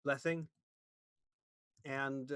blessing. And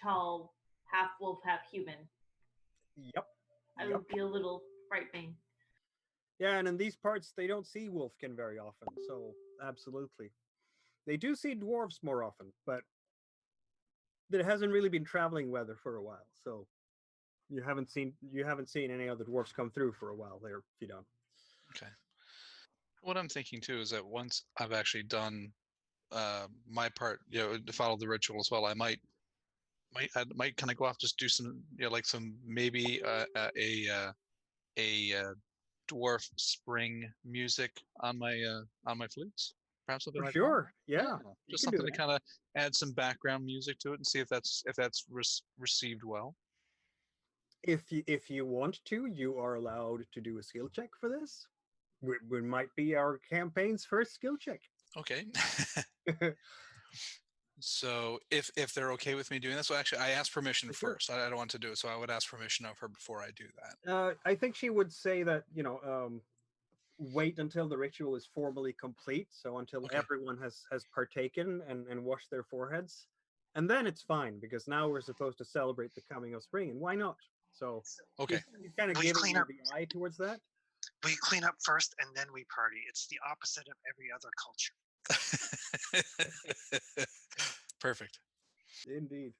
tall, half wolf, half human. Yep. That would be a little frightening. Yeah, and in these parts, they don't see wolfkin very often, so absolutely. They do see dwarves more often, but there hasn't really been traveling weather for a while, so you haven't seen any other dwarves come through for a while there, Fidon. Okay. What I'm thinking too is that once I've actually done my part, to follow the ritual as well, I might kind of go off, just do some, like some maybe a dwarf spring music on my flutes, perhaps something For like sure, that. yeah, just something to kind of add some background music to it and see if that's received well. If you want to, you are allowed to do a skill check for this. It might be our campaign's first skill check. Okay. So if they're okay with me doing this, so actually I asked permission first. I don't want to do it, so I would ask permission of her before I do that. I think she would say that, wait until the ritual is formally complete, so until everyone has partaken and washed their foreheads, and then it's fine, because now we're supposed to celebrate the coming of spring, and why not? So okay, you kind of giving you the eye towards that. We clean up first and then we party. It's the opposite of every other culture. Perfect. Indeed.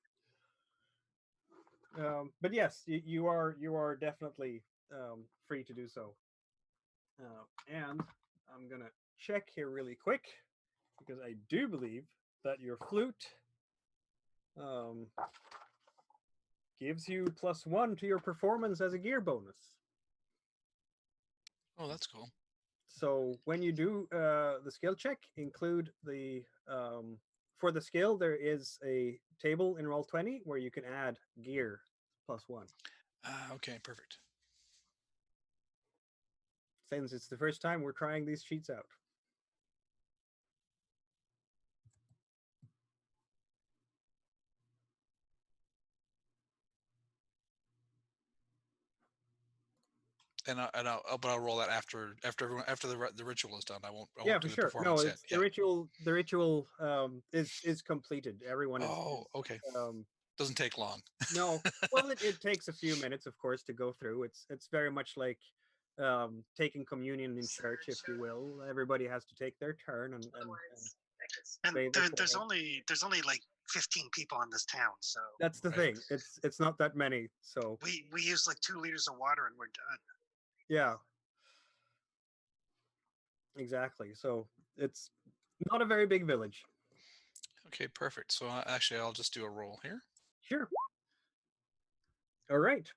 But yes, you are definitely free to do so. And I'm gonna check here really quick, because I do believe that your flute gives you +1 to your performance as a gear bonus. Oh, that's cool. So when you do the skill check, include the for the skill, there is a table in Roll20 where you can add gear +1. Okay, perfect. Since it's the first time we're trying these sheets out. But I'll roll that after the ritual is done. I won't Yeah, do for sure. The performance no, yet. The ritual is completed. Everyone is. Oh, okay. Doesn't take long. No, well, it takes a few minutes, of course, to go through. It's very much like taking communion in church, if you will. Everybody has to take their turn, and there's only like 15 people in this town, so that's the thing. It's not that many. So we use like 2 liters of water and we're done. Yeah. Exactly. So it's not a very big village. Okay, perfect. So actually, I'll just do a roll here. Sure. All right.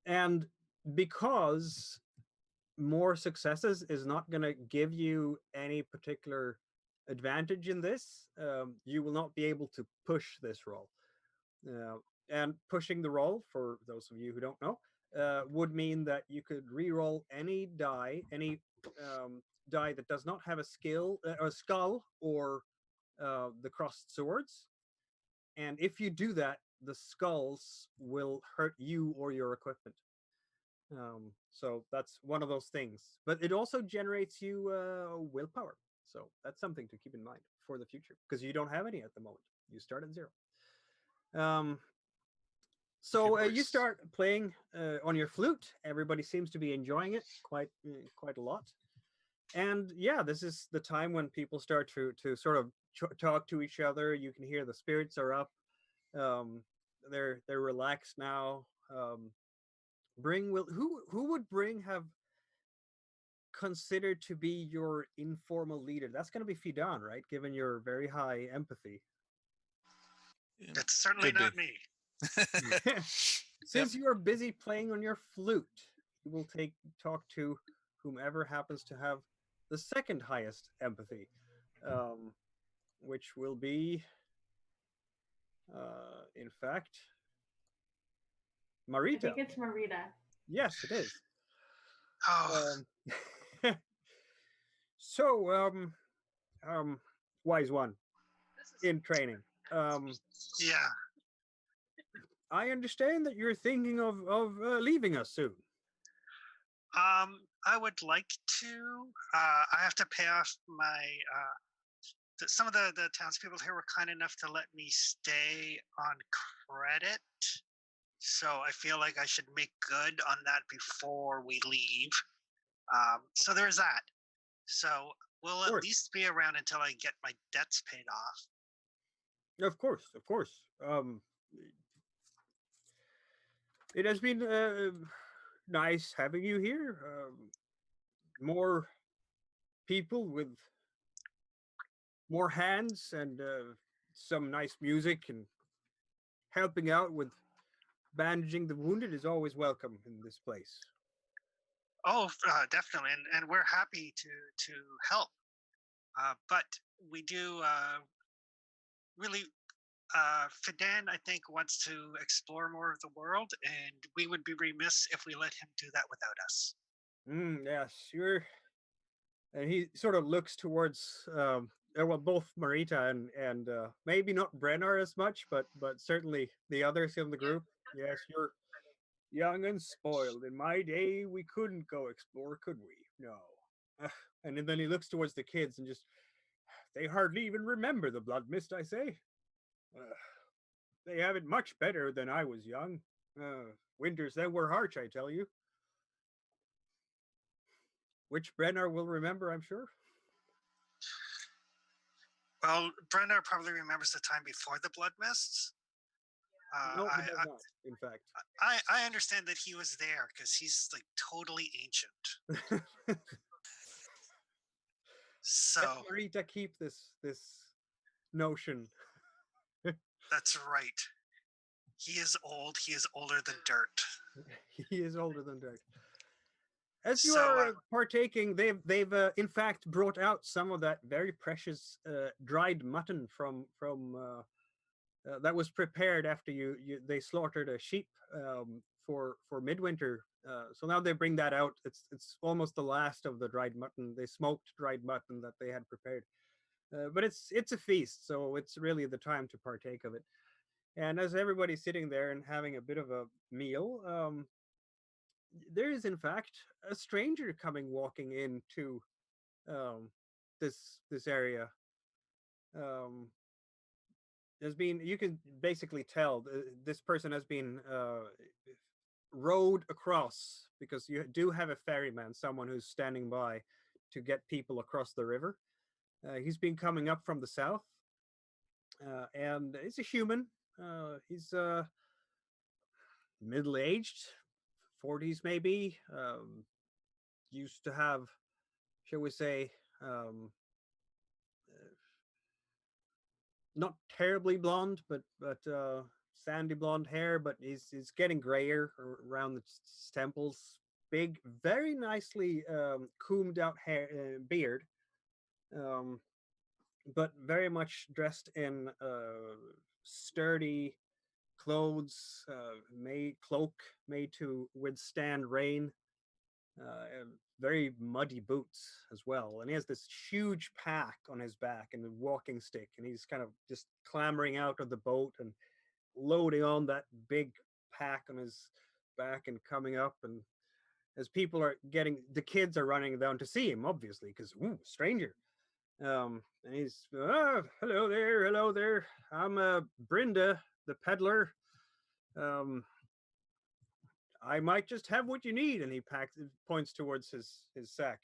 And because more successes is not going to give you any particular advantage in this, you will not be able to push this roll. And pushing the roll, for those of you who don't know, would mean that you could re-roll any die, die that does not have a skull or the crossed swords. And if you do that, the skulls will hurt you or your equipment. So that's one of those things. But it also generates you willpower. So that's something to keep in mind for the future, because you don't have any at the moment. You start at 0. So you start playing on your flute. Everybody seems to be enjoying it quite a lot. And yeah, this is the time when people start to sort of talk to each other. You can hear the spirits are up. They're relaxed now. Who would Bring have considered to be your informal leader? That's going to be Fidon, right? Given your very high empathy. That's certainly not me. Since you are busy playing on your flute, you will talk to whomever happens to have the second highest empathy, which will be, in fact, Marita. I think it's Marita. Yes, it is. Oh. So, wise one in training. Yeah. I understand that you're thinking of leaving us soon. I would like to. I have to pay off some of the townspeople here were kind enough to let me stay on credit. So I feel like I should make good on that before we leave. So there's that. So we'll at least be around until I get my debts paid off. Of course. It has been nice having you here. More people with more hands and some nice music and helping out with bandaging the wounded is always welcome in this place. Oh, definitely, and we're happy to help. But we do really. Fidan, I think, wants to explore more of the world, and we would be remiss if we let him do that without us. Yes, you're. And he sort of looks towards, well, both Marita and maybe not Brennar as much, but certainly the others in the group. Yes, you're young and spoiled. In my day, we couldn't go explore, could we? No. And then he looks towards the kids and just, they hardly even remember the blood mist, I say. They have it much better than I was young. Winters then were harsh, I tell you. Which Brennar will remember, I'm sure. Well, Brennar probably remembers the time before the blood mists. No, he does not, in fact. I understand that he was there because he's like totally ancient. So let Marita keep this notion. That's right. He is old. He is older than dirt. He is older than dirt. As you are partaking, they've in fact brought out some of that very precious dried mutton from that was prepared after they slaughtered a sheep for midwinter. So now they bring that out. It's almost the last of the dried mutton. They smoked dried mutton that they had prepared. But it's a feast, so it's really the time to partake of it. And as everybody's sitting there and having a bit of a meal, there is in fact a stranger walking into this area. There's been, you can basically tell this person has been rowed across, because you do have a ferryman, someone who's standing by to get people across the river. He's been coming up from the south, and he's a human. He's middle-aged, 40s maybe. Used to have, shall we say, not terribly blonde, but sandy blonde hair. But he's getting grayer around the temples. Big, very nicely combed out hair, beard. But very much dressed in sturdy clothes, cloak made to withstand rain, and very muddy boots as well. And he has this huge pack on his back and a walking stick, and he's kind of just clambering out of the boat and loading on that big pack on his back and coming up. And as people are the kids are running down to see him, obviously, because stranger. And he's, hello there. I'm Brenda, the peddler. I might just have what you need. And he points towards his sack.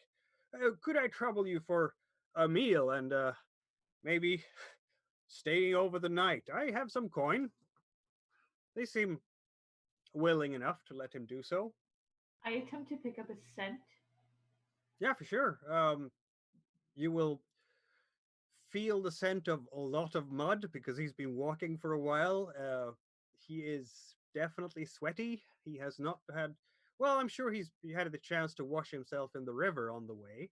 Could I trouble you for a meal and maybe staying over the night? I have some coin. They seem willing enough to let him do so. I attempt to pick up a scent. Yeah, for sure. You will feel the scent of a lot of mud because he's been walking for a while. He is definitely sweaty. He has not had, well, I'm sure he had the chance to wash himself in the river on the way.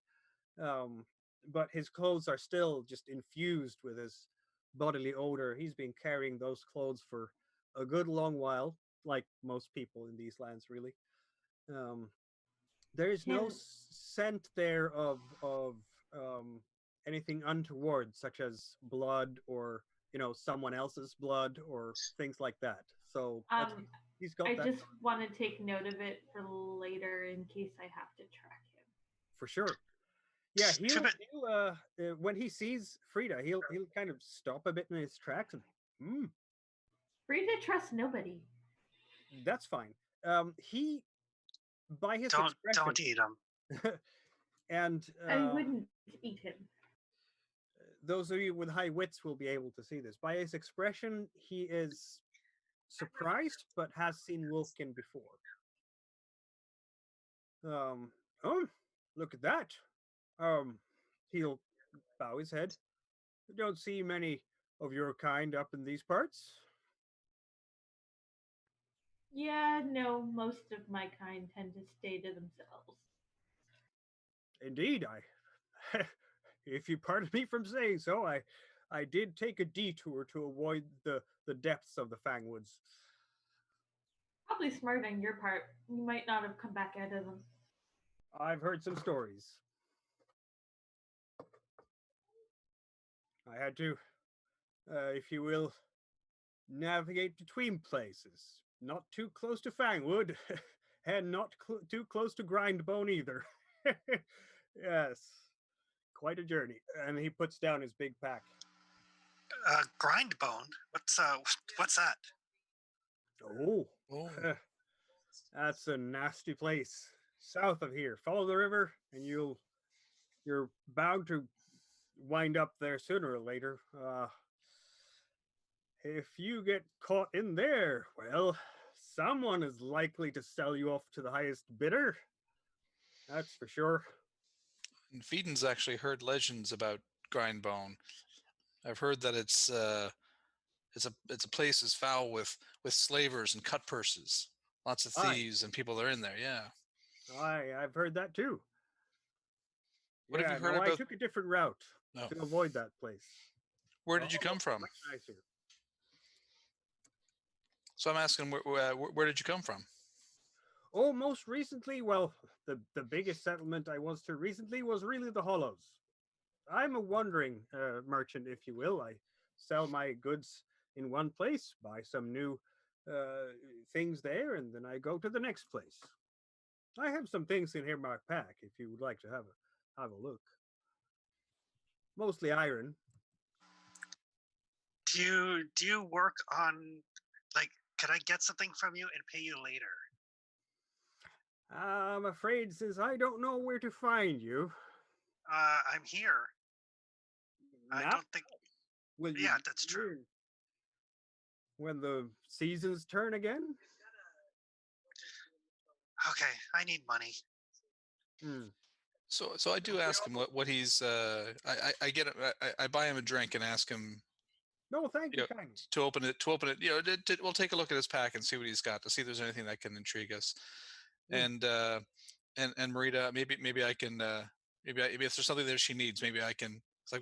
But his clothes are still just infused with his bodily odor. He's been carrying those clothes for a good long while, like most people in these lands, really. There is no scent there of anything untoward, such as blood or someone else's blood or things like that. So he's got that. I just want to take note of it for later in case I have to track him. For sure. Yeah, Too he'll, bad- when he sees Frida, he'll kind of stop a bit in his tracks and Frida trusts nobody. that's fine. He, by his don't expression, eat him. and I wouldn't eat him. those of you with high wits will be able to see this. By his expression, he is surprised, but has seen Wolfkin before. Oh, look at that. He'll bow his head. Don't see many of your kind up in these parts. Yeah, no, most of my kind tend to stay to themselves. Indeed, if you pardon me from saying so, I did take a detour to avoid the depths of the Fangwoods. Probably smart on your part. You might not have come back out of them. I've heard some stories. I had to, if you will, navigate between places. Not too close to Fangwood, and not too close to Grindbone either. Yes, quite a journey. And he puts down his big pack. Grindbone. What's that? Oh, Oh, that's a nasty place. South of here. Follow the river, and you're bound to wind up there sooner or later. If you get caught in there, well, someone is likely to sell you off to the highest bidder. That's for sure. and Feden's actually heard legends about Grindbone. I've heard that it's a place as foul with slavers and cut purses, lots of Aye. thieves and people that are in there. Yeah. I've heard that too. What have you heard no, I about- took a different route No. to avoid that place. Where did you come from? Much nicer. So I'm asking, where did you come from? Oh, most recently, well, the biggest settlement I was to recently was really the Hollows. I'm a wandering merchant, if you will. I sell my goods in one place, buy some new things there, and then I go to the next place. I have some things in here in my pack if you would like to have a look. Mostly iron. Do you work on, like, could I get something from you and pay you later? I'm afraid, since I don't know where to find you. I'm here. I Now? don't think. Will you Yeah, be that's true. here when the seasons turn again? Okay, I need money. Hmm. So I do ask him what he's. I get I buy him a drink and ask him No, thank you Yeah. kindly. to open it. You know, we'll take a look at his pack and see what he's got to see if there's anything that can intrigue us. Mm. And Marita, maybe I can maybe if there's something there she needs, maybe I can. So I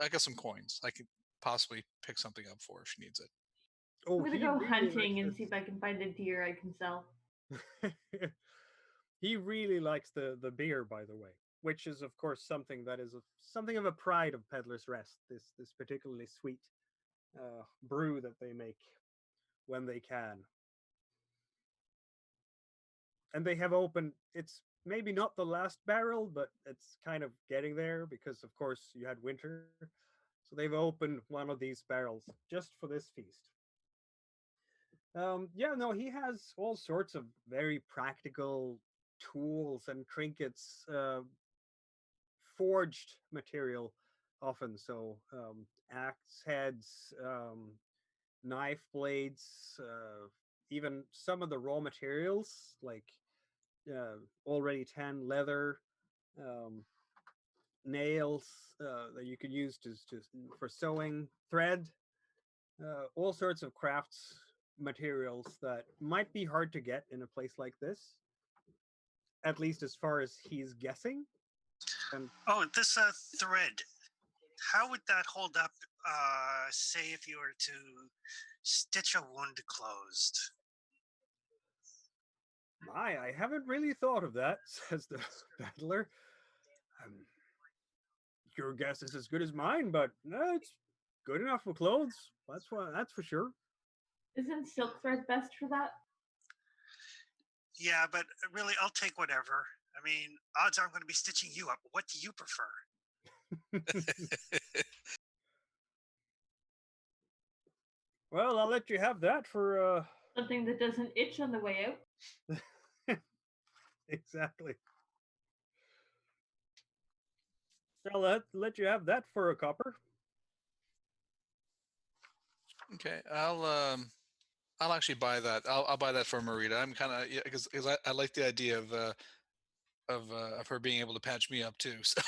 got some coins. I could possibly pick something up for her if she needs it. Oh, I'm gonna he go really hunting likes and see if I can find a deer I can sell. He really likes the beer, by the way, which is of course something that is something of a pride of Peddler's Rest. This particularly sweet brew that they make when they can, and they have opened. It's maybe not the last barrel, but it's kind of getting there because of course you had winter, so they've opened one of these barrels just for this feast. Yeah, no, he has all sorts of very practical tools and trinkets, forged material often. So axe heads, knife blades, even some of the raw materials like already tanned leather, um, nails that you could use for sewing, thread, all sorts of crafts materials that might be hard to get in a place like this, at least as far as he's guessing. And Oh, this thread. How would that hold up? Say if you were to stitch a wound closed. I haven't really thought of that, says the battler. Um, your guess is as good as mine, but it's good enough for clothes. That's for sure. Isn't silk thread best for that? Yeah, but really, I'll take whatever. I mean, odds are I'm going to be stitching you up. What do you prefer? Well, I'll let you have that for Something that doesn't itch on the way out. exactly. I'll let you have that for a copper. Okay, I'll actually buy that. I'll buy that for Marita. I'm kind of because I like the idea of her being able to patch me up too. So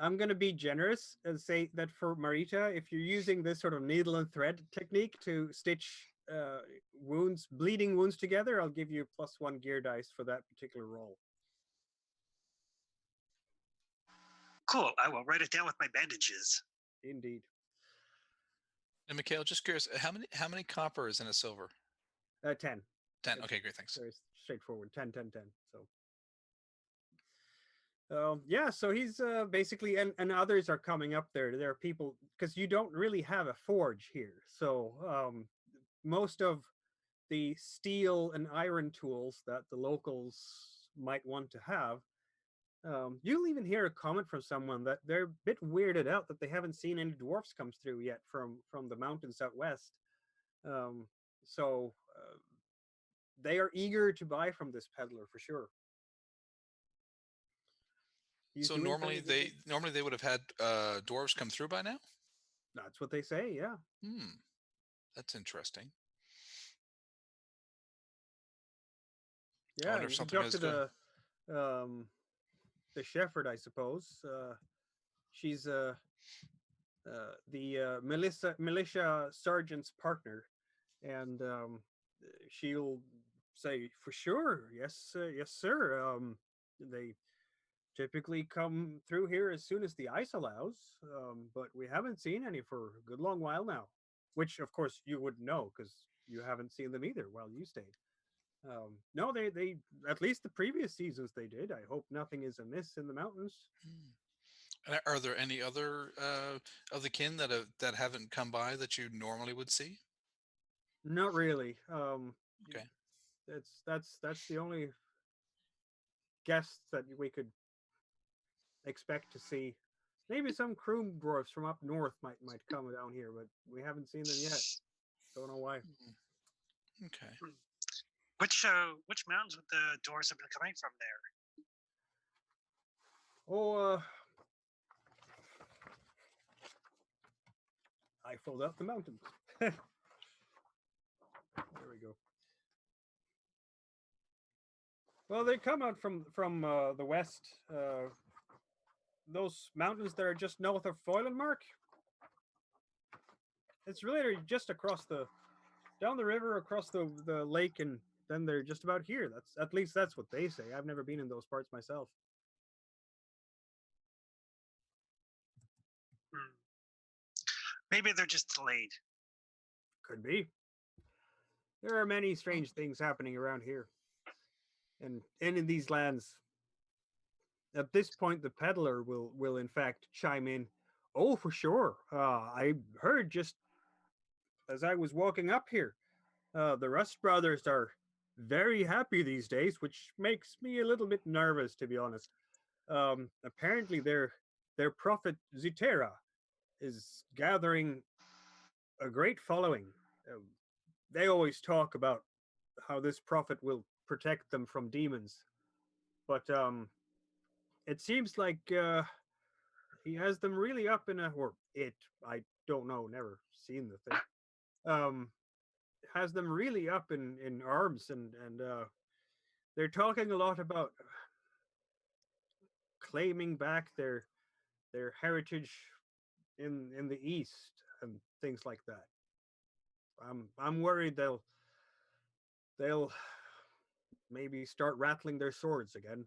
I'm going to be generous and say that for Marita, if you're using this sort of needle and thread technique to stitch bleeding wounds together, I'll give you +1 gear dice for that particular roll. Cool. I will write it down with my bandages. Indeed. and Mikael, just curious, how many copper is in a silver? 10. 10. Okay, great, thanks. Very straightforward. 10, 10, 10. So. Yeah, so he's basically, and others are coming up there. There are people, because you don't really have a forge here. So most of the steel and iron tools that the locals might want to have, you'll even hear a comment from someone that they're a bit weirded out that they haven't seen any dwarfs come through yet from the mountains out west. So they are eager to buy from this peddler for sure. So normally they would have had dwarves come through by now? That's what they say, yeah. That's interesting. Yeah, I wonder if something is good. The shepherd, I suppose. She's the militia sergeant's partner, and she'll say, for sure, yes, yes, sir. They typically come through here as soon as the ice allows, but we haven't seen any for a good long while now, which of course you wouldn't know because you haven't seen them either while you stayed. No, they at least the previous seasons they did. I hope nothing is amiss in the mountains. Are there any other of the kin that haven't come by that you normally would see? Not really. Okay. That's the only guests that we could expect to see. Maybe some crew dwarfs from up north might come down here, but we haven't seen them yet. Don't know why. Okay. Which mountains would the dwarves have been coming from there? Oh, I filled out the mountains. There we go. Well, they come out from the west. Those mountains that are just north of Foylenmark. It's really just across down the river, across the lake, and then they're just about here. At least that's what they say. I've never been in those parts myself. Maybe they're just delayed. Could be. There are many strange things happening around here. And in these lands. At this point, the peddler will in fact chime in. Oh, for sure. I heard just as I was walking up here, the Rust brothers are very happy these days, which makes me a little bit nervous, to be honest. Apparently, their prophet Zutera is gathering a great following. They always talk about how this prophet will protect them from demons, but it seems like he has them really up in I don't know, never seen the thing. Has them really up in arms, and they're talking a lot about claiming back their heritage in the east and things like that. I'm worried they'll maybe start rattling their swords again.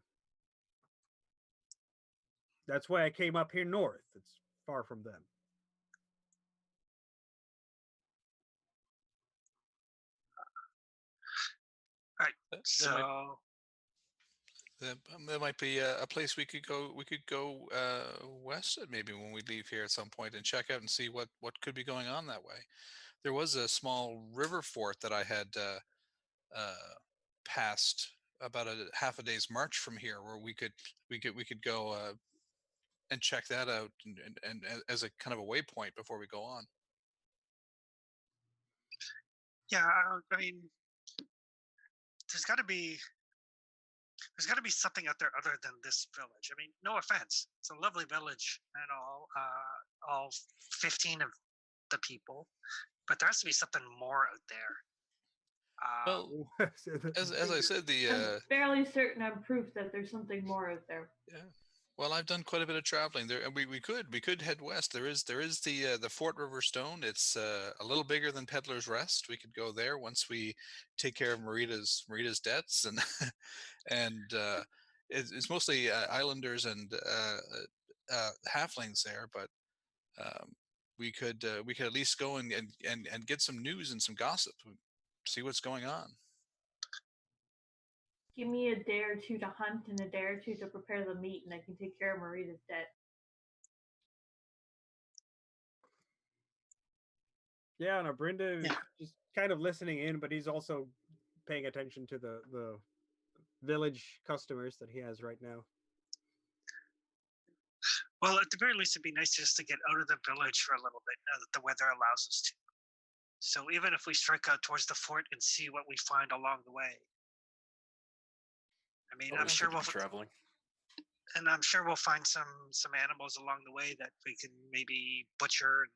That's why I came up here north. It's far from them. Right. So There might be a place we could go. We could go west maybe when we leave here at some point and check out and see what could be going on that way. There was a small river fort that I had passed about a half a day's march from here, where we could go and check that out, and as a kind of a waypoint before we go on. Yeah, I mean, there's got to be something out there other than this village. I mean, no offense, it's a lovely village and all 15 of the people, but there has to be something more out there. Well, as I said, I'm fairly certain I'm proof that there's something more out there. yeah. Well, I've done quite a bit of traveling there, and we could head west. There is the Fort Riverstone. It's a little bigger than Peddler's Rest. We could go there once we take care of Marita's debts, and and it's mostly islanders and halflings there. But we could at least go and get some news and some gossip, see what's going on. Give me a day or two to hunt and a day or two to prepare the meat, and I can take care of Marita's debt. Yeah, no, Brenda is just kind of listening in, but he's also paying attention to the village customers that he has right now. Well, at the very least, it'd be nice just to get out of the village for a little bit now that the weather allows us to. So even if we strike out towards the fort and see what we find along the way. I mean, I'm sure we'll traveling. And I'm sure we'll find some animals along the way that we can maybe butcher and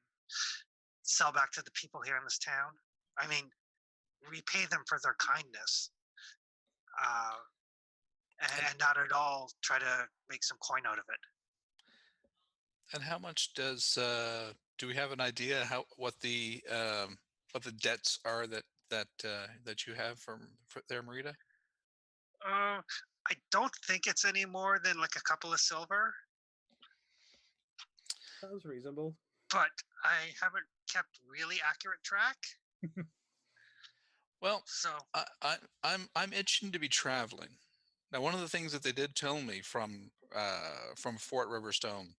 sell back to the people here in this town. I mean, repay them for their kindness, and not at all try to make some coin out of it. And how much does do we have an idea what the debts are that you have for there, Marita? I don't think it's any more than like a couple of silver. Sounds reasonable. But I haven't kept really accurate track. Well, so I'm itching to be traveling. Now, one of the things that they did tell me from Fort Riverstone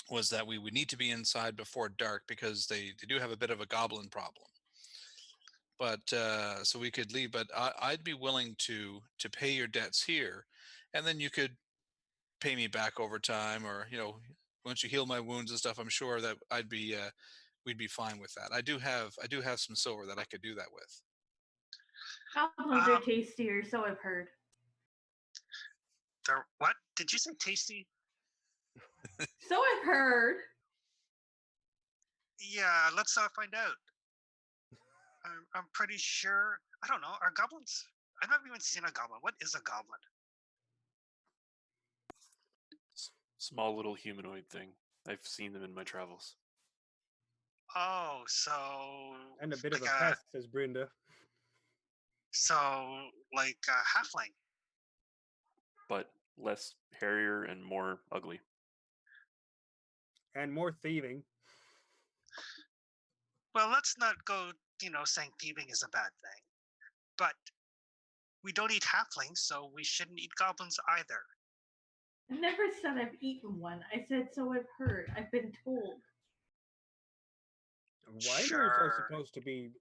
was that we would need to be inside before dark because they do have a bit of a goblin problem. But so we could leave. But I'd be willing to pay your debts here, and then you could pay me back over time, or once you heal my wounds and stuff. I'm sure that we'd be fine with that. I do have some silver that I could do that with. Goblins are tastier, so I've heard. They're what? Did you say tasty? So I've heard. Yeah, let's find out. I'm pretty sure. I don't know. Are goblins? I've never even seen a goblin. What is a goblin? Small little humanoid thing. I've seen them in my travels. Oh, so and a bit of a pest, says Brenda. So like a halfling, but less hairier and more ugly, and more thieving. Well, let's not go, saying thieving is a bad thing, but we don't eat halflings, so we shouldn't eat goblins either. I never said I've eaten one. I said so I've heard. I've been told. Whiners are supposed to be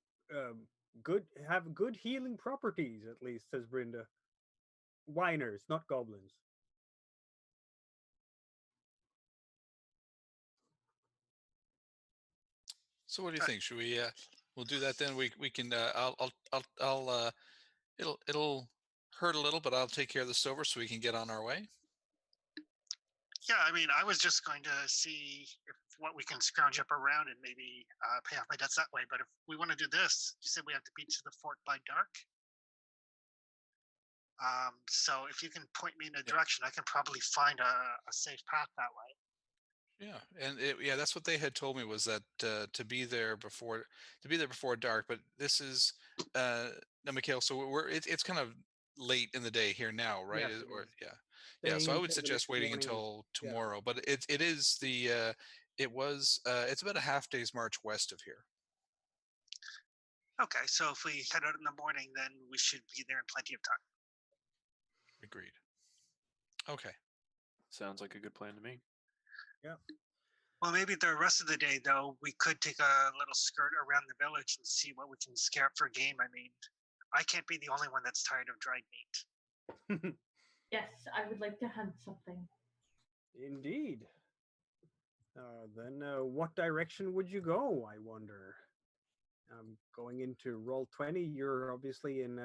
have good healing properties, at least, says Brenda. Whiners, not goblins. So what do you think? Should we we'll do that then? We can it'll hurt a little, but I'll take care of the silver so we can get on our way. Yeah, I mean, I was just going to see what we can scrounge up around and maybe pay off my debts that way. But if we want to do this, you said we have to be to the fort by dark. So if you can point me in a direction, I can probably find a safe path that way. Yeah, and that's what they had told me, was that to be there before dark. But this is now, Mikael. So it's kind of late in the day here now, right? Yes, So I would suggest waiting until tomorrow. Yeah. But it's about a half day's march west of here. Okay, so if we head out in the morning, then we should be there in plenty of time. Agreed. Okay. Sounds like a good plan to me. Yeah. Well, maybe the rest of the day, though, we could take a little skirt around the village and see what we can scare up for game. I mean, I can't be the only one that's tired of dried meat. Yes, I would like to hunt something. Indeed. Then what direction would you go, I wonder? Going into roll 20, you're obviously in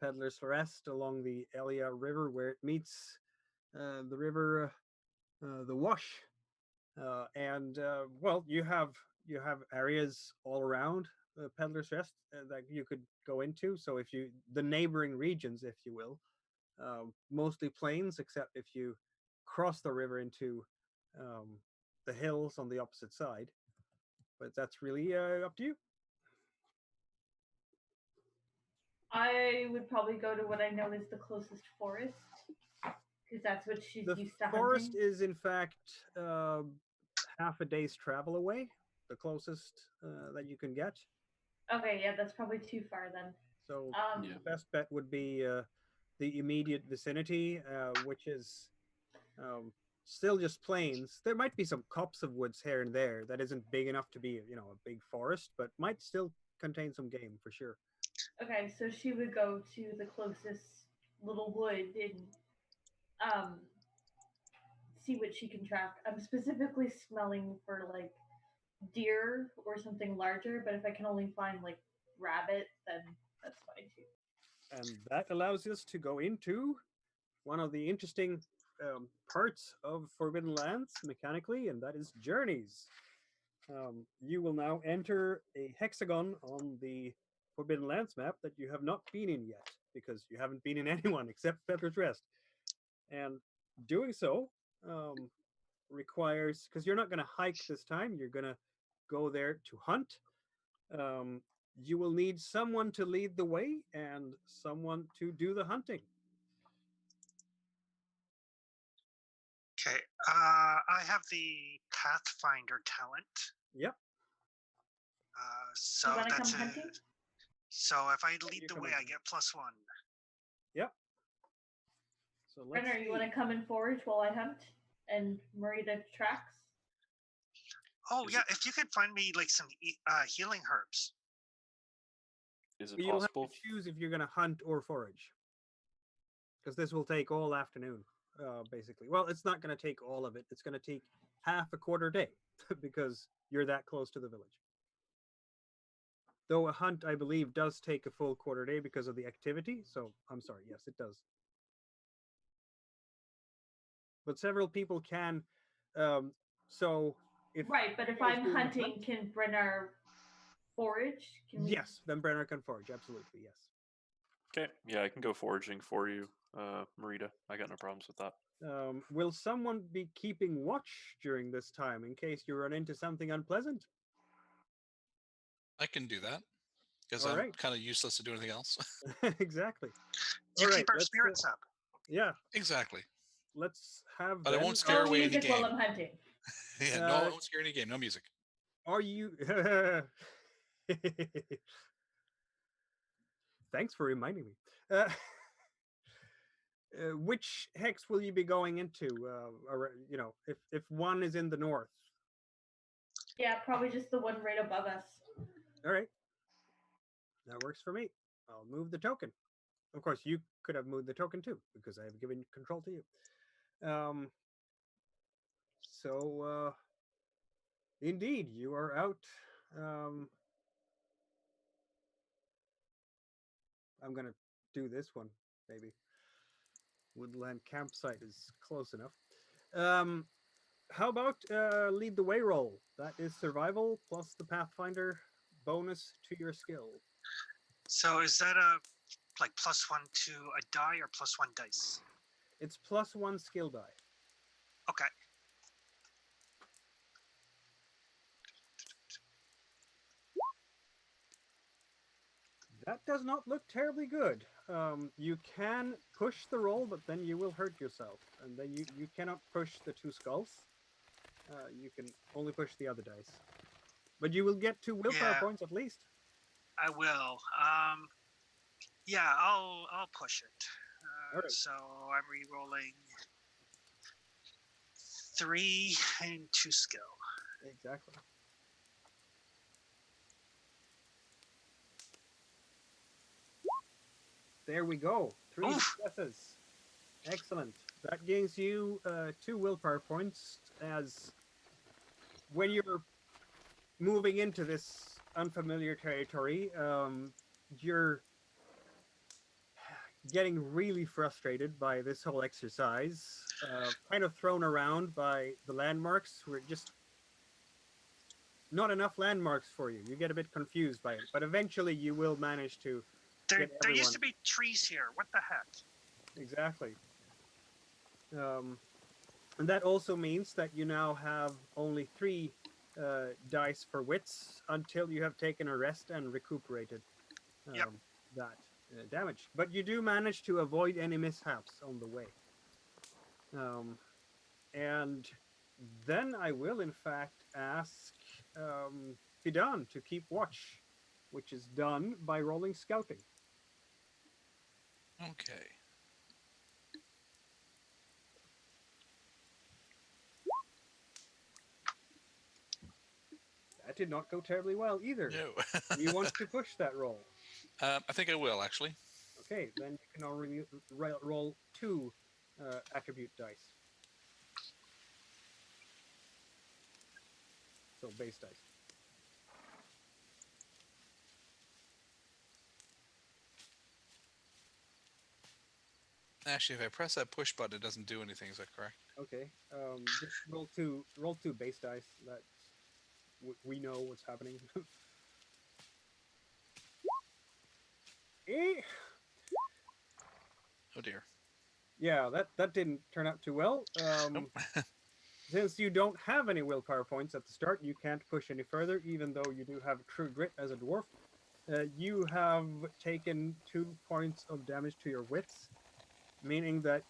Peddler's Rest along the Elia River where it meets the river, the Wash. Well, you have areas all around Peddler's Rest that you could go into. So if you, the neighboring regions, if you will, mostly plains, except if you cross the river into the hills on the opposite side. But that's really up to you. I would probably go to what I know is the closest forest, because that's what she's The used to forest hunting. is, in fact, half a day's travel away, the closest that you can get. Okay, yeah, that's probably too far then. So Yeah. the best bet would be the immediate vicinity, which is still just plains. There might be some copse of woods here and there that isn't big enough to be, a big forest, but might still contain some game for sure. Okay, so she would go to the closest little wood and see what she can track. I'm specifically smelling for like deer or something larger, but if I can only find like rabbit, then that's fine too. And that allows us to go into one of the interesting parts of Forbidden Lands mechanically, and that is journeys. You will now enter a hexagon on the Forbidden Lands map that you have not been in yet, because you haven't been in anyone except Peddler's Rest. And doing so requires, because you're not going to hike this time, you're going to go there to hunt. You will need someone to lead the way and someone to do the hunting. Okay. I have the Pathfinder talent. Yep. So You want to that's come it. hunting? So if I lead you the come way, in. I get +1. Yep. So let's Brenner, you want to come and forage while I hunt and Marita tracks? Oh Is yeah, it- if you could find me like some healing herbs. Is it You'll have possible? to choose if you're going to hunt or forage, because this will take all afternoon, basically. Well, it's not going to take all of it. It's going to take half a quarter day because you're that close to the village. Though a hunt, I believe, does take a full quarter day because of the activity. So I'm sorry. Yes, it does. But several people can. So if Right, but if you guys I'm do the hunting, hunt- can Brenner forage? Can we... Yes, then Brenner can forage. Absolutely, yes. Okay, yeah, I can go foraging for you, Marita. I got no problems with that. Will someone be keeping watch during this time in case you run into something unpleasant? I can do that because All I'm right. kind of useless to do anything else. Exactly. You All keep right, our let's, spirits up. Yeah, Exactly. let's have. But I then, won't scare Oh, away any music while game. I'm hunting. Yeah, no, I won't scare any game. No music. Are you? Thanks for reminding me. Which hex will you be going into? If one is in the north. Yeah, probably just the one right above us. All right, that works for me. I'll move the token. Of course, you could have moved the token too, because I have given control to you. Indeed, you are out. I'm going to do this one, maybe. Woodland campsite is close enough. How about lead the way roll? That is survival plus the Pathfinder bonus to your skill. So is that a like +1 to a die or +1 dice? It's +1 skill die. Okay. That does not look terribly good. You can push the roll, but then you will hurt yourself. And then you cannot push the 2 skulls. You can only push the other dice. But you will get 2 willpower points at least. I will. Yeah, I'll push it. All right. So I'm re-rolling 3 and 2 skill. Exactly. There we go. 3 Oof. successes. Excellent. That gains you 2 willpower points, as when you're moving into this unfamiliar territory, you're getting really frustrated by this whole exercise, kind of thrown around by the landmarks, where just not enough landmarks for you. You get a bit confused by it, but eventually you will manage to There get used everyone. to be trees here. What the heck? Exactly. And that also means that you now have only 3 dice for wits until you have taken a rest and recuperated Yep. that damage. But you do manage to avoid any mishaps on the way. And then I will, in fact, ask Fidan to keep watch, which is done by rolling scouting. Okay. That did not go terribly well either. No. Do you want to push that roll? I think I will, actually. Okay, then you can already roll 2 attribute dice. So base dice. Actually, if I press that push button, it doesn't do anything. Is that correct? Okay, just roll two base dice. That we know what's happening. Eh? Oh dear. Yeah, that didn't turn out too well. Nope. Since you don't have any willpower points at the start, you can't push any further, even though you do have true grit as a dwarf. You have taken 2 points of damage to your wits, meaning that.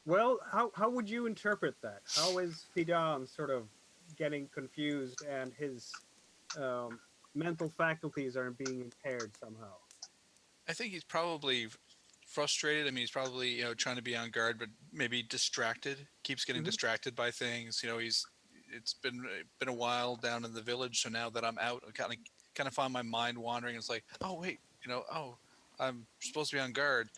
Well, how would you interpret that? How is Fidan sort of getting confused and his mental faculties are being impaired somehow? I think he's probably frustrated. I mean, he's probably trying to be on guard, but maybe distracted. Keeps getting distracted by things. It's been a while down in the village, so now that I'm out, I kind of find my mind wandering. It's like, oh wait, I'm supposed to be on guard.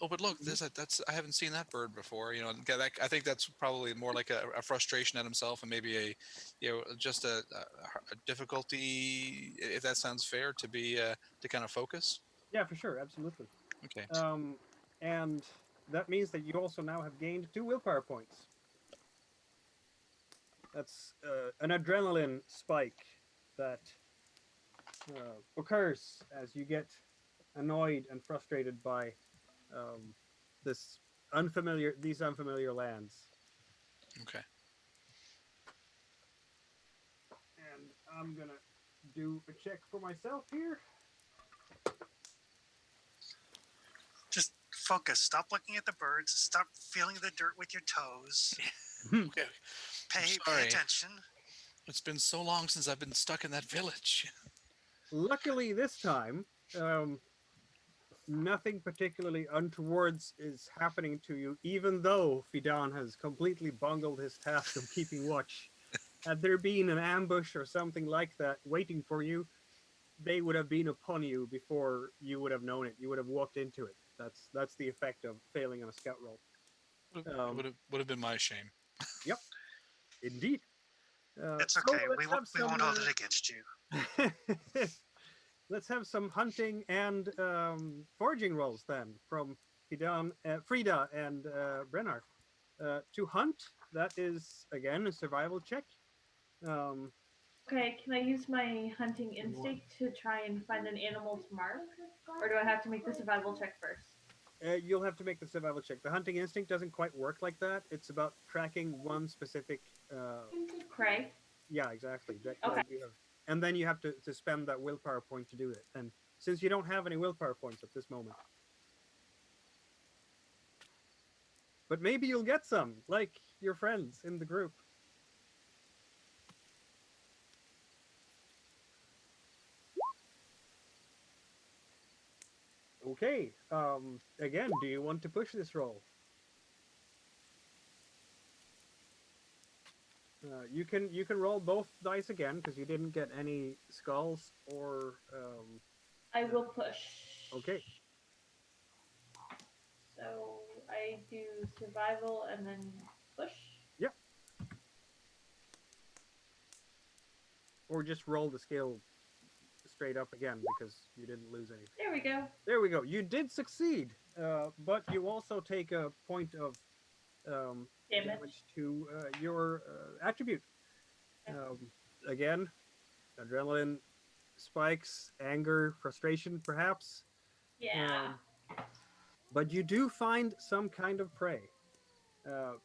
Oh, but look, that's I haven't seen that bird before. I think that's probably more like a frustration at himself, and maybe just a difficulty, if that sounds fair, to be to kind of focus. Yeah, for sure, absolutely. Okay. And that means that you also now have gained 2 willpower points. That's an adrenaline spike that occurs as you get annoyed and frustrated by these unfamiliar lands. Okay. And I'm gonna do a check for myself here. Just focus. Stop looking at the birds. Stop feeling the dirt with your toes. Okay. Pay Sorry. attention. It's been so long since I've been stuck in that village. Luckily, this time, nothing particularly untoward is happening to you, even though Fidan has completely bungled his task of keeping watch. Had there been an ambush or something like that waiting for you, they would have been upon you before you would have known it. You would have walked into it. That's the effect of failing on a scout roll. Would have been my shame. Yep, indeed. It's so okay. We won't hold it against you. Let's have some hunting and foraging rolls then from Frida and Brennar. To hunt, that is again a survival check. Okay, can I use my hunting instinct to try and find an animal to mark? Or do I have to make the survival check first? You'll have to make the survival check. The hunting instinct doesn't quite work like that. It's about tracking one specific... Prey? Yeah, exactly. Okay. And then you have to spend that willpower point to do it. And since you don't have any willpower points at this moment. But maybe you'll get some, like your friends in the group. Okay. Again, do you want to push this roll? You can roll both dice again because you didn't get any skulls or. I will push. Okay. I do survival and then push. Yep. Or just roll the skill straight up again because you didn't lose anything. There we go. There we go. You did succeed, but you also take a point of damage to your attribute. Again, adrenaline spikes, anger, frustration, perhaps. Yeah. But you do find some kind of prey.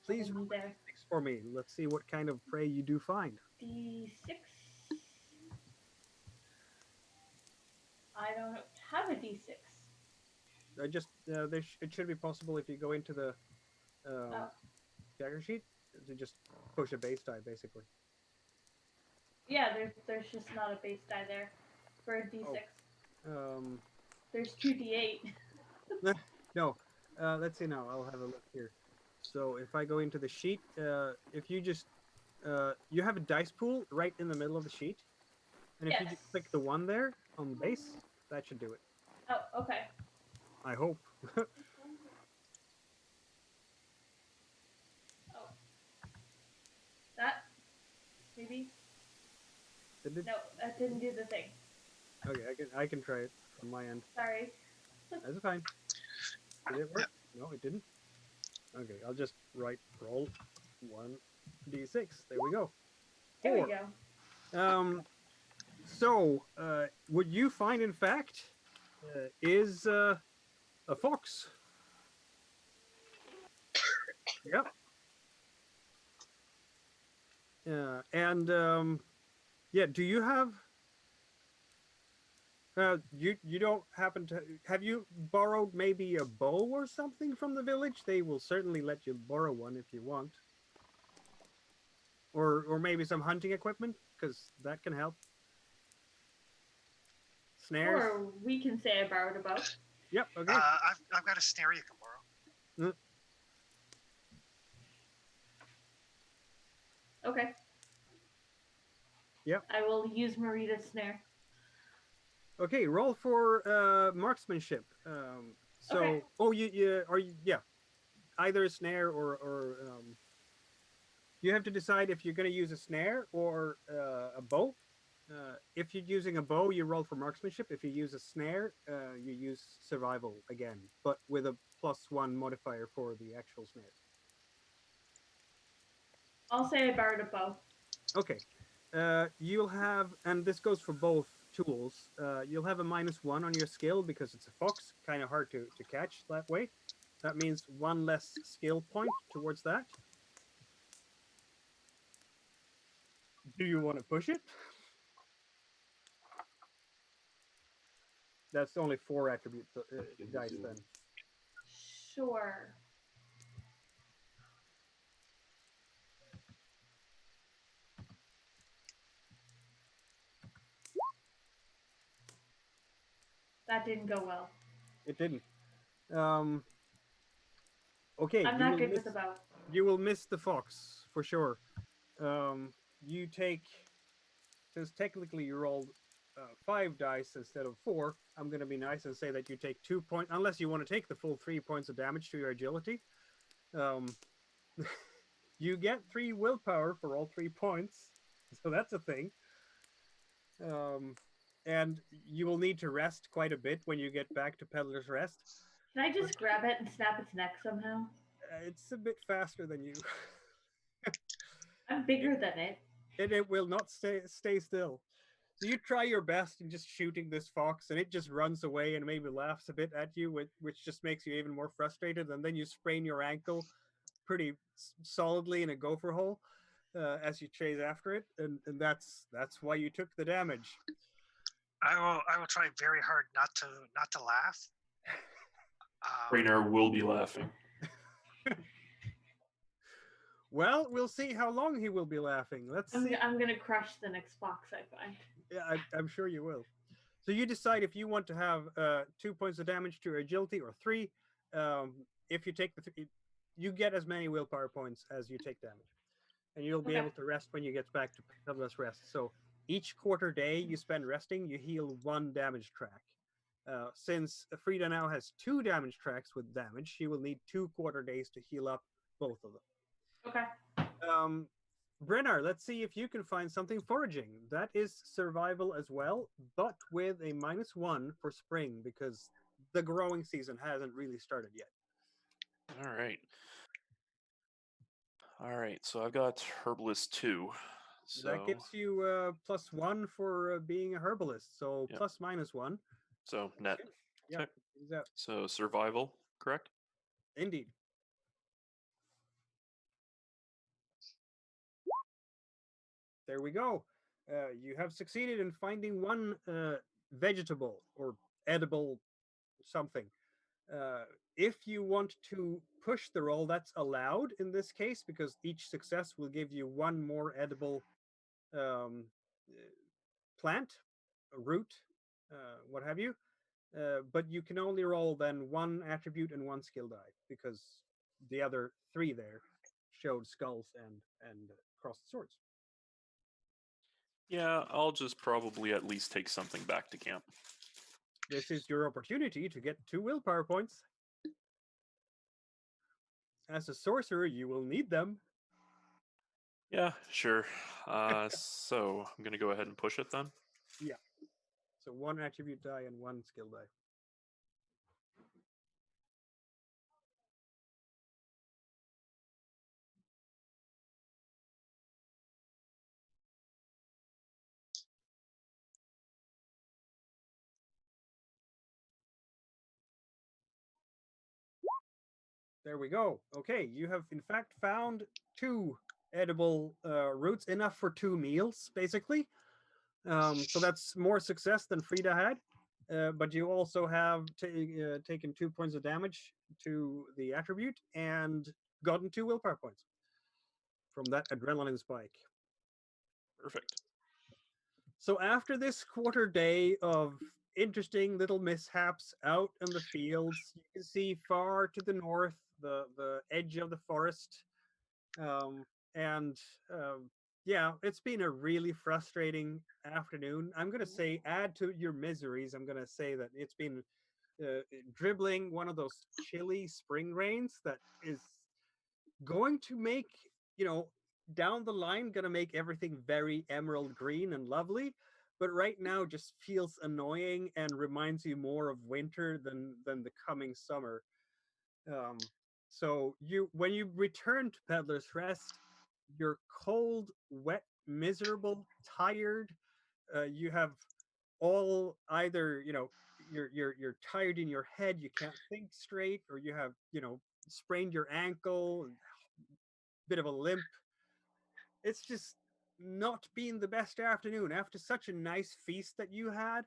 Please roll There. d6 for me. Let's see what kind of prey you do find. D6. I don't have a D6. I just it should be possible if you go into the dagger sheet to just push a base die, basically. Yeah, there's just not a base die there for a D6. Oh. There's 2D8. No. Let's see now. I'll have a look here. So if I go into the sheet, if you just you have a dice pool right in the middle of the sheet, and if you just click the one there on the base, that should do it. Oh, okay. I hope. Oh. That? Maybe? Did it? No, that didn't do the thing. Okay, I can try it from my end. Sorry. That's fine. Did it work? No, it didn't. Okay, I'll just roll 1d6. There we go. 4. There we go. So, what you find, in fact, is a fox. Yep. Yeah, do you have... you don't happen to... Have you borrowed maybe a bow or something from the village? They will certainly let you borrow one if you want. Or maybe some hunting equipment, because that can help. Snares? Or we can say I borrowed a bow. Yep, okay. I've got a snare you can borrow. Okay. Yep. I will use Marita's snare. Okay, roll for marksmanship. Okay. Oh, yeah. Either a snare or you have to decide if you're going to use a snare or a bow. If you're using a bow, you roll for marksmanship. If you use a snare, you use survival again, but with a +1 modifier for the actual snare. I'll say I borrowed a bow. Okay. You'll have, and this goes for both tools, you'll have a -1 on your skill because it's a fox, kind of hard to catch that way. That means 1 less skill point towards that. Do you want to push it? That's only 4 attribute dice then. Sure. That didn't go well. It didn't. Okay. I'm not good with the bow. You will miss the fox for sure. You take, since technically you rolled 5 dice instead of 4, I'm going to be nice and say that you take 2 points, unless you want to take the full 3 points of damage to your agility. You get 3 willpower for all 3 points, so that's a thing. And you will need to rest quite a bit when you get back to Peddler's Rest. Can I just grab it and snap its neck somehow? It's a bit faster than you. I'm bigger than it. And it will not stay still. So you try your best in just shooting this fox, and it just runs away and maybe laughs a bit at you, which just makes you even more frustrated. And then you sprain your ankle pretty solidly in a gopher hole as you chase after it, and that's why you took the damage. I will try very hard not to laugh. Raynar will be laughing. Well, we'll see how long he will be laughing. Let's see. I'm gonna crush the next box I find. Yeah, I'm sure you will. So you decide if you want to have 2 points of damage to your agility or 3. If you take you get as many willpower points as you take damage, and you'll be able to rest when you get back to Peddler's Rest. So each quarter day you spend resting, you heal 1 damage track. Since Frida now has 2 damage tracks with damage, she will need 2 quarter days to heal up both of them. Okay. Brennar, let's see if you can find something foraging. That is survival as well, but with a -1 for spring because the growing season hasn't really started yet. All right. All right. So I've got Herbalist 2. So That gives you +1 for being a herbalist, so Yep. +/-1. So net. Okay. Yeah, Okay. exactly. So survival, correct? Indeed. There we go. You have succeeded in finding 1 vegetable or edible something. If you want to push the roll, that's allowed in this case because each success will give you 1 more edible um, plant, a root, what have you. But you can only roll then 1 attribute and 1 skill die because the other 3 there showed skulls and crossed swords. Yeah, I'll just probably at least take something back to camp. This is your opportunity to get 2 willpower points. As a sorcerer, you will need them. Yeah, sure. So I'm gonna go ahead and push it then. Yeah. So 1 attribute die and 1 skill die. There we go. Okay, you have in fact found 2 edible roots, enough for 2 meals, basically. So that's more success than Frida had. But you also have taken 2 points of damage to the attribute and gotten 2 willpower points from that adrenaline spike. Perfect. So after this quarter day of interesting little mishaps out in the fields, you can see far to the north the edge of the forest. And yeah, it's been a really frustrating afternoon. I'm going to say, add to your miseries, I'm going to say that it's been dribbling one of those chilly spring rains that is going to make, down the line, going to make everything very emerald green and lovely. But right now just feels annoying and reminds you more of winter than the coming summer. So when you return to Peddler's Rest, you're cold, wet, miserable, tired. You have all either you're tired in your head, you can't think straight, or you have sprained your ankle, and bit of a limp. It's just not been the best afternoon after such a nice feast that you had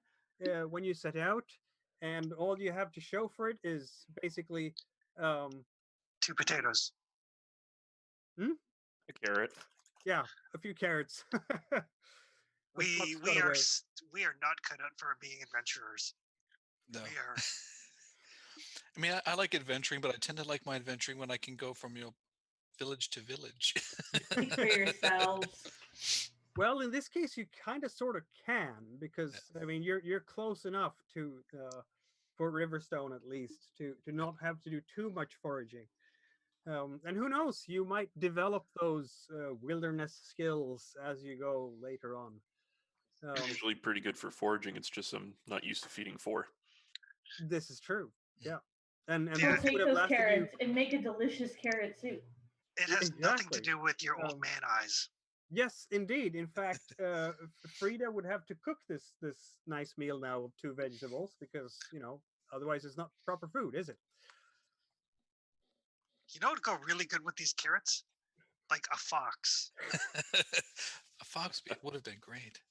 when you set out, and all you have to show for it is basically 2 potatoes. A carrot. yeah, a few carrots. A fox We got are away. we are not cut out for being adventurers. No. We are. I mean, I like adventuring, but I tend to like my adventuring when I can go from village to village. Speak for yourselves. Well, in this case, you kind of sort of can because I mean you're close enough to for Riverstone at least to not have to do too much foraging. And who knows, you might develop those wilderness skills as you go later on. I'm usually pretty good for foraging. It's just I'm not used to feeding 4. This is true. Yeah, and Yeah. We'll this take would have those lasted carrots and make a delicious carrot soup. It has nothing to Exactly. do with your old Um, man eyes. Yes, indeed. In fact, Frida would have to cook this nice meal now of 2 vegetables because otherwise it's not proper food, is it? You know what would go really good with these carrots? Like a fox. A fox would have been great.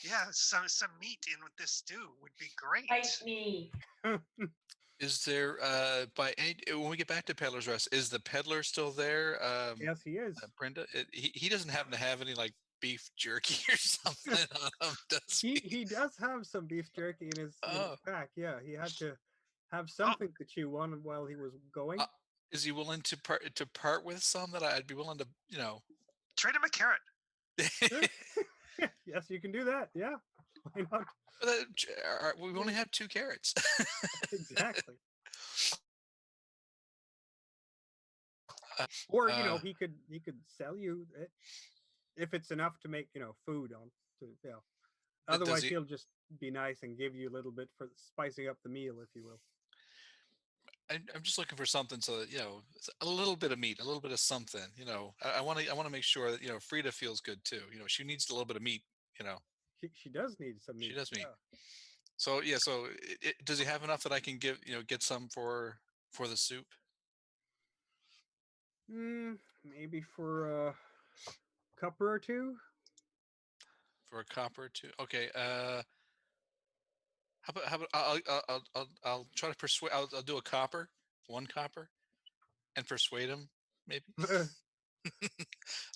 Yeah, some meat in with this stew would be great. Bite me. Is there when we get back to Peddler's Rest, is the peddler still there? Yes, he is. Brenda, he doesn't happen to have any like beef jerky or something on him, does he? He does have some beef jerky in his pack. Yeah, he had to have something to chew on while he was going. Is he willing to part with some that I'd be willing to, Trade him a carrot. Yes, you can do that. Yeah, why not? But we only have 2 carrots. Exactly. Or he could sell you it if it's enough to make food on. Yeah. Does Otherwise, he? he'll just be nice and give you a little bit for spicing up the meal, if you will. I'm just looking for something so that a little bit of meat, a little bit of something. I want to make sure that Frida feels good too. She needs a little bit of meat. She does need some meat. She does meat. Yeah. So yeah, so does he have enough that I can get some for the soup? Maybe for a copper or two. For a copper or two. Okay. How about I'll try to persuade. I'll do a copper, 1 copper, and persuade him. Maybe.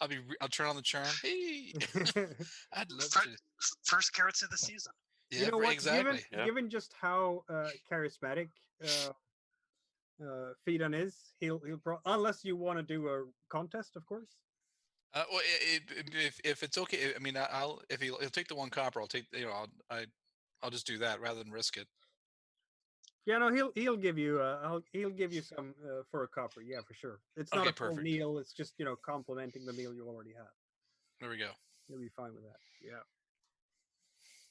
I'll turn on the charm. Hey, I'd love to. First carrots of the season. Yeah, you know what? exactly. Given just how charismatic Fidan is, he'll unless you want to do a contest, of course. Well, if it's okay, I mean, if he'll take the 1 copper, I'll take I'll just do that rather than risk it. Yeah, no, he'll give you he'll give you some for a copper. Yeah, for sure. It's not Okay, a full perfect. meal. It's just complementing the meal you already have. There we go. You'll be fine with that. Yeah.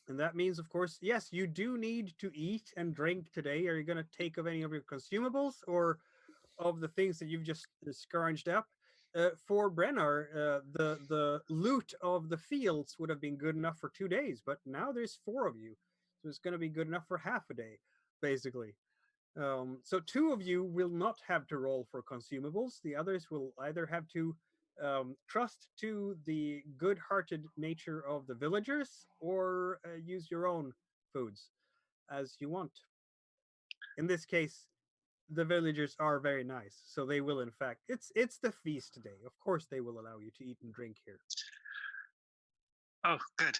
And that means, of course, yes, you do need to eat and drink today. Are you going to take of any of your consumables or of the things that you've just scrounged up? For Brennar, the loot of the fields would have been good enough for 2 days, but now there's 4 of you, so it's going to be good enough for half a day, basically. So 2 of you will not have to roll for consumables. The others will either have to trust to the good-hearted nature of the villagers or use your own foods as you want. In this case, the villagers are very nice, so they will, in fact, it's the feast day. Of course, they will allow you to eat and drink here. Oh, good.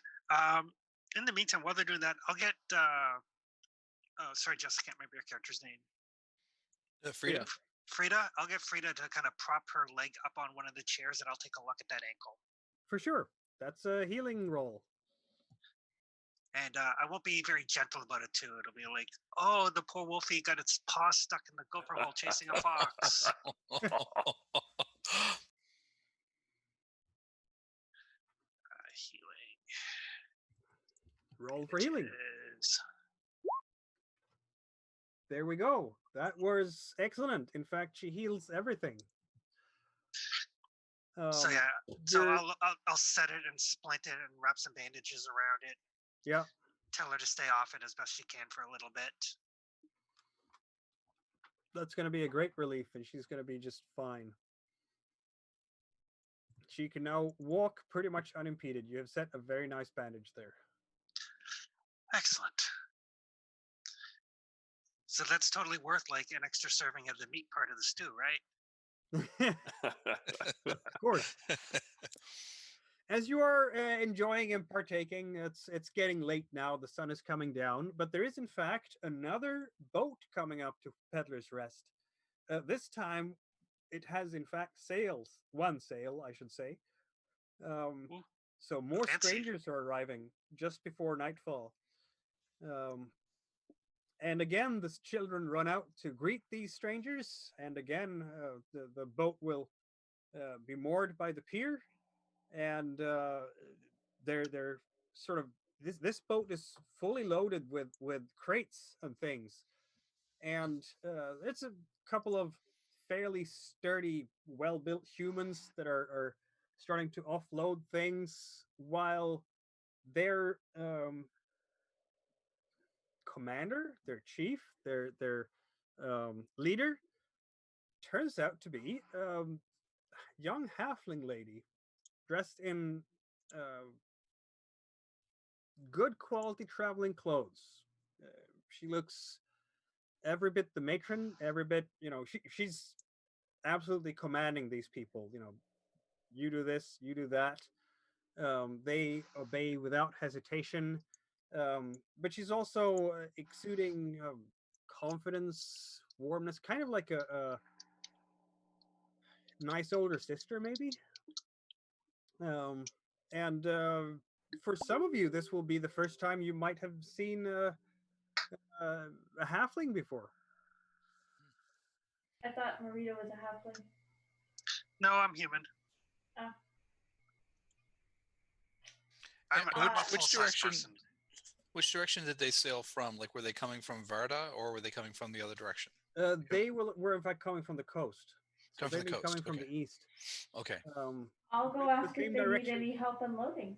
In the meantime, while they're doing that, I'll get. Oh, sorry, Jess, I can't remember your character's name. Frida. Frida. I'll get Frida to kind of prop her leg up on one of the chairs, and I'll take a look at that ankle. For sure, that's a healing roll. And I won't be very gentle about it too. It'll be like, oh, the poor wolfie got its paw stuck in the gopher hole chasing a fox. Healing. Roll for healing. There we go. That was excellent. In fact, she heals everything. So yeah, so I'll set it and splint it and wrap some bandages around it. Yeah. Tell her to stay off it as best she can for a little bit. That's going to be a great relief, and she's going to be just fine. She can now walk pretty much unimpeded. You have set a very nice bandage there. Excellent. So that's totally worth like an extra serving of the meat part of the stew, right? Of course. As you are enjoying and partaking, it's getting late now. The sun is coming down, but there is in fact another boat coming up to Peddler's Rest. This time, it has in fact sails. 1 sail, I should say. So more strangers are arriving just before nightfall. And again, the children run out to greet these strangers. And again, the boat will be moored by the pier. And they're sort of this boat is fully loaded with crates and things, and it's a couple of fairly sturdy, well-built humans that are starting to offload things while their commander, their chief, their leader turns out to be young halfling lady dressed in good quality traveling clothes. She looks every bit the matron, every bit, she's absolutely commanding these people. You do this, you do that. They obey without hesitation. But she's also exuding confidence, warmness, kind of like a nice older sister, maybe. And for some of you, this will be the first time you might have seen a halfling before. I thought Marita was a halfling. No, I'm human. Oh. I'm a which full-size direction? person. Which direction did they sail from? Like, were they coming from Varda, or were they coming from the other direction? They were in fact coming from the coast. So Coming from they'd the be coast. coming from Okay. the east. Okay. I'll go the ask if same they direction. need any help unloading.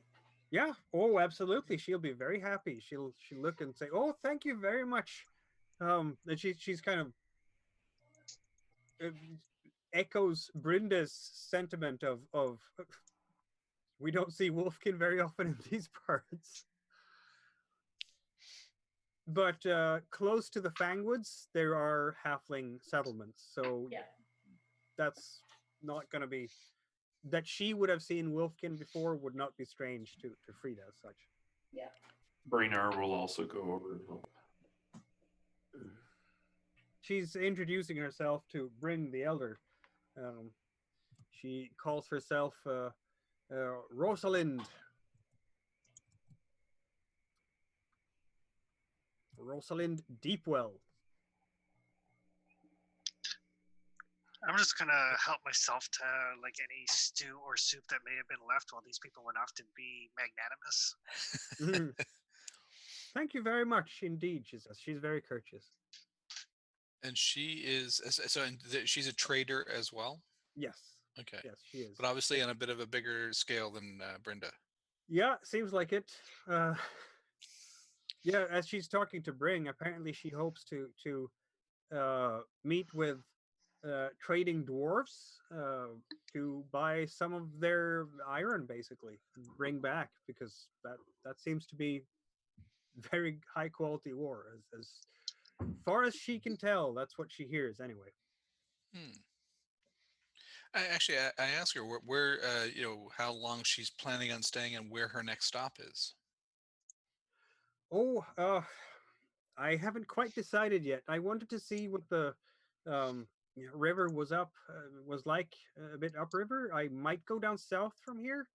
Yeah. Oh, absolutely. She'll be very happy. She'll look and say, "Oh, thank you very much." And she's kind of echoes Brinda's sentiment of we don't see Wolfkin very often in these parts. But close to the Fangwoods, there are halfling settlements, so Yeah. that's not going to be that she would have seen Wolfkin before would not be strange to Frida as such. Yeah. Braynar will also go over and help. She's introducing herself to Bryn the Elder. She calls herself Rosalind. Rosalind Deepwell. I'm just gonna help myself to like any stew or soup that may have been left while these people went off to be magnanimous. Thank you very much indeed, she says. She's very courteous. And she is she's a trader as well. Yes. Okay. Yes, she is. But obviously on a bit of a bigger scale than Brenda. Yeah, seems like it. Yeah, as she's talking to Bring, apparently she hopes to meet with trading dwarves to buy some of their iron, basically, and bring back, because that seems to be very high quality ore, as far as she can tell. That's what she hears anyway. I asked her where how long she's planning on staying and where her next stop is. Oh, I haven't quite decided yet. I wanted to see what the river was like a bit upriver. I might go down south from here,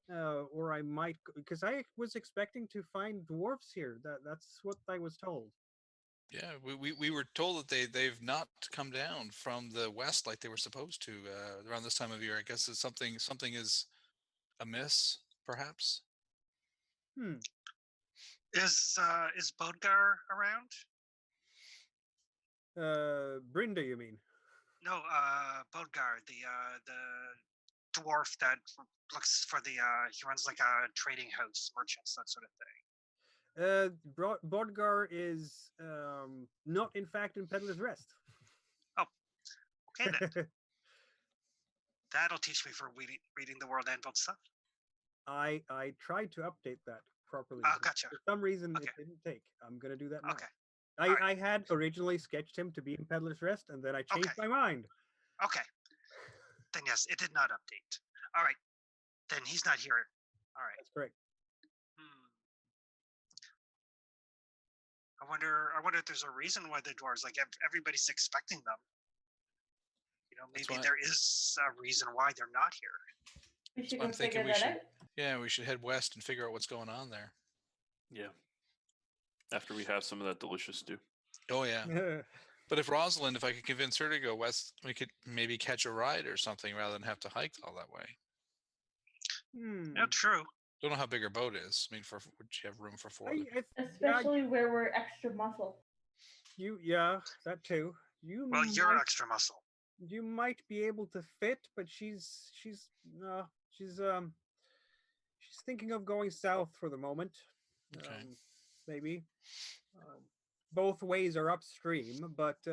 or I might, because I was expecting to find dwarves here. That's what I was told. Yeah, we were told that they've not come down from the west like they were supposed to around this time of year. I guess it's something is amiss, perhaps. Is Bodgar around? Brinda, you mean? No, Bodgar, the dwarf that looks for the he runs like a trading house, merchants, that sort of thing. Bodgar is not, in fact, in Peddler's Rest. Oh, okay then. That'll teach me for reading the World Anvil stuff. I tried to update that properly. Oh, gotcha. For some reason, Okay. it didn't take. I'm going to do that now. Okay. I had originally sketched him to be in Peddler's Rest, and then I changed my mind. Okay. Then yes, it did not update. All right. Then he's not here. All right. That's correct. I wonder if there's a reason why the dwarves, like everybody's expecting them. You know, maybe there is a reason why they're not here. We should go figure that out. Yeah, we should head west and figure out what's going on there. Yeah. After we have some of that delicious stew. Oh yeah. But if I could convince her to go west, we could maybe catch a ride or something rather than have to hike all that way. Yeah, true. Don't know how big her boat is. I mean, would you have room for four? Especially where we're extra muscle. Yeah, that too. You're extra muscle. You might be able to fit, but she's thinking of going south for the moment. Okay. Maybe. Both ways are upstream, but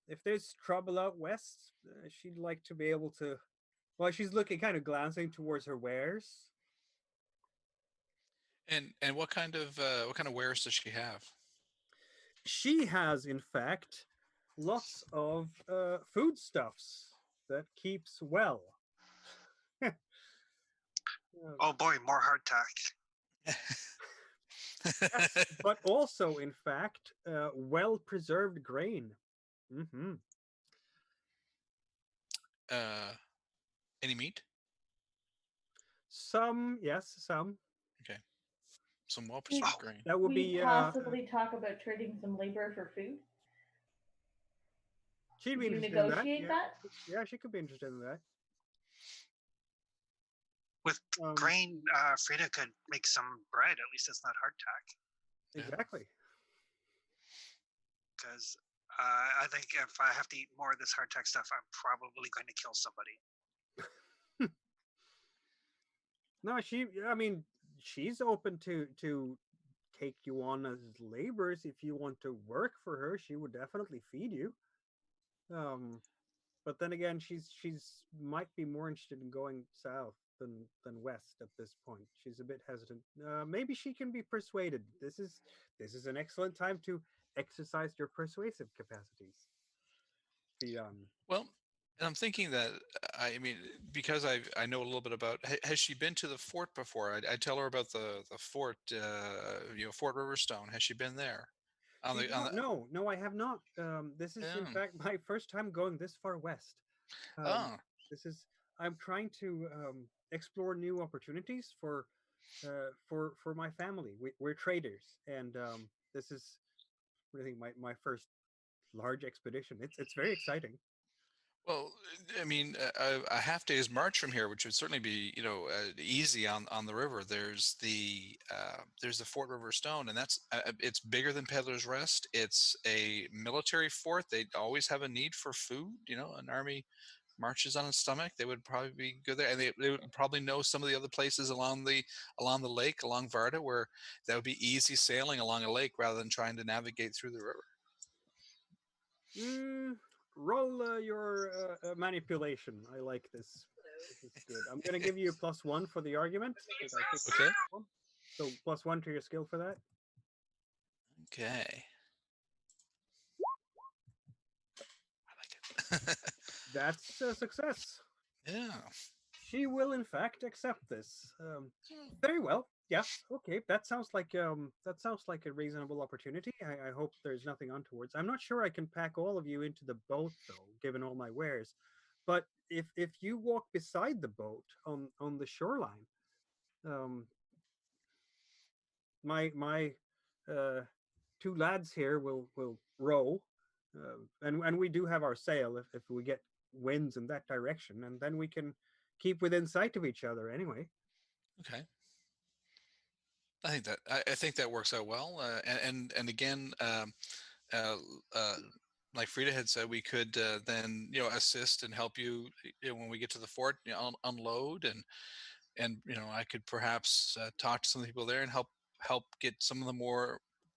if there's trouble out west, she'd like to be able to. Well, she's looking, kind of glancing towards her wares. And what kind of wares does she have? She has, in fact, lots of foodstuffs that keeps well. Oh boy, more hardtack. Yes, but also, in fact, well-preserved grain. Any meat? Some, yes, some. Okay. Some well We- preserved grain. That would we be possibly talk about trading some labor for food. she'd Could be you interested in that. negotiate Yeah. that? Yeah, she could be interested in that. With Um, grain, Frida could make some bread. At least it's not hardtack. Exactly. Because I think if I have to eat more of this hardtack stuff, I'm probably going to kill somebody. No, I mean, she's open to take you on as laborers if you want to work for her. She would definitely feed you. But then again, she's might be more interested in going south than west at this point. She's a bit hesitant. Maybe she can be persuaded. This is an excellent time to exercise your persuasive capacities. Well, and I'm thinking that I mean, because I know a little bit about. Has she been to the fort before? I tell her about the fort, Fort Riverstone. Has she been there? No, I have not. This is in fact my first time going this far west. This is I'm trying to explore new opportunities for my family. We're traders, and this is really my first large expedition. It's very exciting. Well, I mean, a half day's march from here, which would certainly be, easy on the river. There's the Fort Riverstone, and that's it's bigger than Peddler's Rest. It's a military fort. They always have a need for food. An army marches on its stomach. They would probably be good there, and they would probably know some of the other places along the lake, along Varda, where that would be easy sailing along a lake rather than trying to navigate through the river. Roll your manipulation. I like this. This is good. I'm going to give you a +1 for the argument. Okay. So +1 to your skill for that. Okay. I like it. That's a success. Yeah. She will, in fact, accept this. Very well. Yes. Okay. That sounds like a reasonable opportunity. I hope there's nothing untowards. I'm not sure I can pack all of you into the boat, though, given all my wares. But if you walk beside the boat on the shoreline, my two lads here will row, and we do have our sail if we get winds in that direction, and then we can keep within sight of each other anyway. Okay. I think that works out well. And again, like Frida had said, we could then assist and help you, when we get to the fort, unload and I could perhaps talk to some people there and help get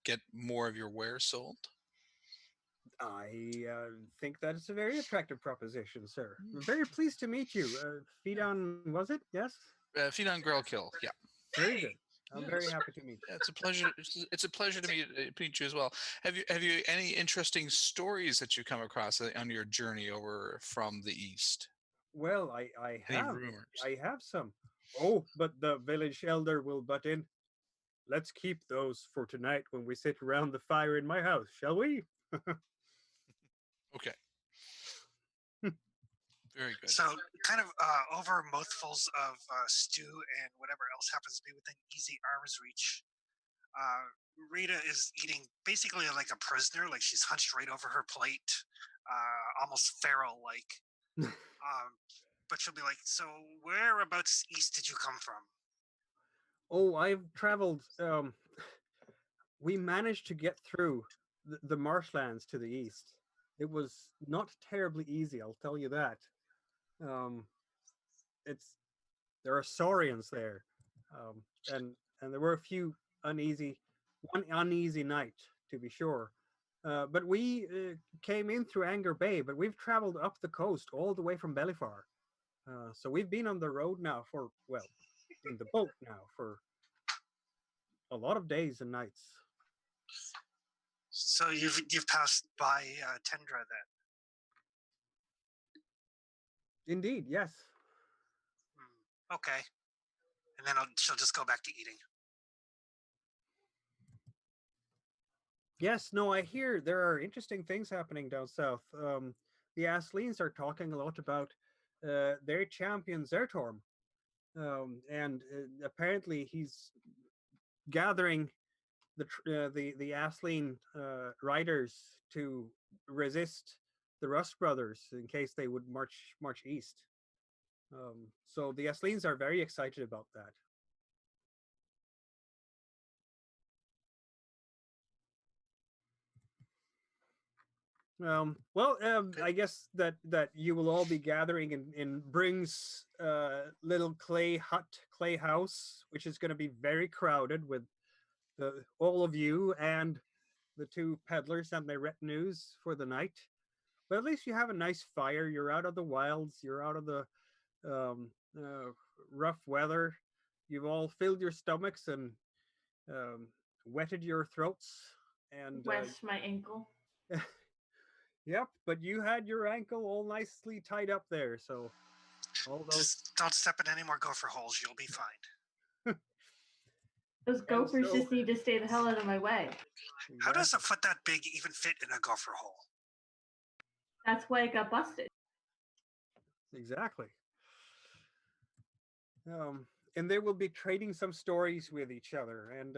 get more of your wares sold. I think that is a very attractive proposition, sir. I'm very pleased to meet you. Fidan, was it? Yes? Fidan Grellkill, yeah. Very good. I'm very happy to meet you. It's a pleasure. It's a pleasure to meet you as well. Have you any interesting stories that you come across on your journey over from the east? Well, I Any have. rumors? I have some. Oh, but the village elder will butt in. Let's keep those for tonight when we sit around the fire in my house, shall we? Okay. Very good. So, kind of over mouthfuls of stew and whatever else happens to be within easy arm's reach, Rita is eating basically like a prisoner, like she's hunched right over her plate, almost feral-like. But she'll be like, "So, whereabouts east did you come from?" Oh, I've traveled. We managed to get through the marshlands to the east. It was not terribly easy, I'll tell you that. There are saurians there, and there were a few one uneasy night to be sure. But we came in through Anger Bay, but we've traveled up the coast all the way from Belifar. So we've been on the road now in the boat now for a lot of days and nights. So you've passed by Tendra then. Indeed, yes. Okay. And then she'll just go back to eating. Yes, no, I hear there are interesting things happening down south. The Asleans are talking a lot about their champion Zertorm. and apparently he's gathering the Asleen riders to resist the Rust brothers in case they would march east. So the Asleens are very excited about that. I guess that you will all be gathering in Bring's little clay house, which is going to be very crowded with all of you and the two peddlers and their retinues for the night. But at least you have a nice fire. You're out of the wilds. You're out of the rough weather. You've all filled your stomachs and wetted your throats. And West my ankle. Yep, but you had your ankle all nicely tied up there, so all those. Just don't step in any more gopher holes. You'll be fine. Those gophers just need to stay the hell out of my way. How does a foot that big even fit in a gopher hole? That's why it got busted. Exactly. And they will be trading some stories with each other. And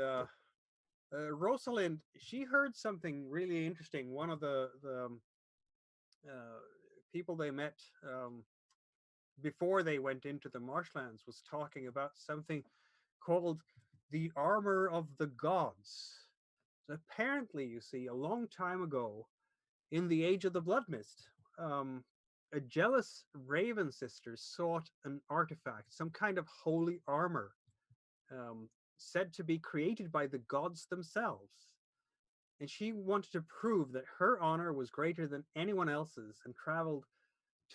Rosalind, she heard something really interesting. One of the people they met before they went into the marshlands was talking about something called the armor of the gods. So apparently, you see, a long time ago, in the age of the Blood Mist, a jealous raven sister sought an artifact, some kind of holy armor, said to be created by the gods themselves. And she wanted to prove that her honor was greater than anyone else's, and traveled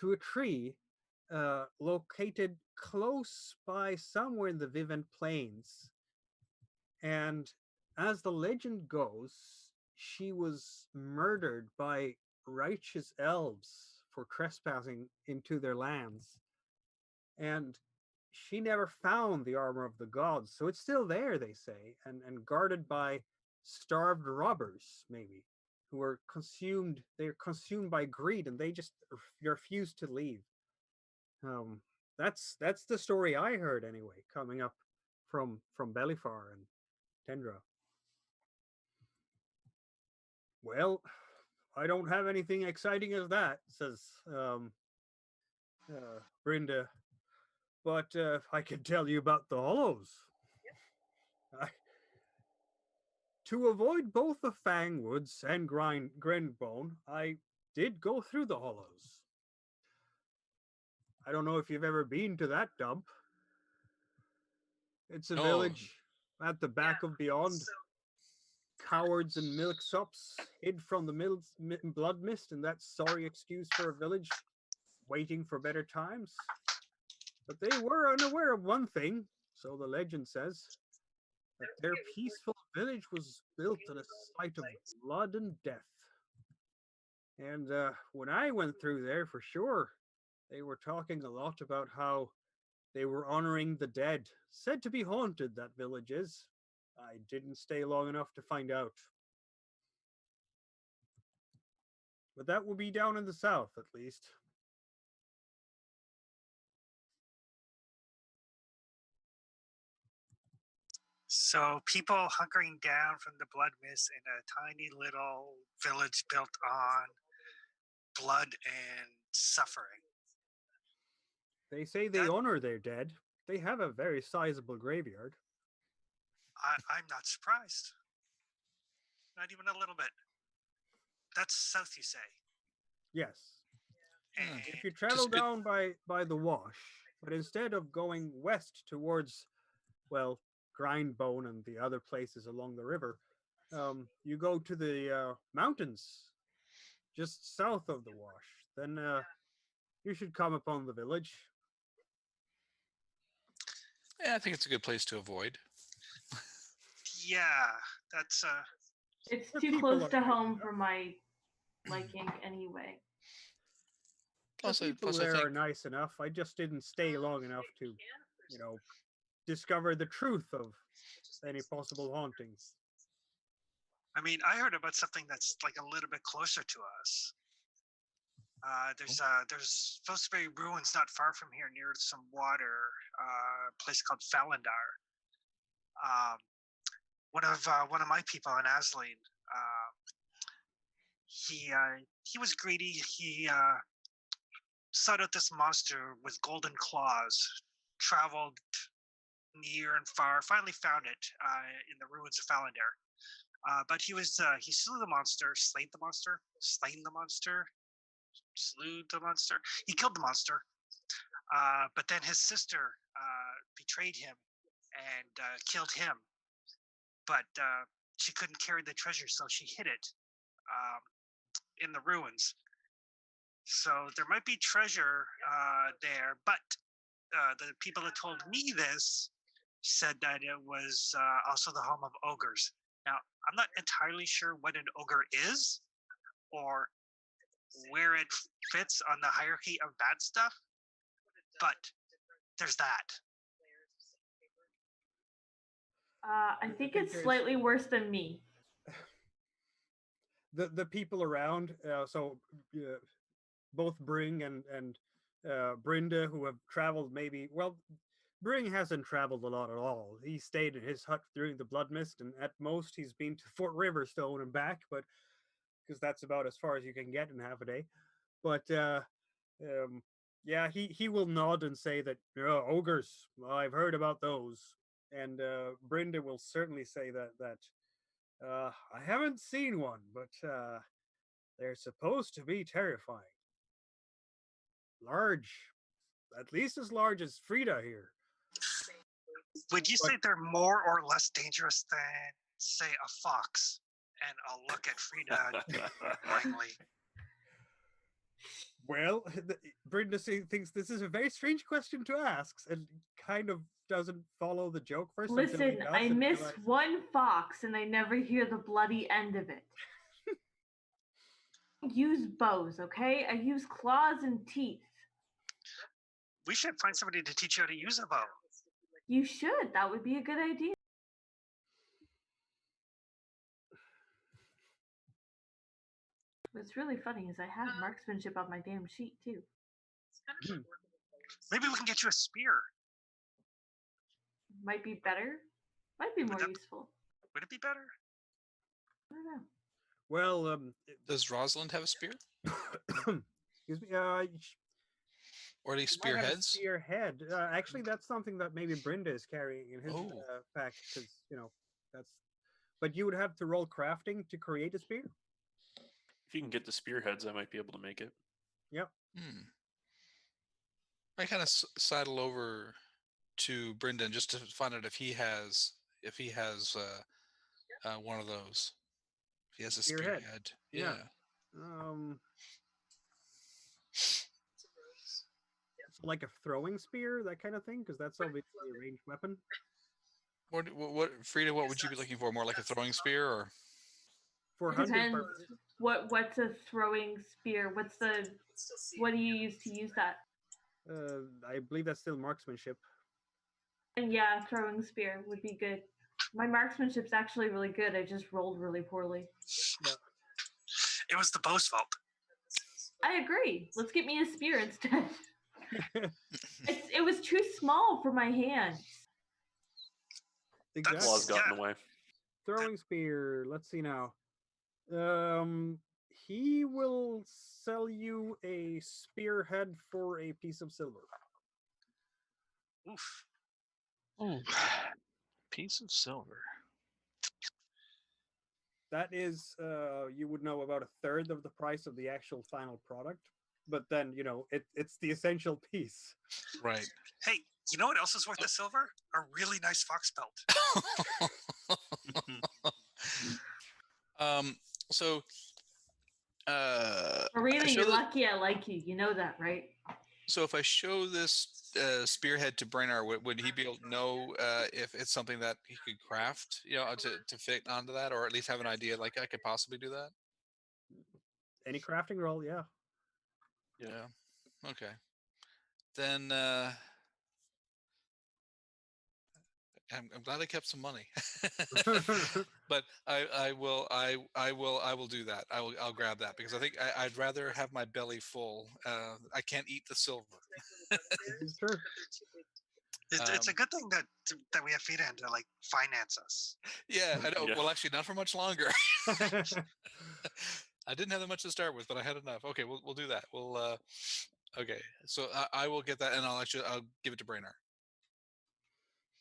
to a tree located close by somewhere in the Vivint Plains. And as the legend goes, she was murdered by righteous elves for trespassing into their lands. And she never found the armor of the gods, so it's still there, they say, and guarded by starved robbers, maybe, who are consumed. They're consumed by greed, and they just refuse to leave. That's the story I heard anyway, coming up from Belifar and Tendra. Well, I don't have anything exciting as that, says Brenda. But I can tell you about the hollows. To avoid both the Fangwoods and Grindbone, I did go through the hollows. I don't know if you've ever been to that dump. It's a village at the back of Beyond. Cowards and milksops hid from the blood mist, and that sorry excuse for a village waiting for better times. But they were unaware of one thing, so the legend says, that their peaceful village was built at a site of blood and death. And when I went through there, for sure, they were talking a lot about how they were honoring the dead. Said to be haunted, that village is. I didn't stay long enough to find out. But that will be down in the south, at least. So people hunkering down from the blood mist in a tiny little village built on blood and suffering. They say they honor their dead. They have a very sizable graveyard. I'm not surprised. Not even a little bit. That's south, you say? Yes. And if you travel down by the wash, but instead of going west towards, well, Grindbone and the other places along the river, you go to the mountains just south of the wash. Then you should come upon the village. Yeah, I think it's a good place to avoid. Yeah, that's It's too close to home for my liking anyway. Plus, people there are nice enough. I just didn't stay long enough to, discover the truth of any possible hauntings. I mean, I heard about something that's like a little bit closer to us. There's supposed to be ruins not far from here, near some water. A place called Falendar. One of my people in Asline. He was greedy. He sought out this monster with golden claws. Traveled near and far. Finally found it in the ruins of Falendar. But he slew the monster, slew the monster. He killed the monster. But then his sister betrayed him and killed him. But she couldn't carry the treasure, so she hid it in the ruins. So there might be treasure there, but the people that told me this said that it was also the home of ogres. Now, I'm not entirely sure what an ogre is or where it fits on the hierarchy of bad stuff, but there's that. I think it's slightly worse than me. The people around, both Bring and Brynda, who have traveled maybe, well, Bring hasn't traveled a lot at all. He stayed in his hut during the Blood Mist, and at most he's been to Fort Riverstone and back, but because that's about as far as you can get in half a day. But yeah, he will nod and say that ogres. Well, I've heard about those, and Brynda will certainly say that I haven't seen one, but they're supposed to be terrifying. Large, at least as large as Frida here. Would you say they're more or less dangerous than, say, a fox? And I'll look at Frida blindly. Well, Brynda thinks this is a very strange question to ask, and kind of doesn't follow the joke first. Listen, I miss one fox, and I never hear the bloody end of it. Use bows, okay? I use claws and teeth. We should find somebody to teach you how to use a bow. You should. That would be a good idea. What's really funny is I have marksmanship on my damn sheet, too. Maybe we can get you a spear. Might be better. Might be more useful. Would it be better? I don't know. Well, does Rosalind have a spear? Excuse me. Or at least spearheads? Spearhead. Actually, that's something that maybe Brynda is carrying in his pack, because that's. But you would have to roll crafting to create a spear. If you can get the spearheads, I might be able to make it. Yep. I kind of sidle over to Brendan just to find out if he has one of those. If he has a spearhead. Yeah. Like a throwing spear, that kind of thing, because that's obviously a ranged weapon. What Frida? What would you be looking for? More like a throwing spear, or for hunting purposes? What's a throwing spear? What do you use to use that? I believe that's still marksmanship. And yeah, throwing spear would be good. My marksmanship's actually really good. I just rolled really poorly. Yeah. It was the bow's fault. I agree. Let's get me a spear instead. It was too small for my hands. Exactly. Claws got in the way. Throwing spear. Let's see now. He will sell you a spearhead for a piece of silver. Oof. Ooh. Piece of silver. That is, you would know, about a third of the price of the actual final product. But then, it's the essential piece. Right. Hey, you know what else is worth the silver? A really nice fox pelt. Marina, you're lucky I like you. You know that, right? So if I show this spearhead to Braynar, would he be able to know if it's something that he could craft, to fit onto that, or at least have an idea, like I could possibly do that? Any crafting roll, yeah. Yeah. Okay. Then I'm glad I kept some money. But I will do that. I'll grab that because I think I'd rather have my belly full. I can't eat the silver. It's true. It's a good thing that we have Fida to like finance us. Yeah, I know. Yeah. Well, actually, not for much longer. I didn't have that much to start with, but I had enough. Okay, we'll do that. We'll okay. So I will get that, and I'll give it to Brainerd.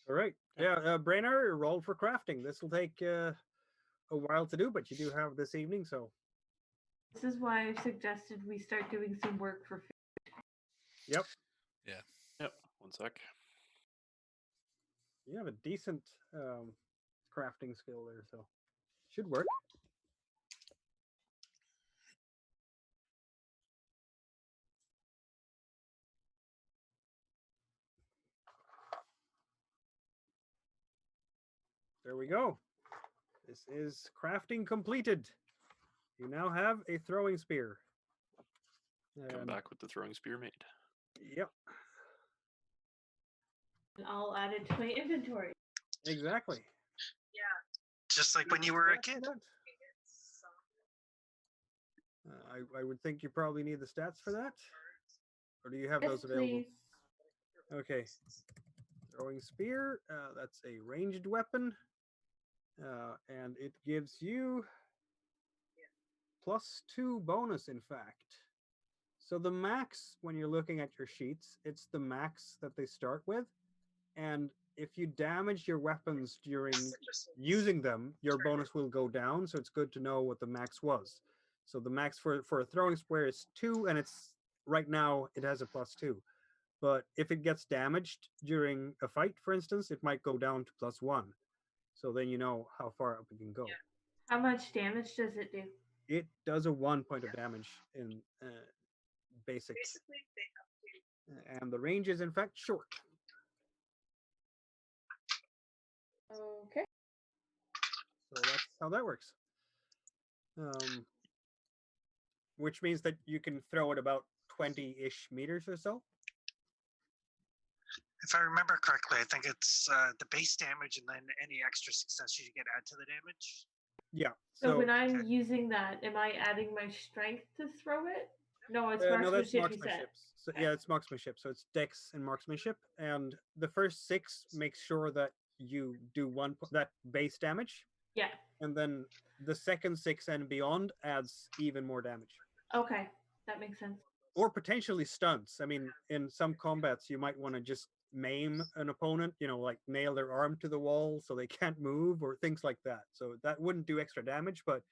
All right. Yeah, Brainerd, roll for crafting. This will take a while to do, but you do have this evening, so. This is why I suggested we start doing some work for food. Yep. Yeah. Yep. 1 sec. You have a decent crafting skill there, so should work. There we go. This is crafting completed. You now have a throwing spear. Come back with the throwing spear made. Yep. And I'll add it to my inventory. Exactly. Just like when you were a kid. I would think you probably need the stats for that. Or do you have Yes, those available? please. Okay. Throwing spear. That's a ranged weapon. And it gives you +2 bonus, in fact. So the max, when you're looking at your sheets, it's the max that they start with. And if you damage your weapons during using them, your bonus will go down. So it's good to know what the max was. So the max for a throwing spear is 2, and it's right now it has a +2. But if it gets damaged during a fight, for instance, it might go down to +1. So then you know how far up it can go. How much damage does it do? It does a 1 point of damage in basic. And the range is in fact short. Okay. So that's how that works. Which means that you can throw it about 20-ish meters or so. If I remember correctly, I think it's the base damage and then any extra success you get add to the damage. Yeah. So when I'm using that, am I adding my strength to throw it? No, it's no, that's marksmanship, you said. marksmanship. So, yeah, it's marksmanship. So it's dex and marksmanship. And the first 6 makes sure that you do that base damage. Yeah. And then the second 6 and beyond adds even more damage. Okay, that makes sense. Or potentially stunts. I mean, in some combats, you might want to just maim an opponent, like nail their arm to the wall so they can't move or things like that. So that wouldn't do extra damage, but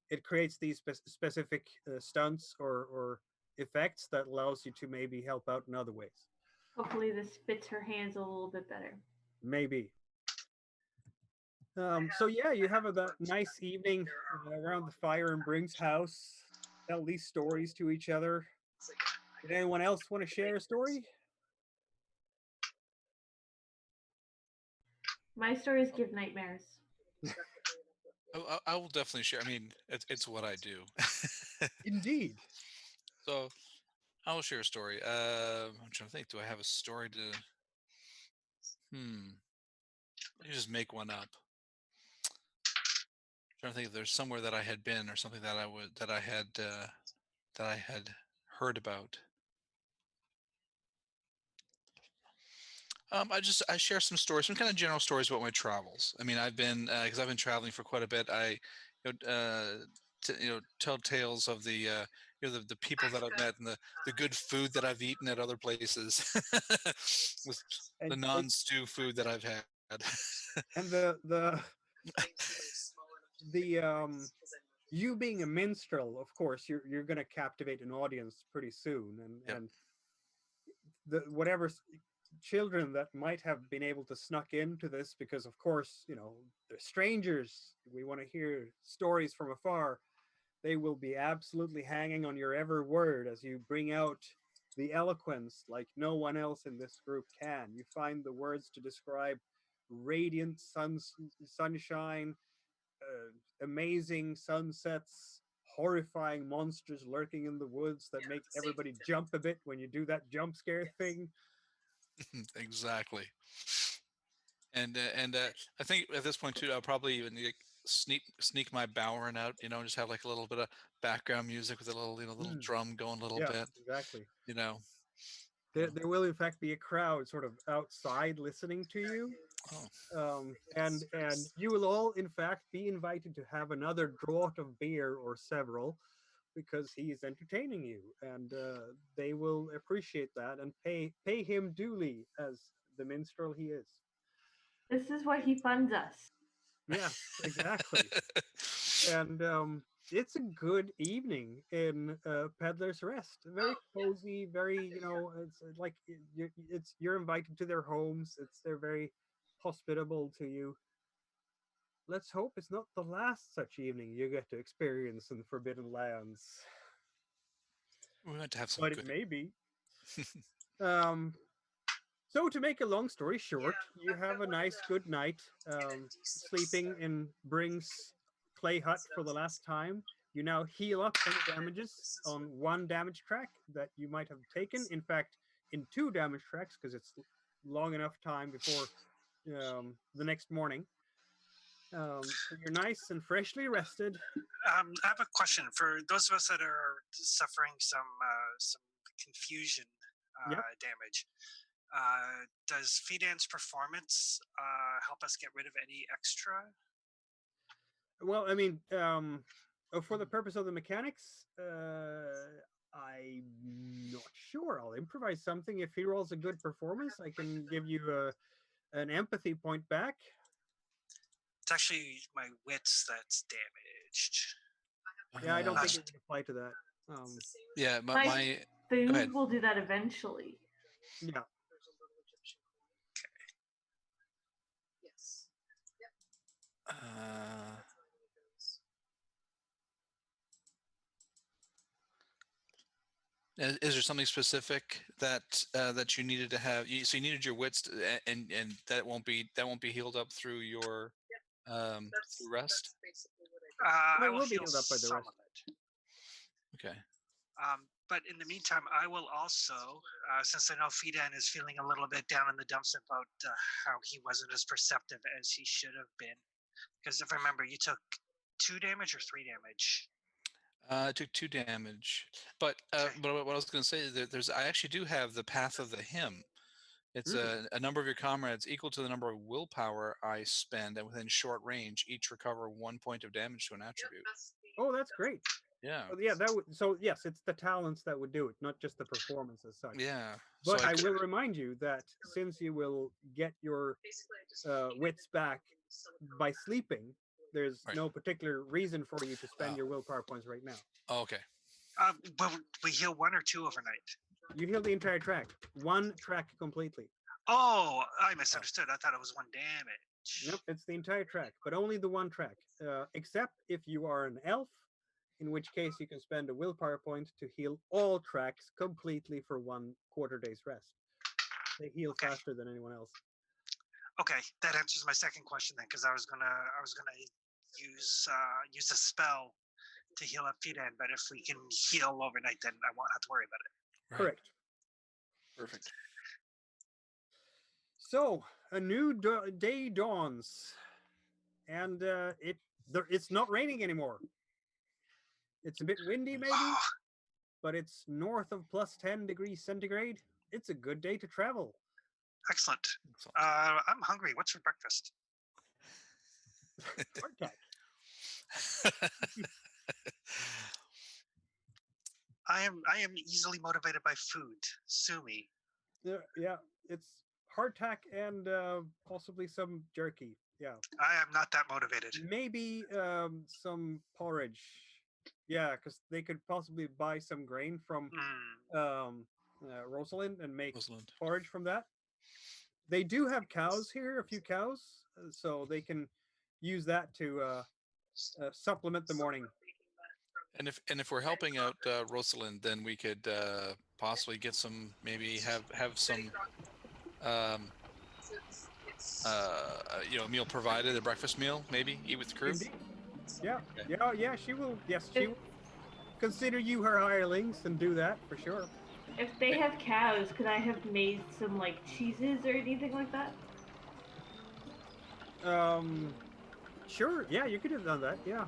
it creates these specific stunts or effects that allows you to maybe help out in other ways. Hopefully this fits her hands a little bit better. Maybe. So yeah, you have that nice evening around the fire in Brink's house. Tell these stories to each other. Did anyone else want to share a story? My stories give nightmares. I will definitely share. I mean, it's what I do. Indeed. So I will share a story. I'm trying to think. Do I have a story to? Let me just make one up. I'm trying to think if there's somewhere that I had been or something that I had heard about. I share some stories, some kind of general stories about my travels. I mean, I've been because I've been traveling for quite a bit. I tell tales of the the people that I've met and the good food that I've eaten at other places, with the non-stew food that I've had. And the you being a minstrel, of course, you're going to captivate an audience pretty soon, and the whatever children that might have been able to snuck into this, because of course they're strangers, we want to hear stories from afar, they will be absolutely hanging on your every word as you bring out the eloquence like no one else in this group can. You find the words to describe radiant sunshine, amazing sunsets, horrifying monsters lurking in the woods that make everybody jump a bit when you do that jump scare thing. Exactly. And I think at this point too, I'll probably even sneak my Bowern out, just have like a little bit of background music with a little little drum going a little bit, exactly. There will in fact be a crowd sort of outside listening to you. And you will all in fact be invited to have another draught of beer or several, because he is entertaining you, and they will appreciate that and pay him duly as the minstrel he is. This is why he funds us. Yes, exactly. And it's a good evening in Peddler's Rest. Very cozy, very, it's like you're invited to their homes. They're very hospitable to you. Let's hope it's not the last such evening you get to experience in the Forbidden Lands. We're going to have some But good... it may be. So to make a long story short, you have a nice good night sleeping in Bring's clay hut for the last time. You now heal up any damages on 1 damage track that you might have taken. In fact, in 2 damage tracks, because it's long enough time before the next morning. So you're nice and freshly rested. I have a question for those of us that are suffering some confusion damage. Does Fidan's performance help us get rid of any extra? Well, I mean, for the purpose of the mechanics, I'm not sure. I'll improvise something. If he rolls a good performance, I can give you an empathy point back. It's actually my wits that's damaged. Yeah, I don't think it would apply to that. Yeah, my food will do that eventually. Yeah. Is there something specific that you needed to have? So you needed your wits, and that won't be healed up through your through rest. I will be heal healed up by the some rest. of it. Okay. But in the meantime, I will also, since I know Fidan is feeling a little bit down in the dumps about how he wasn't as perceptive as he should have been, because if I remember, you took 2 damage or 3 damage. I took 2 damage, but what I was going to say is that I actually do have the Path of the Hymn. It's a number of your comrades equal to the number of willpower I spend, and within short range, each recover 1 point of damage to an attribute. Oh, that's great. Yeah. Yeah, that would. So yes, it's the talents that would do it, not just the performance as such. Yeah. But I will remind you that since you will get your wits back by sleeping, there's no particular reason for you to spend your willpower points right now. Oh, okay. But we heal 1 or 2 overnight. You heal the entire track, 1 track completely. Oh, I misunderstood. I thought it was 1 damage. Nope, it's the entire track, but only the 1 track. Except if you are an elf, in which case you can spend a willpower point to heal all tracks completely for 1 quarter day's rest. They heal faster than anyone else. Okay, that answers my second question then, because I was gonna use a spell to heal up Fidan, but if we can heal overnight, then I won't have to worry about it. Right. Correct. Perfect. So a new day dawns, and it's not raining anymore. It's a bit windy, maybe, but it's north of +10 degrees centigrade. It's a good day to travel. Excellent. I'm hungry. What's for breakfast? Hardtack. I am easily motivated by food. Sue me. Yeah, it's hardtack and possibly some jerky. Yeah. I am not that motivated. Maybe some porridge. Yeah, because they could possibly buy some grain from Rosalind and make porridge from that. They do have cows here, a few cows, so they can use that to supplement the morning. And if we're helping out Rosalind, then we could possibly get some, maybe have some meal provided, a breakfast meal, maybe eat with the crew. Indeed. Yeah, okay. Yeah, she will. Yes, she will consider you her hirelings and do that for sure. If they have cows, could I have made some like cheeses or anything like that? Sure. Yeah, you could have done that. Yeah.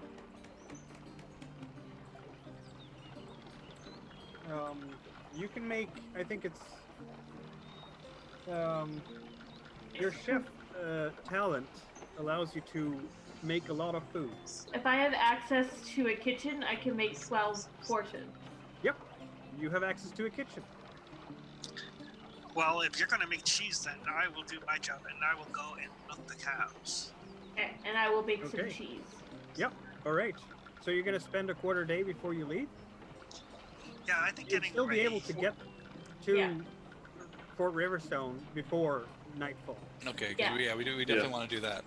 You can make. I think it's. Your chef talent allows you to make a lot of food. If I have access to a kitchen, I can make 12 portions. Yep. You have access to a kitchen. Well, if you're going to make cheese, then I will do my job, and I will go and milk the cows. And I will make some Okay. cheese. Yep. All right. So you're going to spend a quarter day before you leave? Yeah, I think You'll getting still ready. be able to get to Yeah. Fort Riverstone before nightfall. Okay, Yeah. because we definitely want to do that.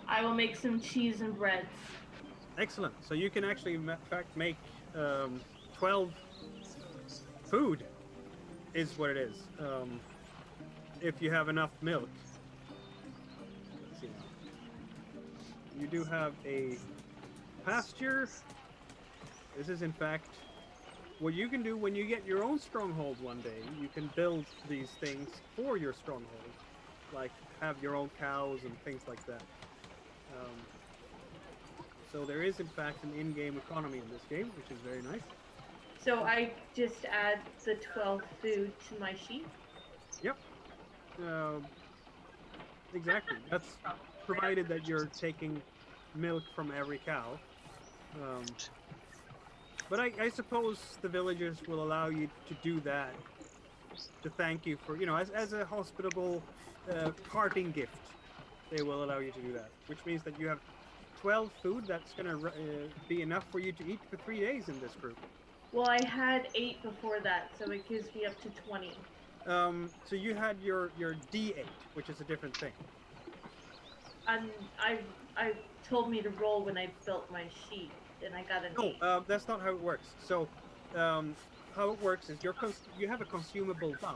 I will make some cheese and breads. Excellent. So you can actually, in fact, make 12 food, is what it is. If you have enough milk. Let's see. You do have a pasture. This is, in fact, what you can do when you get your own stronghold one day. You can build these things for your stronghold, like have your own cows and things like that. So there is, in fact, an in-game economy in this game, which is very nice. So I just add the 12 food to my sheet. Yep. Exactly. That's provided that you're taking milk from every cow. But I suppose the villagers will allow you to do that to thank you for, as a hospitable parting gift. They will allow you to do that, which means that you have 12 food that's going to be enough for you to eat for 3 days in this group. Well, I had 8 before that, so it gives me up to 20. So you had your D8, which is a different thing. And I told me to roll when I built my sheet, and I got an 8. No, that's not how it works. So how it works is you have a consumable die.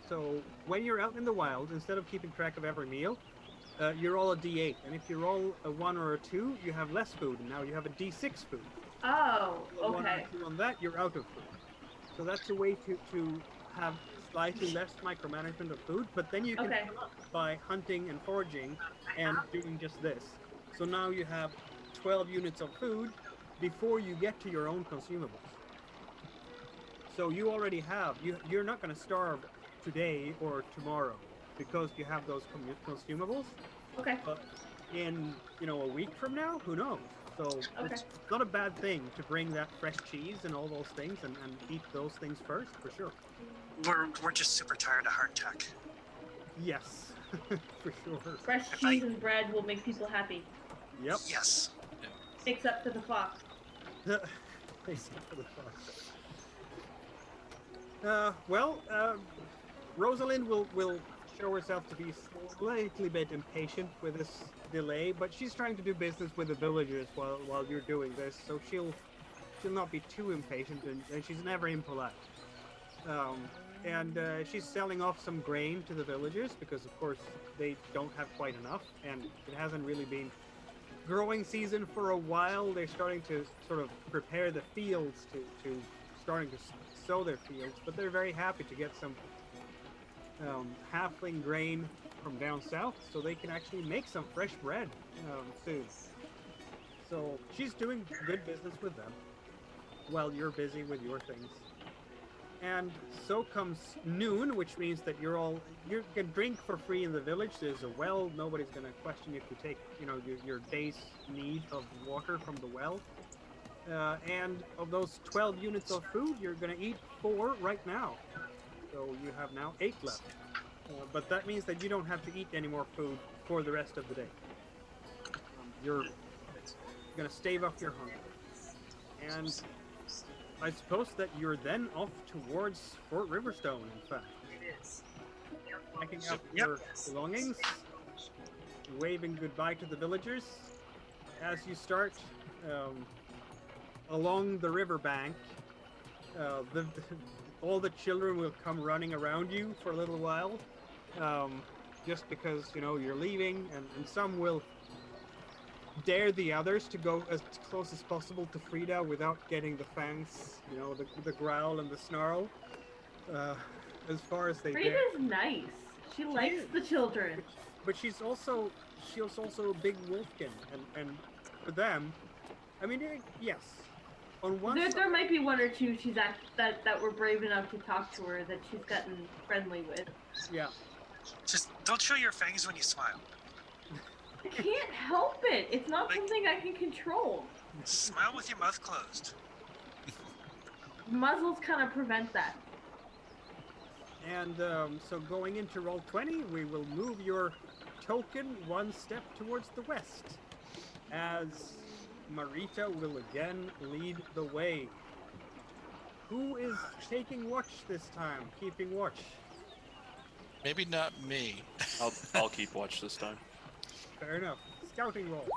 So when you're out in the wild, instead of keeping track of every meal, you roll a D8, and if you roll a 1 or a 2, you have less food, and now you have a D6 food. Oh, Roll 1 or okay. 2 on that, you're out of food. So that's a way to have slightly less micromanagement of food, but then you can Okay. come up by hunting and foraging and doing just this. So now you have 12 units of food before you get to your own consumables. So you already have, you're not going to starve today or tomorrow because you have those consumables. Okay. But in, a week from now, who knows? So Okay. it's not a bad thing to bring that fresh cheese and all those things and eat those things first, for sure. We're just super tired of hardtack. Yes, for sure. Fresh If cheese and bread will make people happy. Yep. Yes. Except for the fox. Except for the fox. Rosalind will show herself to be slightly bit impatient with this delay, but she's trying to do business with the villagers while you're doing this, so she'll not be too impatient, and she's never impolite. She's selling off some grain to the villagers because, of course, they don't have quite enough, and it hasn't really been growing season for a while. They're starting to sort of prepare the fields to starting to sow their fields, but they're very happy to get some halfling grain from down south so they can actually make some fresh bread soon. So she's doing good business with them while you're busy with your things. And so comes noon, which means that you can drink for free in the village. There's a well. Nobody's going to question if you take, your day's need of water from the well. And of those 12 units of food, you're going to eat 4 right now. So you have now 8 left. But that means that you don't have to eat any more food for the rest of the day. You're going to stave off your hunger. And I suppose that you're then off towards Fort Riverstone, in fact. Packing up your belongings, waving goodbye to the villagers. As you start along the riverbank, all the children will come running around you for a little while, just because, you're leaving, and some will dare the others to go as close as possible to Frida without getting the fangs, the growl and the snarl, as far as they dare. Frida's nice. She likes the children. But she's also she was also a big wolfkin, and for them, I mean, yes, on one side, There might be one or two that were brave enough to talk to her that she's gotten friendly with. yeah. Just don't show your fangs when you smile. I can't help it. It's not something I can control. Smile with your mouth closed. Muzzles kind of prevent that. And so going into roll 20, we will move your token one step towards the west, as Marita will again lead the way. Who is taking watch this time? Keeping watch? Maybe not me. I'll keep watch this time. Fair enough. Scouting roll.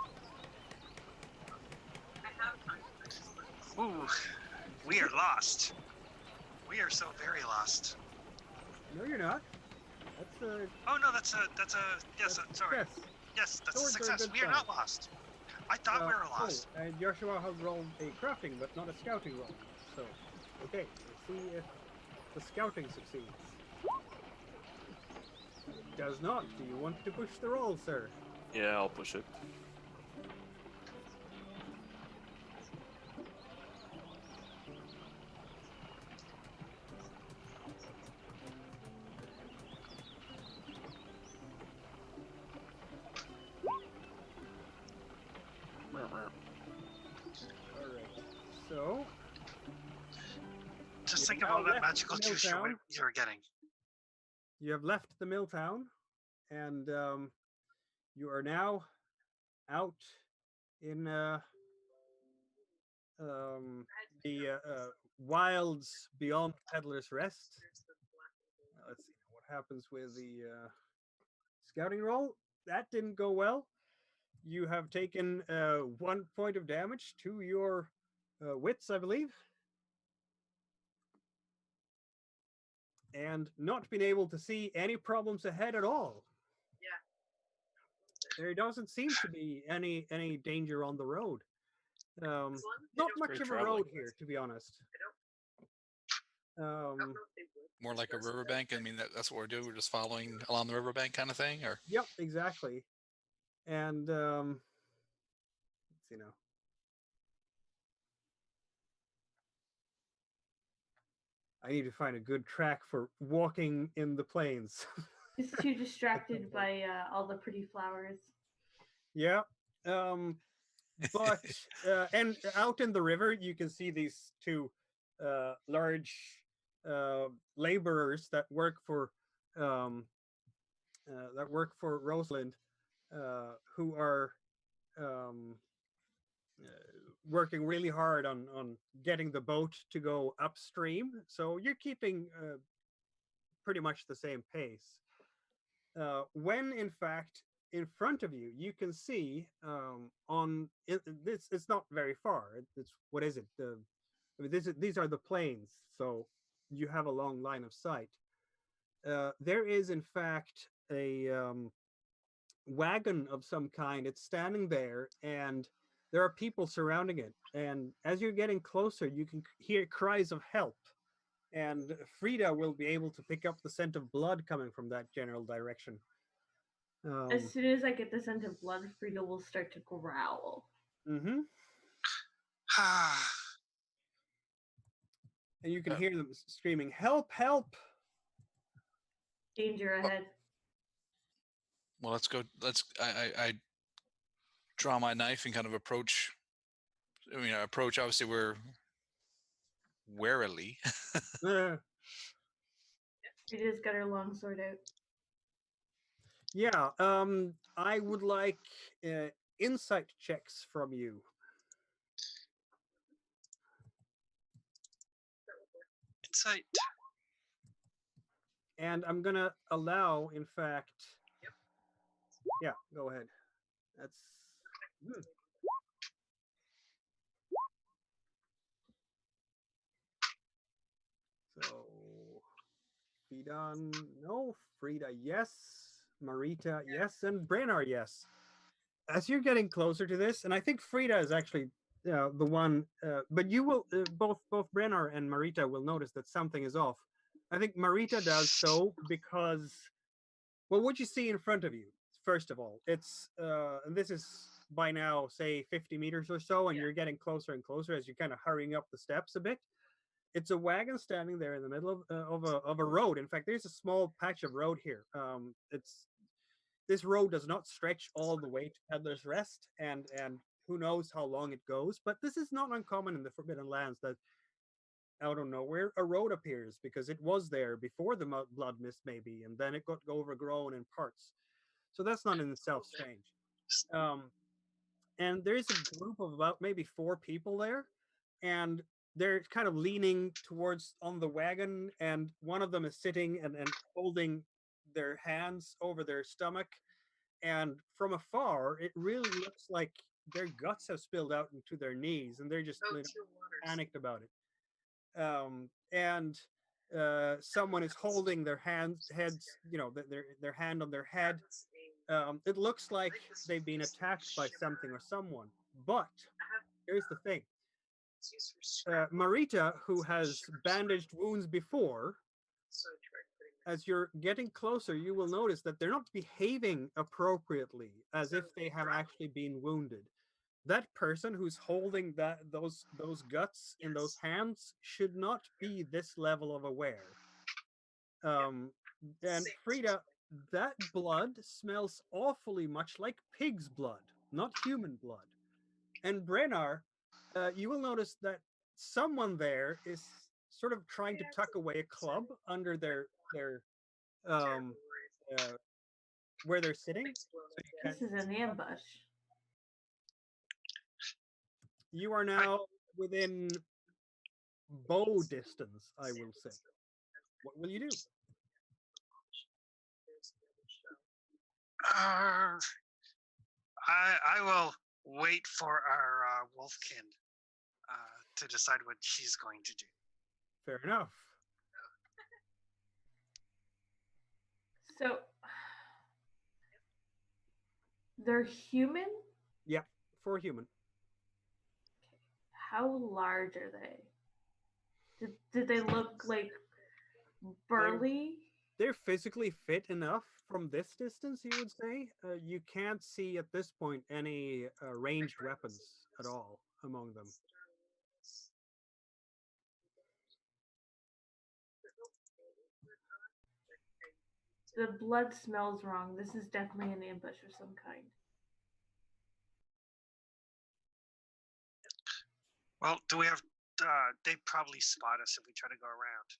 Ooh, we are lost. We are so very lost. No, you're not. That's a Oh no, that's a yes. Sorry. success. Yes, that's a Swords are a success. good We are sign. not lost. I thought we were lost. And Joshua has rolled a crafting, but not a scouting roll. So, okay, let's see if the scouting succeeds. It does not. Do you want to push the roll, sir? Yeah, I'll push it. Alright. So, Just You've think of now all that left magical the juice mill town. you were getting. you have left the mill town, and you are now out in the wilds beyond Peddler's Rest. Let's see what happens with the scouting roll. That didn't go well. You have taken 1 point of damage to your wits, I believe. And not been able to see any problems ahead at all. Yeah. There doesn't seem to be any danger on the road. Not much Great of a traveling. road here, to be honest. More like a riverbank. I mean, that's what we're doing. We're just following along the riverbank kind of thing, or Yep, exactly. And let's see now. I need to find a good track for walking in the plains. Just too distracted by all the pretty flowers. Yeah. But and out in the river, you can see these two large laborers that work for Rosalind, who are working really hard on getting the boat to go upstream. So you're keeping pretty much the same pace. When in fact in front of you, you can see it's not very far. It's what is it? I mean, these are the plains, so you have a long line of sight. There is in fact a wagon of some kind. It's standing there, and there are people surrounding it. And as you're getting closer, you can hear cries of help. And Frida will be able to pick up the scent of blood coming from that general direction. As soon as I get the scent of blood, Frida will start to growl. Mm-hmm. And you can hear them screaming, "Help! Help!" Danger ahead. well, let's go. I draw my knife and kind of approach. I mean, approach. Obviously, we're warily. Frida's got her long sword out. Yeah. I would like insight checks from you. Insight. And I'm gonna allow, in fact. Yeah, go ahead. That's. So, Frida, no. Frida, yes. Marita, yes. And Brennar, yes. As you're getting closer to this, and I think Frida is actually the one, but you will, both Brennar and Marita will notice that something is off. I think Marita does so because, well, what you see in front of you, first of all, it's and this is by now say 50 meters or so, and you're getting closer and closer as you're kind of hurrying up the steps a bit. It's a wagon standing there in the middle of a road. In fact, there's a small patch of road here. This road does not stretch all the way to Peddler's Rest, and who knows how long it goes. But this is not uncommon in the Forbidden Lands that out of nowhere a road appears, because it was there before the blood mist maybe, and then it got overgrown in parts. So that's not in itself strange. And there's a group of about maybe 4 people there, and they're kind of leaning towards on the wagon, and one of them is sitting and holding their hands over their stomach, and from afar it really looks like their guts have spilled out into their knees, and they're just panicked about it. And someone is holding their heads, their hand on their head. It looks like they've been attacked by something or someone. But here's the thing. Marita, who has bandaged wounds before, as you're getting closer, you will notice that they're not behaving appropriately, as if they have actually been wounded. That person who's holding those guts in those hands should not be this level of aware. And Frida, that blood smells awfully much like pig's blood, not human blood. And Brennar, you will notice that someone there is sort of trying to tuck away a club under their where they're sitting. So This is an ambush. You are now within bow distance, I will say. What will you do? I will wait for our wolfkin to decide what she's going to do. Fair enough. So they're human? Yeah, for a human. How large are they? Did they look like burly? They're physically fit enough from this distance, you would say. You can't see at this point any ranged weapons at all among them. The blood smells wrong. This is definitely an ambush of some kind. Well, do we have? They probably spot us if we try to go around.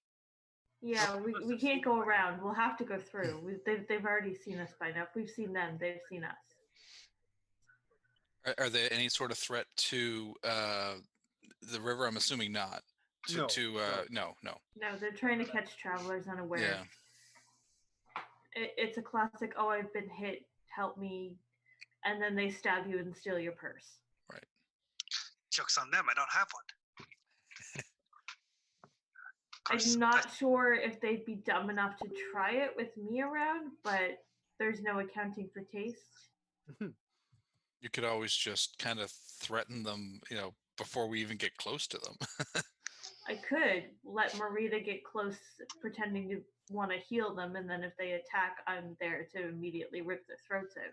Yeah, we can't go around. We'll have to go through. They've already seen us by now. If we've seen them, they've seen us. Are there any sort of threat to the river? I'm assuming not. No. No. No, they're trying to catch travelers unaware. Yeah. It's a classic, oh, I've been hit, help me, and then they stab you and steal your purse. Right. Joke's on them, I don't have one. I'm not sure if they'd be dumb enough to try it with me around, but there's no accounting for taste. You could always just kind of threaten them, before we even get close to them. I could let Marita get close, pretending to want to heal them, and then if they attack, I'm there to immediately rip their throats out.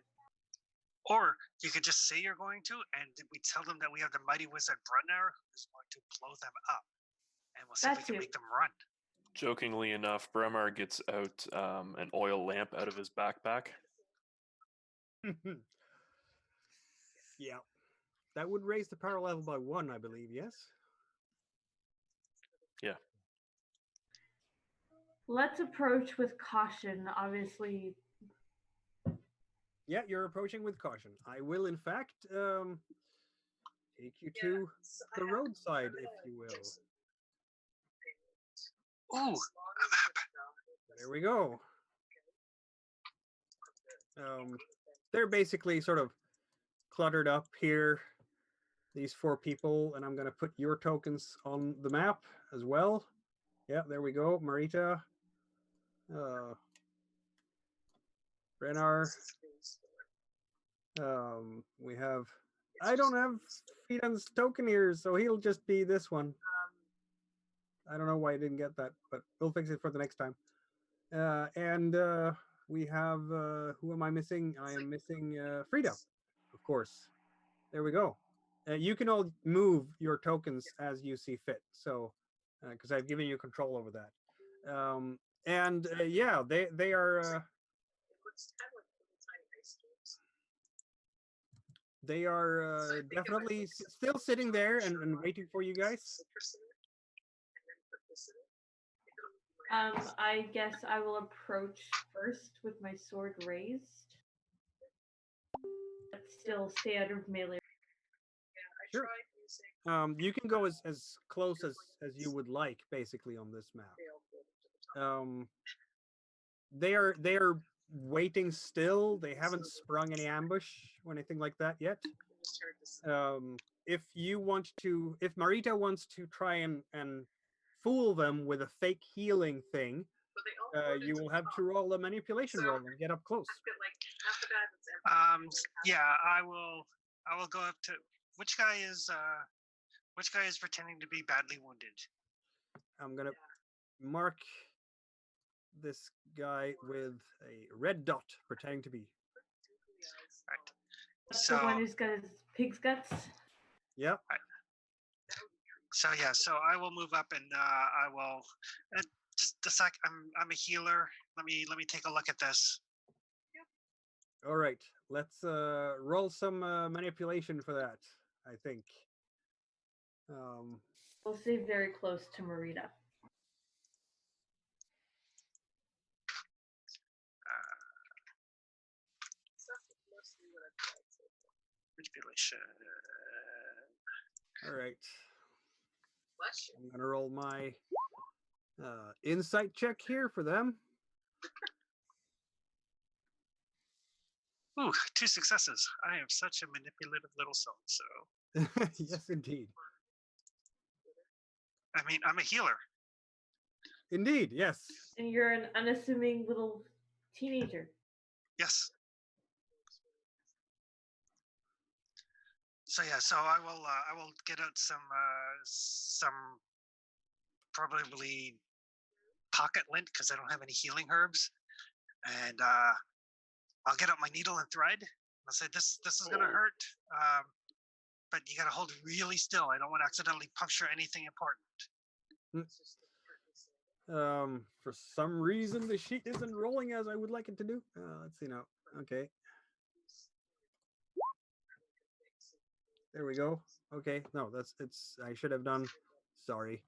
Or you could just say you're going to, and we tell them that we have the mighty wizard Brunner who's going to blow them up. And we'll see if we can make them run. Jokingly enough, Bremar gets out an oil lamp out of his backpack. Yeah. That would raise the power level by 1, I believe, yes? Yeah. Let's approach with caution, obviously. Yeah, you're approaching with caution. I will, in fact, take you to the roadside, if you will. Ooh, a map. There we go. They're basically sort of cluttered up here, these 4 people, and I'm going to put your tokens on the map as well. Yeah, there we go. Marita. Brennar. We have... I don't have Fidan's token here, so he'll just be this one. I don't know why I didn't get that, but we'll fix it for the next time. And we have who am I missing? I am missing Frida, of course. There we go. You can all move your tokens as you see fit. So, because I've given you control over that. And yeah, they are. They are definitely still sitting there and waiting for you guys. I guess I will approach first with my sword raised. But still stay out of melee. Sure. You can go as close as you would like, basically, on this map. They are waiting still. They haven't sprung any ambush or anything like that yet. If you want to, if Marita wants to try and fool them with a fake healing thing, you will have to roll a manipulation roll and get up close. Yeah, I will go up to which guy is pretending to be badly wounded. I'm gonna mark this guy with a red dot, pretending to be. Right. That's So the one who's got his pig's guts. Yep. Right. So yeah, so I will move up and I will just a sec. I'm a healer. Let me take a look at this. All right. Let's roll some manipulation for that, I think. We'll stay very close to Marita. Manipulation. All right. I'm gonna roll my insight check here for them. Ooh, 2 successes. I am such a manipulative little soul. So Yes, indeed. I mean, I'm a healer. Indeed, yes. And you're an unassuming little teenager. Yes. So yeah, so I will get out some probably pocket lint because I don't have any healing herbs, and I'll get out my needle and thread. I'll say this is gonna hurt, but you gotta hold really still. I don't want to accidentally puncture anything important. For some reason the sheet isn't rolling as I would like it to do. Let's see now. Okay. There we go. Okay. No, I should have done. Sorry.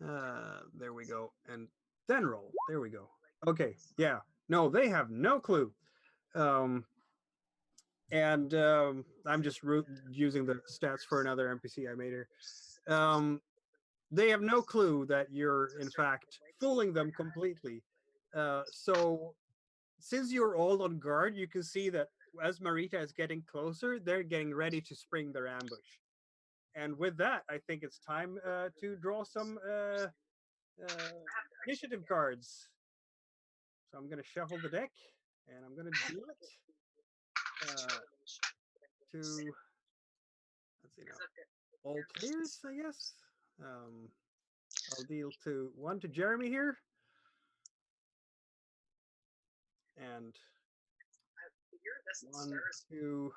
There we go. And then roll. There we go. Okay. Yeah. No, they have no clue. And I'm just using the stats for another NPC I made here. They have no clue that you're, in fact, fooling them completely. So since you're all on guard, you can see that as Marita is getting closer, they're getting ready to spring their ambush. And with that, I think it's time to draw some initiative cards. So I'm going to shuffle the deck, and I'm going to deal it to, let's see now, all players, I guess. I'll deal one to Jeremy here. And one to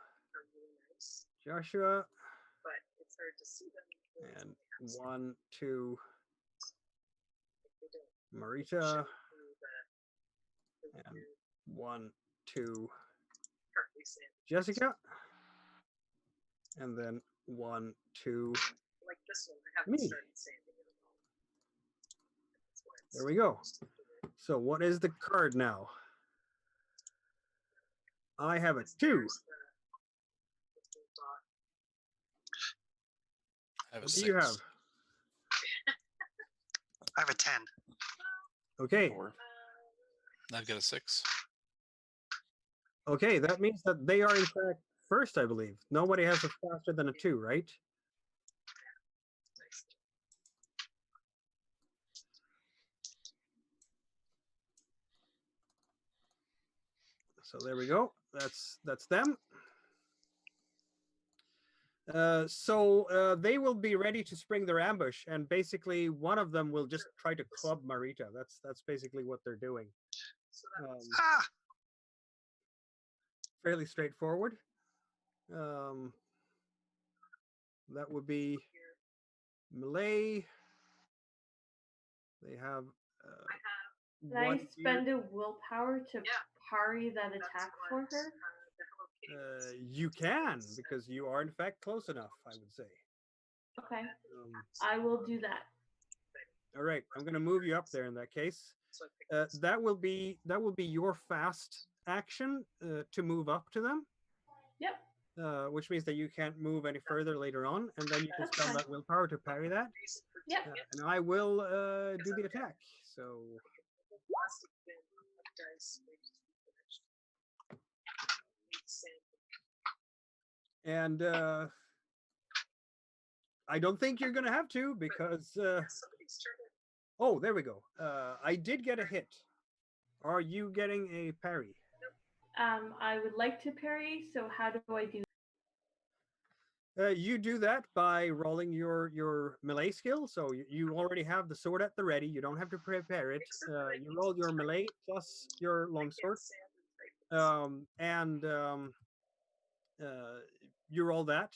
Joshua. And one to Marita. And one to Jessica. And then one to me. There we go. So what is the card now? I have a 2. I have a What 6. do you have? I have a 10. Okay. 4. I've got a 6. Okay, that means that they are in fact first, I believe. Nobody has a faster than a 2, right? So there we go. That's them. So they will be ready to spring their ambush, and basically one of them will just try to club Marita. That's basically what they're doing. Ah! Fairly straightforward. That would be melee. They have Can I one spend gear. a willpower to parry that attack for her? You can, because you are in fact close enough, I would say. Okay, I will do that. All right, I'm going to move you up there in that case. That will be your fast action to move up to them. Yep. Which means that you can't move any further later on, and then you can That's spend fine. that willpower to parry that. Yep. And I will do the attack. So and I don't think you're going to have to, because oh, there we go. I did get a hit. Are you getting a parry? I would like to parry, so how do I do? You do that by rolling your melee skill. So you already have the sword at the ready. You don't have to prepare it. You roll your melee plus your longsword, and you roll that,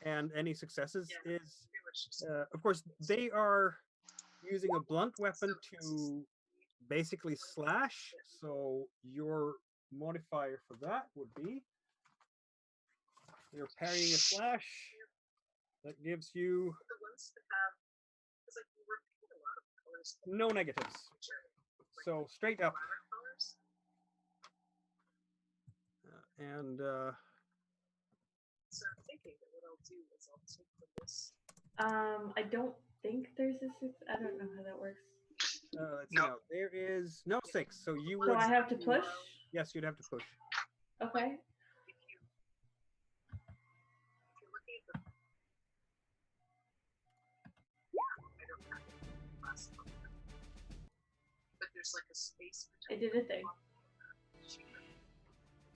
and any successes is, of course, they are using a blunt weapon to basically slash. So your modifier for that would be you're parrying a slash. That gives you no negatives. So straight up. I don't think there's a six. I don't know how that works. Let's see now. There is no 6, so you So would. I have to push? Yes, you'd have to push. Okay. I did a thing.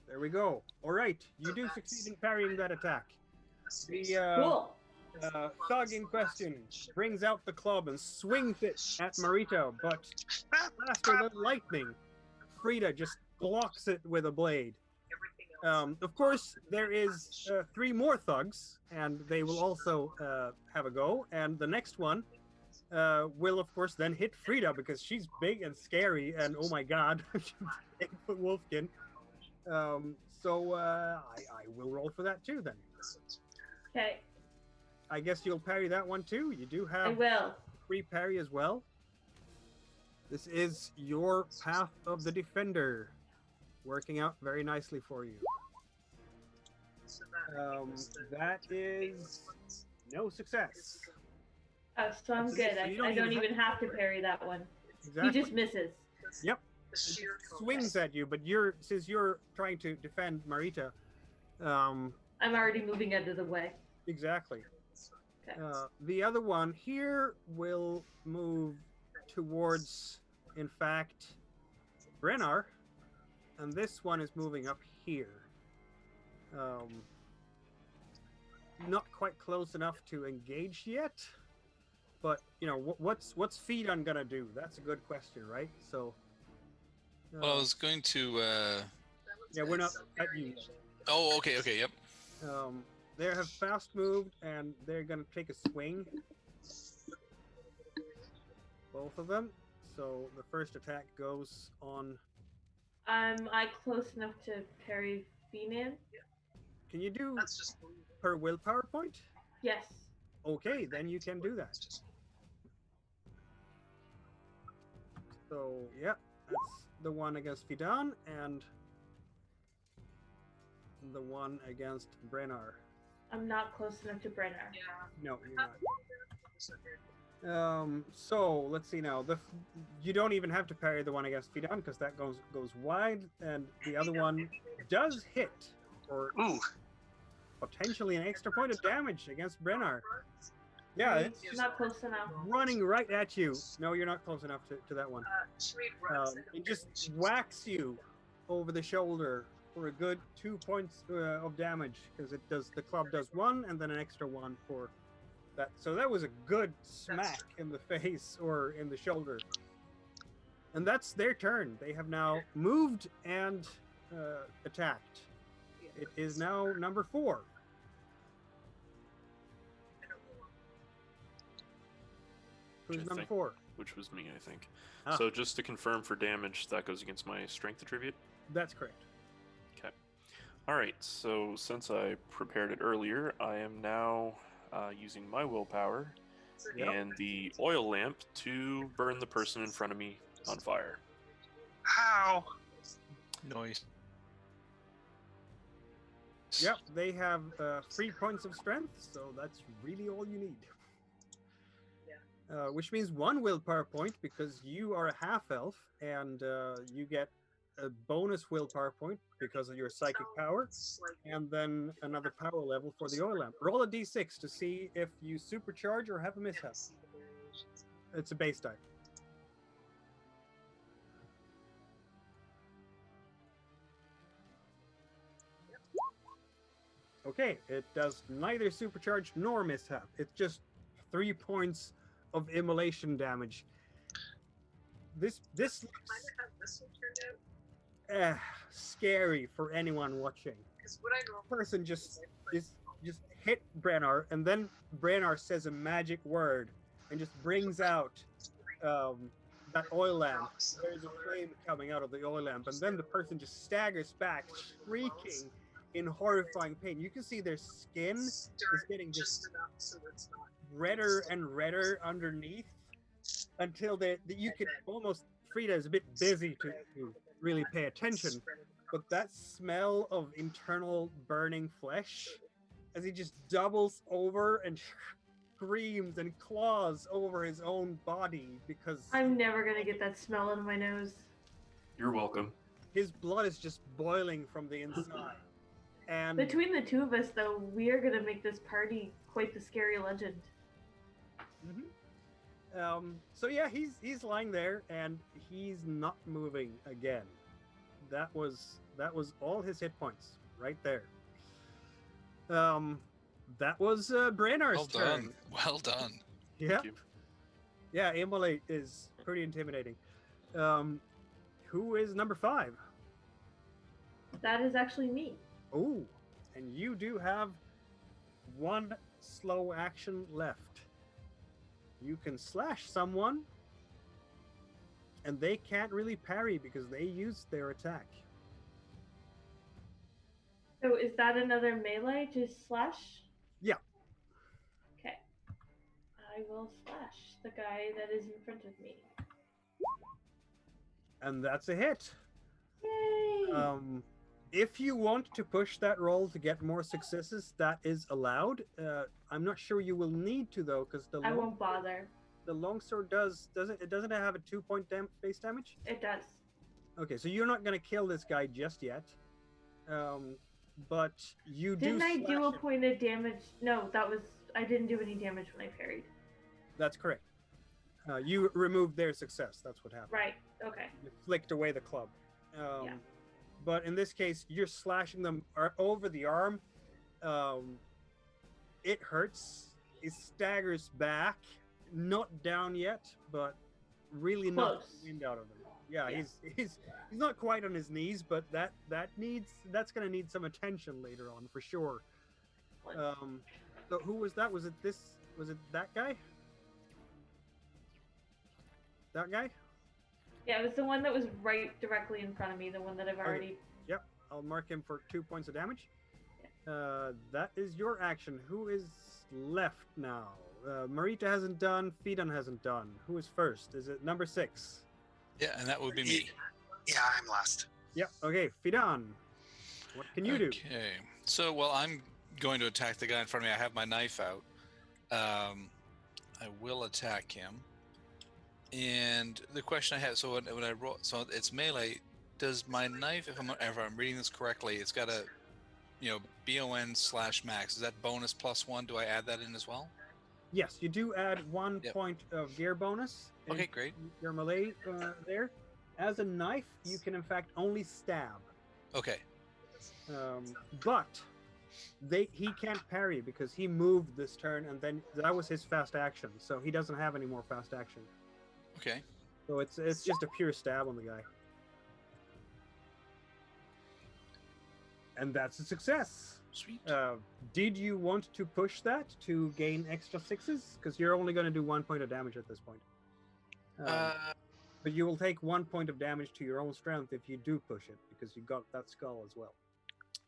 There we go. All right, you do succeed in parrying that attack. The Cool. thug in question brings out the club and swings it at Marita, but faster than lightning, Frida just blocks it with a blade. Of course, there is 3 more thugs, and they will also have a go. And the next one will, of course, then hit Frida, because she's big and scary, and oh my god, 8-foot wolfkin. So I will roll for that too, then. Okay. I guess you'll parry that one too. You do I have will. free parry as well. This is your Path of the Defender, working out very nicely for you. That is no success. Oh, so I'm good. So you I don't even have to parry that one. Exactly. He just misses. Yep. It swings at you, but since you're trying to defend Marita, I'm already moving out of the way. exactly. Okay. The other one here will move towards, in fact, Brennar, and this one is moving up here. Not quite close enough to engage yet, but you know what's Feedon gonna do? That's a good question, right? So. Well, I was going to. Yeah, we're not at you yet. Oh, okay, yep. They have fast moved, and they're gonna take a swing. Both of them. So the first attack goes on. Am I close enough to parry Finan? Can you do per willpower point? Yes. Okay, then you can do that. So yeah, that's the one against Fidan and the one against Brennar. I'm not close enough to Brennar. No, you're not. So let's see now. You don't even have to parry the one against Fidan, because that goes wide, and the other one does hit for potentially an extra point of damage against Brennar. Yeah, it's just not close enough. Running right at you. No, you're not close enough to that one. It just whacks you over the shoulder for a good 2 points of damage, because the club does 1 and then an extra 1 for that. So that was a good smack in the face or in the shoulder. And that's their turn. They have now moved and attacked. It is now number 4. Who's I number think- 4? Which was me, I think. Ah. So just to confirm for damage, that goes against my strength attribute? That's correct. Okay. Alright, so since I prepared it earlier, I am now using my willpower Yep. and the oil lamp to burn the person in front of me on fire. How? Noise. Yep, they have 3 points of strength, so that's really all you need. Which means 1 willpower point because you are a half-elf, and you get a bonus willpower point because of your psychic power, and then another power level for the oil lamp. Roll a d6 to see if you supercharge or have a mishap. It's a base die. Okay, it does neither supercharge nor mishap. It's just 3 points of immolation damage. This looks scary for anyone watching. Person just hit Brennar, and then Brennar says a magic word and just brings out that oil lamp. There's a flame coming out of the oil lamp, and then the person just staggers back, shrieking in horrifying pain. You can see their skin is getting just redder and redder underneath until you could almost, Frida is a bit busy to really pay attention, but that smell of internal burning flesh as he just doubles over and screams and claws over his own body because I'm never gonna get that smell out of my nose. You're welcome. his blood is just boiling from the inside. And Between the two of us, though, we are gonna make this party quite the scary legend. so yeah, he's lying there and he's not moving again. That was all his hit points right there. That was Brennar's Well turn. done. Well done. Yeah, Thank you. yeah. Immolate is pretty intimidating. Who is number 5? That is actually me. Oh, and you do have 1 slow action left. You can slash someone, and they can't really parry because they used their attack. So is that another melee to slash? Yeah. Okay. I will slash the guy that is in front of me. And that's a hit. Yay! If you want to push that roll to get more successes, that is allowed. I'm not sure you will need to though, because I won't bother. the longsword doesn't it have a 2-point base damage? It does. Okay, so you're not gonna kill this guy just yet. But you Didn't I do a slash him. point of damage? No, I didn't do any damage when I parried. That's correct. You removed their success. That's what happened. Right. Okay. You flicked away the club. Yeah. But in this case, you're slashing them over the arm. It hurts. He staggers back, not down yet, but really knocks Close. the wind out of him. Yeah, Yeah. he's not quite on his knees, but that's gonna need some attention later on for sure. So who was that? Was it that guy? That guy? Yeah, it was the one that was right directly in front of me, the one that I've already... Yep, I'll mark him for 2 points of damage. That is your action. Who is left now? Marita hasn't done. Fidan hasn't done. Who is first? Is it number 6? Yeah, and that would be me. Yeah, I'm last. Yep. Okay, Fidan. What can you do? Okay. So, well, I'm going to attack the guy in front of me. I have my knife out. I will attack him. And the question I had, so when I roll, so it's melee. Does my knife, if I'm reading this correctly, it's got a, BON/max. Is that bonus +1? Do I add that in as well? Yes, you do add 1 Yep. point of gear bonus. in Okay, great. Your melee there. As a knife, you can in fact only stab. Okay. But he can't parry because he moved this turn, and then that was his fast action. So he doesn't have any more fast action. Okay. So it's just a pure stab on the guy. And that's a success. Sweet. Did you want to push that to gain extra 6s? Because you're only going to do 1 point of damage at this point. But you will take 1 point of damage to your own strength if you do push it, because you got that skull as well.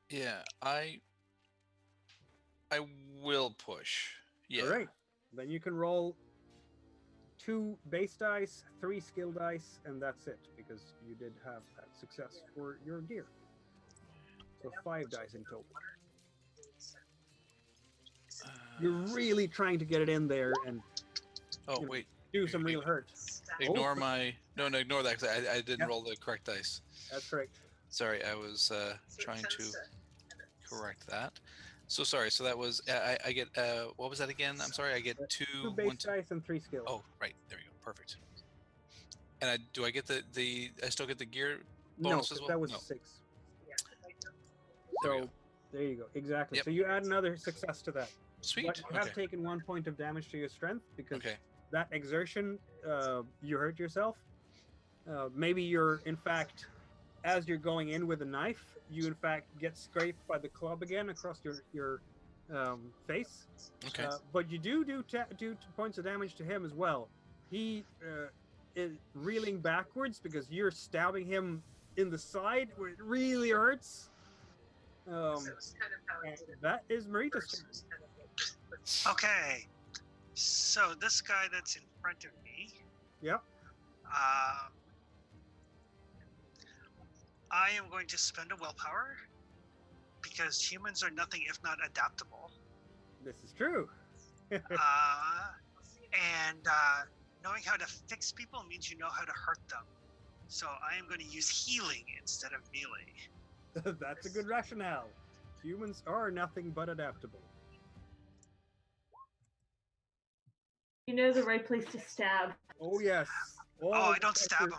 Yeah, I will push. Yeah. All right. Then you can roll 2 base dice, 3 skill dice, and that's it, because you did have that success for your gear. So 5 dice in total. You're really trying to get it in there and wait. do some real hurt. Ignore my... No, ignore that, because I didn't roll the correct dice. That's correct. Sorry, I was trying to correct that. So sorry, so that was... I get... what was that again? I'm sorry, I get 2 base dice and 3 skill. Oh, right. There you go. Perfect. And do I get the... I still get the gear bonus as well? That was 6. So, there you go. Exactly. Yep. So you add another success to that. Sweet. But you have taken 1 point of damage to your strength, because that exertion, you hurt yourself. Maybe you're, in fact, as you're going in with a knife, you in fact get scraped by the club again across your face. Okay. But you do 2 points of damage to him as well. He is reeling backwards because you're stabbing him in the side where it really hurts. That is Marita's turn. Okay. So this guy that's in front of me. Yep. I am going to spend a willpower because humans are nothing if not adaptable. This is true. And knowing how to fix people means you know how to hurt them. So I am going to use healing instead of melee. That's a good rationale. Humans are nothing but adaptable. You know the right place to stab. Oh yes. I don't stab him.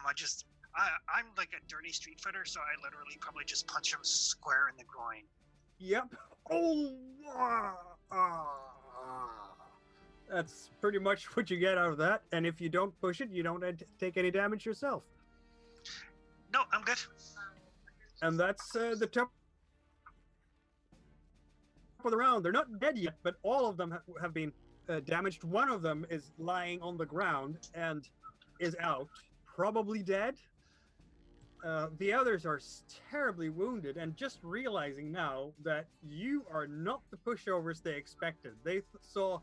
I'm like a dirty street fighter, so I literally probably just punch him square in the groin. Yep. Oh. That's pretty much what you get out of that. And if you don't push it, you don't take any damage yourself. No, I'm good. And that's the top of the round. They're not dead yet, but all of them have been damaged. One of them is lying on the ground and is out, probably dead. The others are terribly wounded and just realizing now that you are not the pushovers they expected. They saw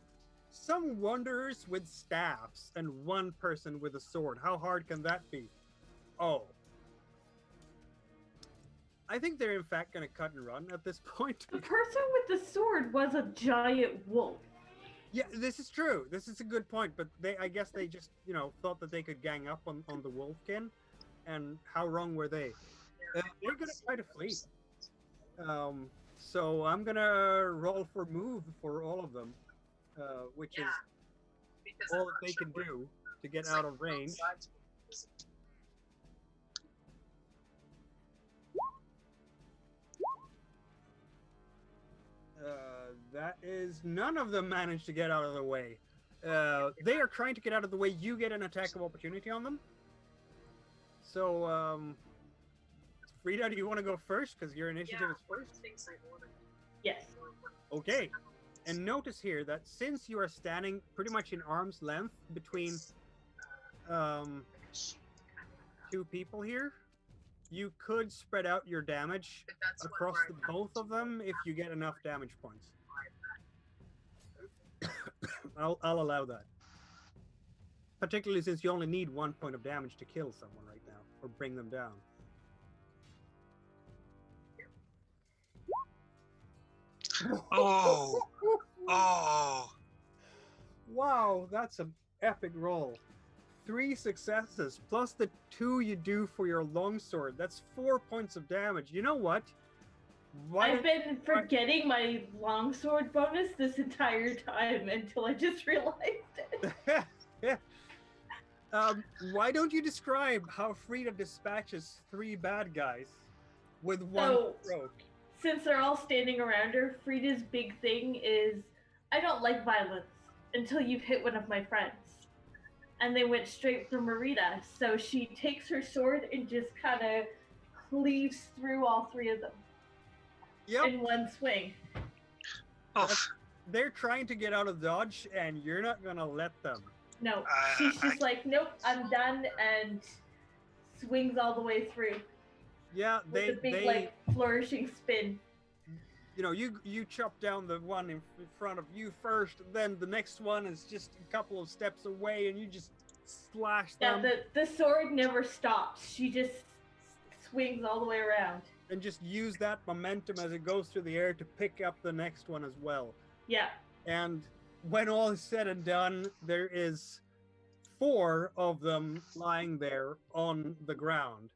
some wanderers with staffs and one person with a sword. How hard can that be? Oh. I think they're in fact going to cut and run at this point. The person with the sword was a giant wolf. Yeah, this is true. This is a good point, but I guess they just, thought that they could gang up on the wolfkin, and how wrong were they? They're going to try to flee. So I'm going to roll for move for all of them, which is all that they can do to get out of range. That is, none of them managed to get out of the way. They are trying to get out of the way. You get an attack of opportunity on them. So, Frida, do you want to go first? Because your initiative is first? Yes. Okay. And notice here that since you are standing pretty much in arm's length between 2 people here, you could spread out your damage across both of them if you get enough damage points. I'll allow that. Particularly since you only need 1 point of damage to kill someone right now, or bring them down. Oh! Oh! Wow, that's an epic roll. 3 successes, plus the 2 you do for your longsword. That's 4 points of damage. You know what? I've been forgetting my longsword bonus this entire time until I just realized it. Yeah. Why don't you describe how Frida dispatches 3 bad guys with 1 stroke? Since they're all standing around her, Frida's big thing is, I don't like violence until you've hit one of my friends. and they went straight for Marita. So she takes her sword and just kind of cleaves through all three of them in one swing. They're trying to get out of dodge, and you're not gonna let them. No, she's just like, nope, I'm done, and swings all the way through. Yeah, with a big like flourishing spin. You know, you chop down the one in front of you first, then the next one is just a couple of steps away, and you just slash them. Yeah, the sword never stops. She just swings all the way around. And just use that momentum as it goes through the air to pick up the next one as well. Yeah. And when all is said and done, there is 4 of them lying there on the ground.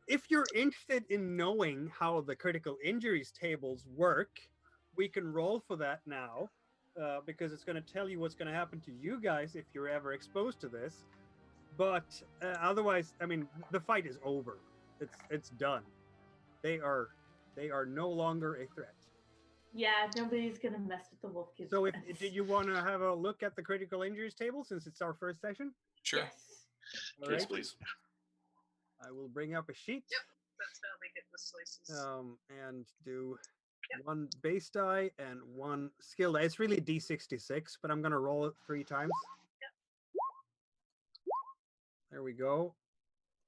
If you're interested in knowing how the critical injuries tables work, we can roll for that now, because it's going to tell you what's going to happen to you guys if you're ever exposed to this. But otherwise, I mean, the fight is over. It's done. They are no longer a threat. Yeah, nobody's gonna mess with the wolf kids. So, did you want to have a look at the critical injuries table since it's our first session? Sure. Yes. All Yes, right. please. I will bring up a sheet. Yep, that's how they get the slices. And do 1 base die and 1 skill die. It's really D66, but I'm gonna roll it 3 times. There we go.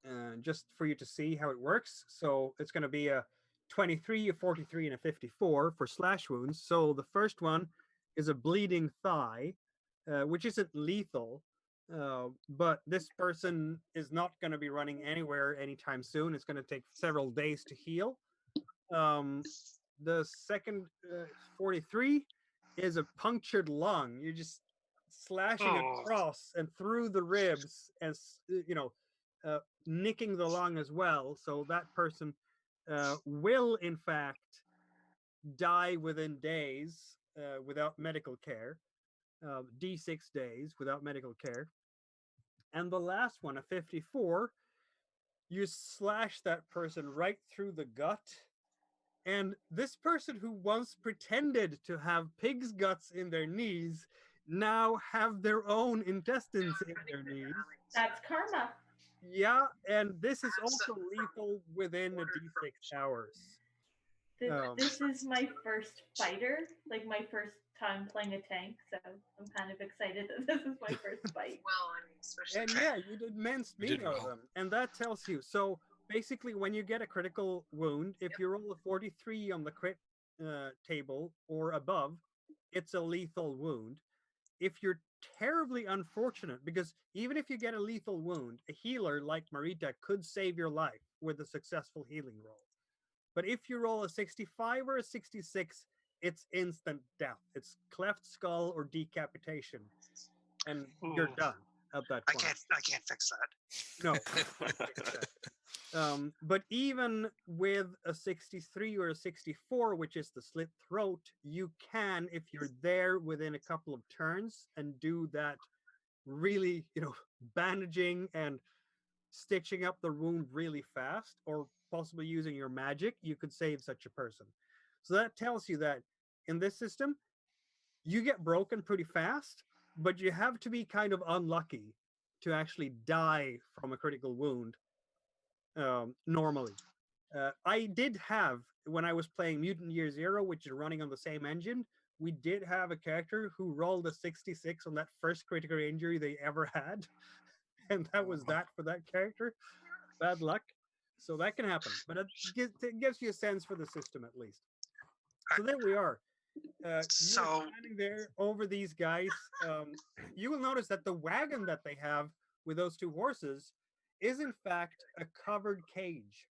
And just for you to see how it works. So it's going to be a 23, a 43, and a 54 for slash wounds. So the first one is a bleeding thigh, which isn't lethal, but this person is not going to be running anywhere anytime soon. It's going to take several days to heal. The second 43 is a punctured lung. You're just slashing across and through the ribs, as you know, nicking the lung as well. So that person will, in fact, die within days without medical care. D6 days without medical care. And the last one, a 54, you slash that person right through the gut. And this person who once pretended to have pig's guts in their knees now have their own intestines in their knees. That's karma. Yeah, and this is also lethal within a D6 hours. This is my first fighter, like my first time playing a tank, so I'm kind of excited that this is my first fight. Well, I mean, especially. And yeah, you did minced meat out of them, and that tells you. So basically, when you get a critical wound, if you roll a 43 on the crit table or above, it's a lethal wound. If you're terribly unfortunate, because even if you get a lethal wound, a healer like Marita could save your life with a successful healing roll. But if you roll a 65 or a 66, it's instant death. It's cleft skull or decapitation, and you're done at that point. I can't fix that. No. I can't fix that. But even with a 63 or a 64, which is the slit throat, you can, if you're there within a couple of turns and do that really, bandaging and stitching up the wound really fast, or possibly using your magic, you could save such a person. So that tells you that in this system, you get broken pretty fast, but you have to be kind of unlucky to actually die from a critical wound. Normally. I did have, when I was playing Mutant Year Zero, which is running on the same engine, we did have a character who rolled a 66 on that first critical injury they ever had. And that was that for that character. Bad luck. So that can happen. But it gives you a sense for the system, at least. So there we are. You're standing there over these guys. You will notice that the wagon that they have with those 2 horses is in fact a covered cage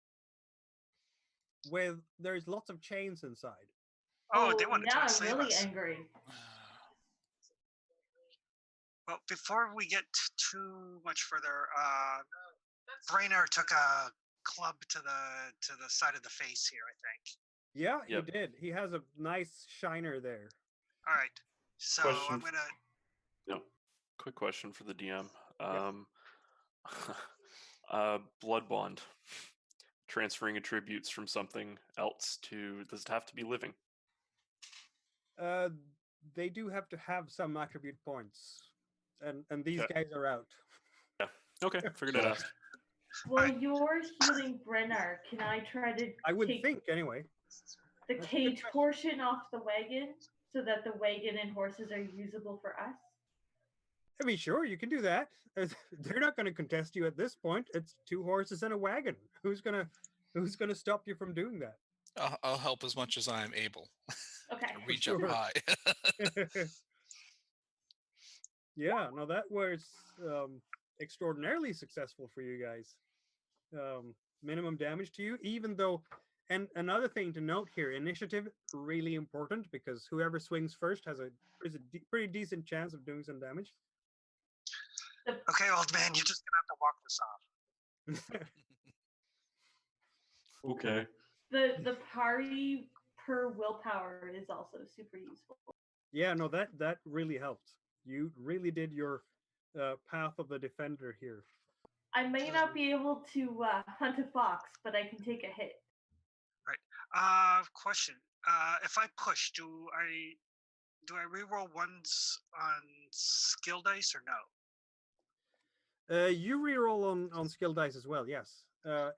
with there's lots of chains inside. They want to try to save really us. Angry. Well, before we get too much further, Brainerd took a club to the side of the face here, I think. Yeah, Yep. he did. He has a nice shiner there. All right. So Question. I'm gonna. No. Quick question for the DM. Blood bond. Transferring attributes from something else to, does it have to be living? They do have to have some attribute points. and these guys are out. Yeah. Okay, figured it out. While you're healing Brennar, can I try to I would take think anyway. the That's a good cage question. portion off the wagon so that the wagon and horses are usable for us? I mean, sure, you can do that. They're not going to contest you at this point. It's 2 horses and a wagon. Who's gonna stop you from doing that? I'll help as much as I'm able. Okay. Reach Sure. up high. Yeah, no, that was extraordinarily successful for you guys. Minimum damage to you, even though. And another thing to note here: initiative really important because whoever swings first has a pretty decent chance of doing some damage. Okay, old man, you're just gonna have to walk this off. Okay. The party per willpower is also super useful. Yeah, no, that really helped. You really did your path of the defender here. I may not be able to hunt a fox, but I can take a hit. Question. If I push, do I reroll ones on skill dice or no? You reroll on skill dice as well. Yes.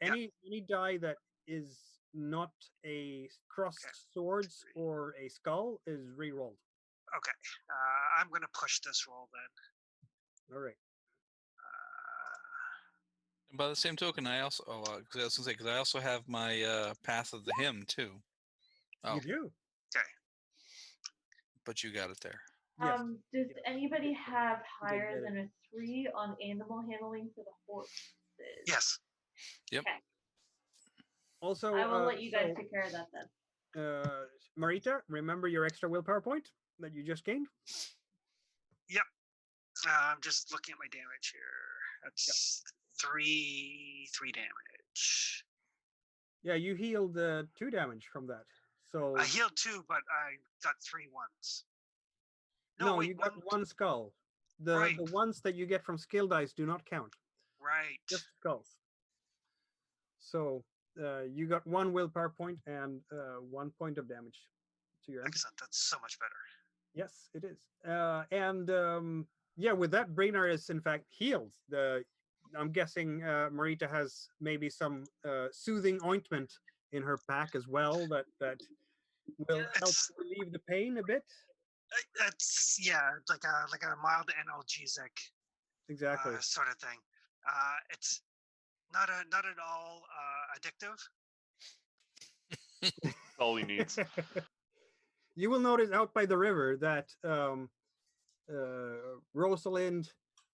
Any die that is not a crossed swords or a skull is rerolled. Okay. I'm gonna push this roll then. All right. And by the same token, I also because I also have my Path of the Hymn too. Oh, You do. Okay. but you got it there. Yes. Does anybody have did higher get than a 3 on animal handling for the horses? Yes. Yep. Okay. Also, I will let you guys take care of that then. Marita, remember your extra willpower point that you just gained? Yep. I'm just looking at my damage here. That's 3 damage. Yeah, you healed 2 damage from that. So I healed 2, but I got 3 ones. no, wait, you got 1 skull. The Right. ones that you get from skill dice do not count. Right. Just skulls. So you got 1 willpower point and 1 point of damage to your end. Excellent. That's so much better. Yes, it is. Yeah, with that, Brainard is in fact healed. I'm guessing Marita has maybe some soothing ointment in her pack as well that will help relieve the pain a bit. It's like a mild analgesic Exactly. sort of thing. It's not at all addictive. All he needs. You will notice out by the river that Rosalind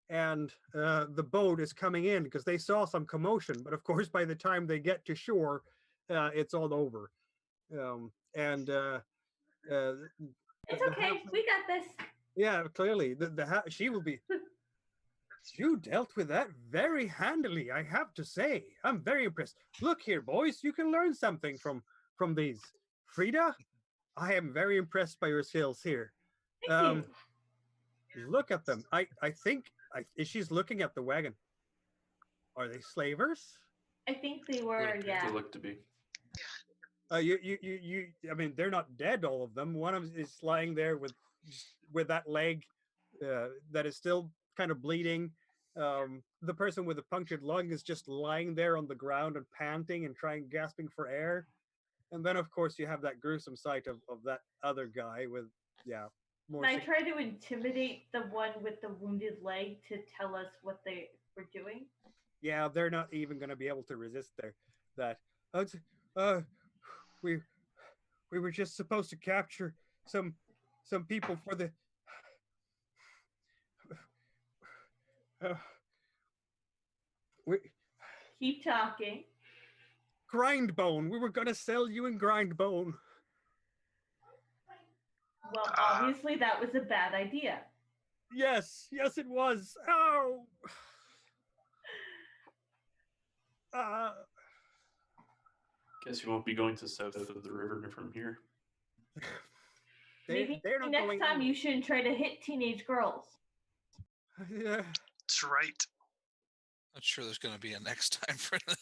and the boat is coming in because they saw some commotion. But of course, by the time they get to shore, it's all over. It's okay. We got this. Yeah, clearly, she will be. You dealt with that very handily, I have to say. I'm very impressed. Look here, boys, you can learn something from these. Frida, I am very impressed by your skills here. Thank you. Look at them. I think she's looking at the wagon. Are they slavers? I think they were, yeah. They look to be. You I mean, they're not dead, all of them. One of them is lying there with that leg that is still kind of bleeding. The person with the punctured lung is just lying there on the ground and panting and gasping for air. And then, of course, you have that gruesome sight of that other guy with, more. Can I try to intimidate the one with the wounded leg to tell us what they were doing? Yeah, they're not even going to be able to resist that. We were just supposed to capture some people for the. Keep talking. Grindbone. We were gonna sell you in Grindbone. Well, obviously that was a bad idea. Yes, it was. Oh. Guess you won't be going to south of the river from here. Maybe they're not next going time in. you shouldn't try to hit teenage girls. Yeah. That's right. Not sure there's going to be a next time for them.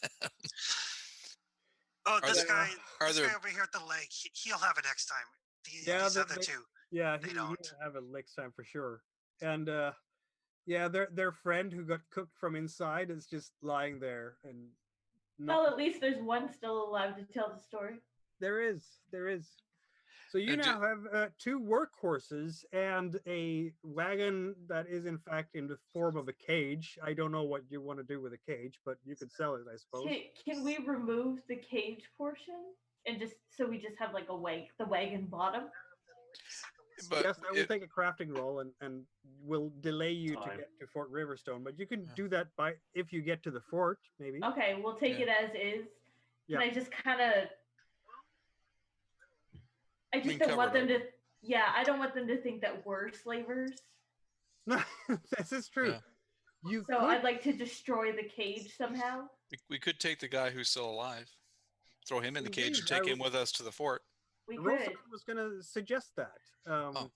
Oh, Are this there- guy are there- over here at the lake, he'll have it next time. These Yeah, other two. Yeah, They he'll don't. have it next time for sure. And Yeah, their friend who got cooked from inside is just lying there, and Well, not at least there's one still alive to tell the story. there is. So you Now, now have 2 workhorses and a wagon that is in fact in the form of a cage. I don't know what you want to do with a cage, but you could sell it, I suppose. Can we remove the cage portion and just so we just have like the wagon bottom? But Yes, I will take a crafting roll and will delay you to Time. get to Fort Riverstone, but you can Yeah. do that by if you get to the fort, maybe. Okay, we'll take Yeah. it as is. Yeah. Can I just kind of? I just mean, don't cover want it them to. Yeah, I don't want them to think that we're slavers. This is true. Yeah. You So could, I'd like to destroy the cage somehow. we could take the guy who's still alive, throw him in the cage, and Indeed, take him with us to the fort. We could. Rosalind was going to suggest that. Oh.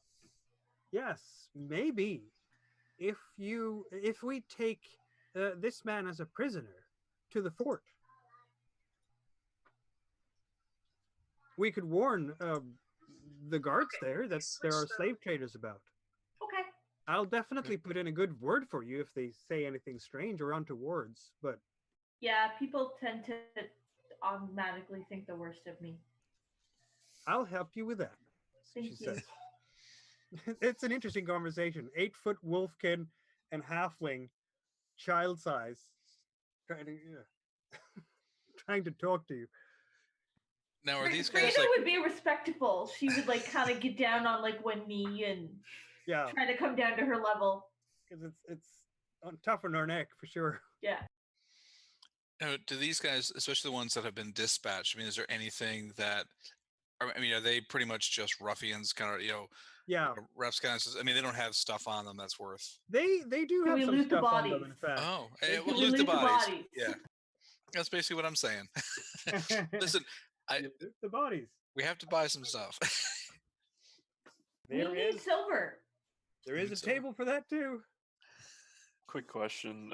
Yes, maybe if we take this man as a prisoner to the fort, we could warn the guards Okay, there that switch there are the- slave traders about. Okay. I'll definitely put in a good word for you if they say anything strange or untowards, but Yeah, people tend to automatically think the worst of me. I'll help you with that, Thank she you. says. It's an interesting conversation. 8-foot wolfkin and halfling, child size, trying to talk to you. Now, are these Rita guys like? would be respectful. She would like kind of get down on like one knee and Yeah, try to come down to her level. because it's on tough on our neck for sure. Yeah. Do these guys, especially the ones that have been dispatched? I mean, is there anything that? I mean, are they pretty much just ruffians, kind of, Yeah, reps kind of? I mean, they don't have stuff on them that's worth. they do Can have we some loot the stuff on them. bodies? In fact, Oh, Can well, we loot the bodies. bodies? Yeah, that's basically what I'm saying. Listen, You loot the bodies. we have to buy some stuff. We There need is silver. there is a silver. table for that too. Quick question,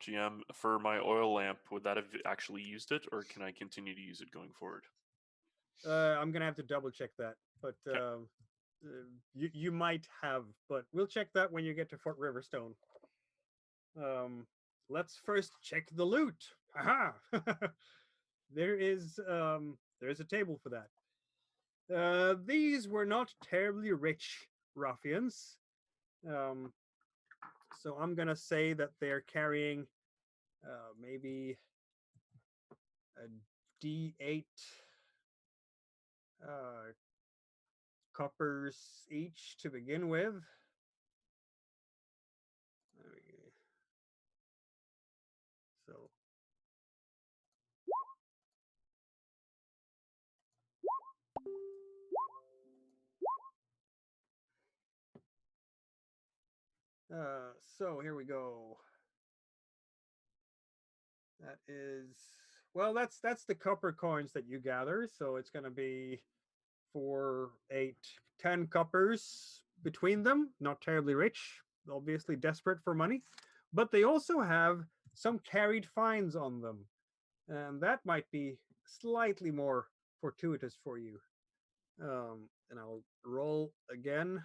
GM. For my oil lamp, would that have actually used it, or can I continue to use it going forward? I'm gonna have to double check that, but you might have, but we'll check that when you get to Fort Riverstone. Let's first check the loot. Aha! There's a table for that. These were not terribly rich ruffians, so I'm gonna say that they're carrying maybe a D8 coppers each to begin with. So so here we go. That is, well, that's the copper coins that you gather. So it's going to be 4, 8, 10 coppers between them. Not terribly rich, obviously desperate for money, but they also have some carried fines on them, and that might be slightly more fortuitous for you. And I'll roll again.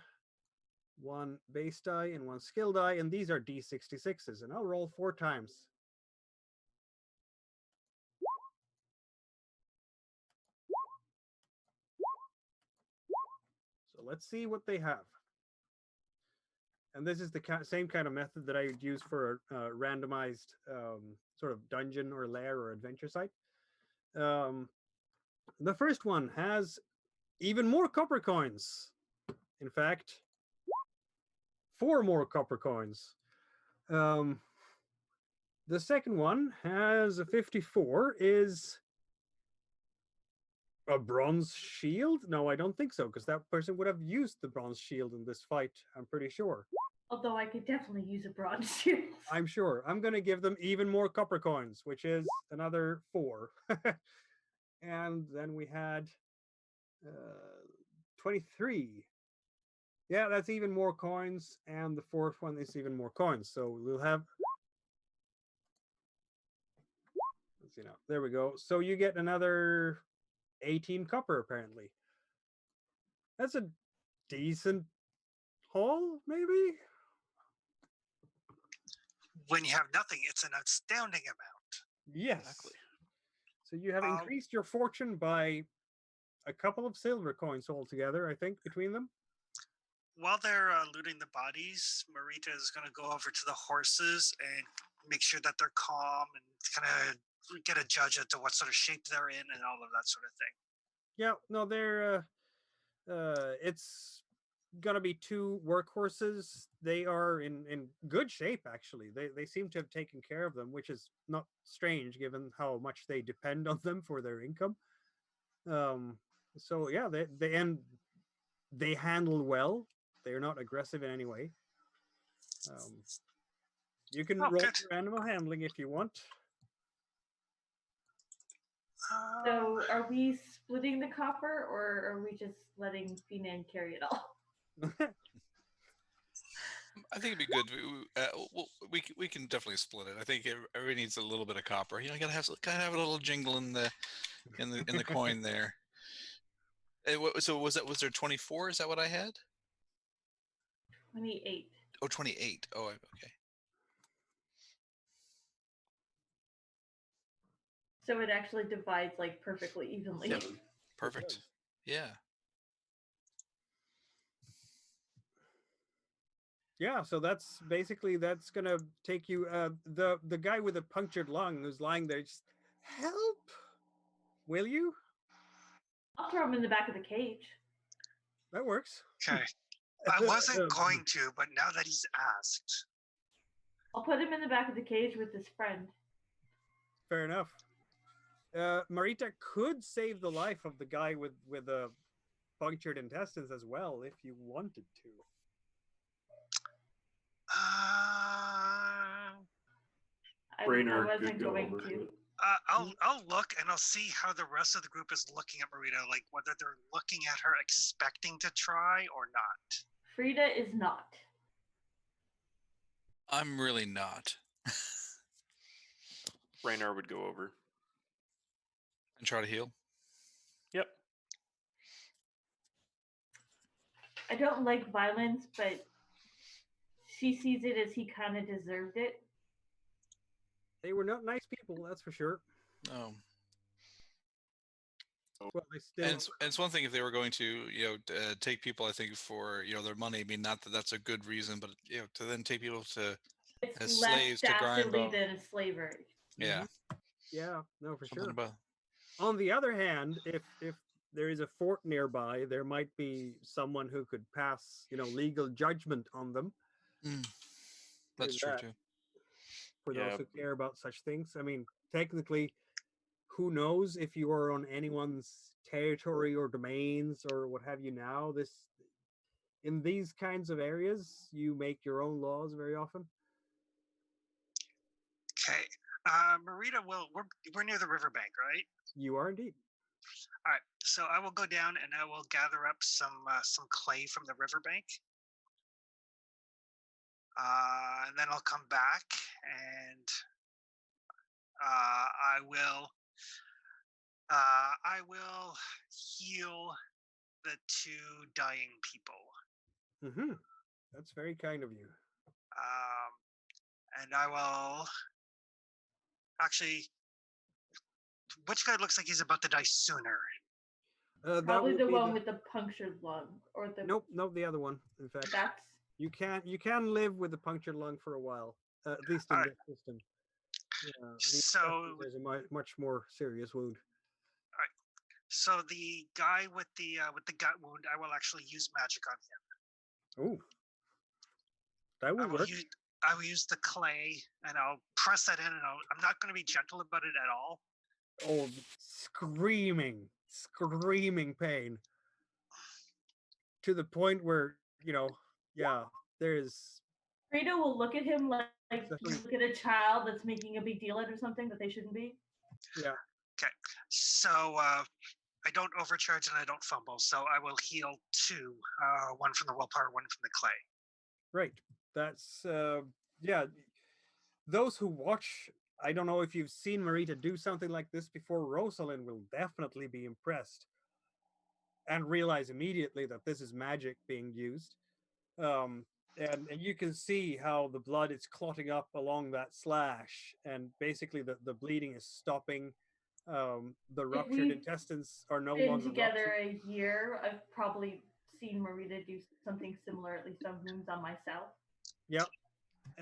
1 base die and 1 skill die, and these are D66s, and I'll roll 4 times. So let's see what they have. And this is the same kind of method that I would use for a randomized sort of dungeon or lair or adventure site. The first one has even more copper coins. In fact, 4 more copper coins. The second one has a 54, is a bronze shield? No, I don't think so, because that person would have used the bronze shield in this fight, I'm pretty sure. Although I could definitely use a bronze shield. I'm sure. I'm going to give them even more copper coins, which is another 4. And then we had 23. Yeah, that's even more coins, and the fourth one is even more coins. So we'll have, let's see now. There we go. So you get another 18 copper, apparently. That's a decent haul, maybe? when you have nothing, it's an astounding amount. Yes. Exactly. So you have increased your fortune by a couple of silver coins altogether, I think, between them. While they're looting the bodies, Marita is going to go over to the horses and make sure that they're calm and kind of get a judge as to what sort of shape they're in and all of that sort of thing. Yeah, no, they're it's gonna be 2 workhorses. They are in good shape, actually. They seem to have taken care of them, which is not strange given how much they depend on them for their income. So yeah, they handle well. They're not aggressive in any way. You can roll good. your animal handling if you want. So, are we splitting the copper, or are we just letting Finan carry it all? I think it'd be good. We can definitely split it. I think everybody needs a little bit of copper. You know, gotta have a little jingle in the coin there. So was there 24? Is that what I had? 28. Oh, 28. Oh, okay. So it actually divides like perfectly evenly. 7. Perfect. Yeah. Yeah, so that's gonna take you. The guy with a punctured lung who's lying there, just help. Will you? I'll throw him in the back of the cage. That works. Okay. I wasn't going to, but now that he's asked. I'll put him in the back of the cage with his friend. Fair enough. Marita could save the life of the guy with the punctured intestines as well if you wanted to. Brainerd I wasn't could go going over to. to it. I'll look and I'll see how the rest of the group is looking at Marita, like whether they're looking at her expecting to try or not. Frida is not. I'm really not. Brainerd would go over. And try to heal. Yep. I don't like violence, but she sees it as he kind of deserved it. They were not nice people, that's for sure. No. Well, they still. And it's one thing if they were going to, take people, I think, for their money. I mean, not that that's a good reason, but to then take people to It's as less slaves to grind dastardly bone. than slavery. Yeah. Yeah, no, for Something sure. about. On the other hand, if there is a fort nearby, there might be someone who could pass, legal judgment on them. That's true too. For those who care about such things. I mean, technically, who knows if you are on anyone's territory or domains or what have you now. In these kinds of areas, you make your own laws very often. Okay. Marita, we're near the riverbank, right? You are indeed. All right. So I will go down and I will gather up some clay from the riverbank. And then I'll come back and I will heal the 2 dying people. That's very kind of you. And I will actually. Which guy looks like he's about to die sooner? Probably the one with the punctured lung, or the. Nope, the other one. In fact, that's. You can live with a punctured lung for a while, at least in this system. So there's a much more serious wound. All right. So the guy with the gut wound, I will actually use magic on him. Oh, that would work. I will use the clay and I'll press that in, and I'm not going to be gentle about it at all. Oh, screaming pain to the point where there's. Frida will look at him like you look at a child that's making a big deal out of something that they shouldn't be. Yeah. Okay. So I don't overcharge and I don't fumble. So I will heal 2, one from the willpower, one from the clay. Right. That's Those who watch, I don't know if you've seen Marita do something like this before. Rosalind will definitely be impressed and realize immediately that this is magic being used. and you can see how the blood is clotting up along that slash, and basically the bleeding is stopping. The ruptured we've intestines are no Been longer together ruptured. a year. I've probably seen Marita do something similar, at least on wounds on myself. Yep.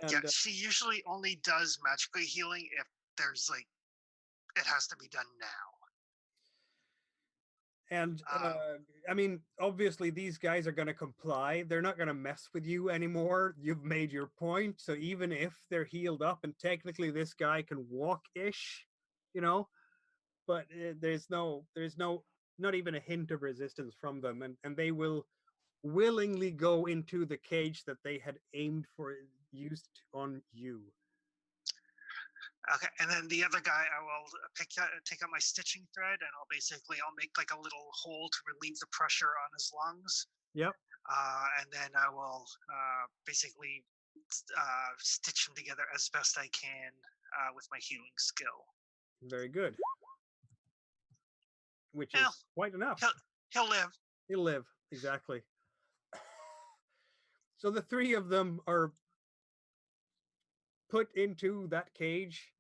And Yeah, she usually only does magically healing if there's like it has to be done now. And I mean, obviously, these guys are going to comply. They're not going to mess with you anymore. You've made your point. So even if they're healed up, and technically this guy can walk-ish, you know, but there's not even a hint of resistance from them, and they will willingly go into the cage that they had aimed for, used on you. Okay, and then the other guy, I will take out my stitching thread, and I'll make like a little hole to relieve the pressure on his lungs. Yep. And then I will basically stitch them together as best I can with my healing skill. Very good. Which Yeah. is quite enough. He'll live. He'll live, exactly. So the three of them are put into that cage,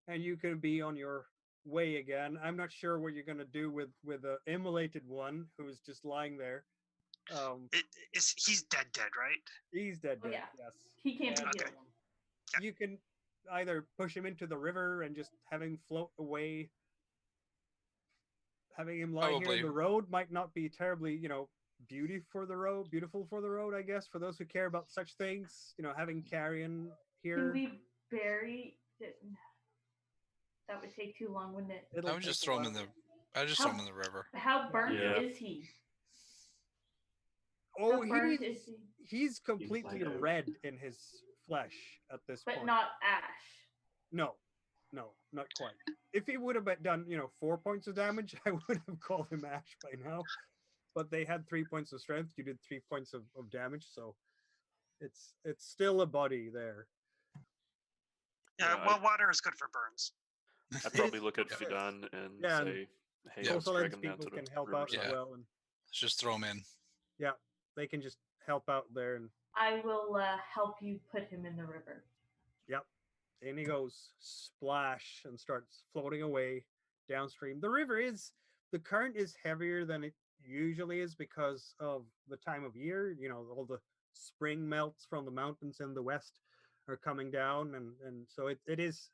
and you can be on your way again. I'm not sure what you're going to do with the immolated one who's just lying there. He's dead, right? He's dead, Oh, yeah. yes. He can't be Okay. healed. You can either push him into the river and just have him float away. Having him lie here Probably. in the road might not be terribly, beautiful for the road, I guess, for those who care about such things. Having carrion here. Can we bury it? That would take too long, wouldn't it? I would just throw him in the. I just throw him in the river. How burnt Yeah. is he? Oh, How burnt is he? he's completely out. red in his flesh at this But point. not ash. No, not quite. If he would have done, 4 points of damage, I would have called him Ash by now. But they had 3 points of strength. You did 3 points of damage, so it's still a body there. Yeah, Yeah, well, water is good for burns. I'd probably look at Yeah. Fidan and Yeah, say, hey, Yeah. let's Also, drag him down people to the can help out riverside. as Yeah. well, and Let's just throw him in. yeah, they can just help out there. And I will help you put him in the river. yep, in he goes, splash, and starts floating away downstream. The current is heavier than it usually is because of the time of year. All the spring melts from the mountains in the west are coming down, and so it is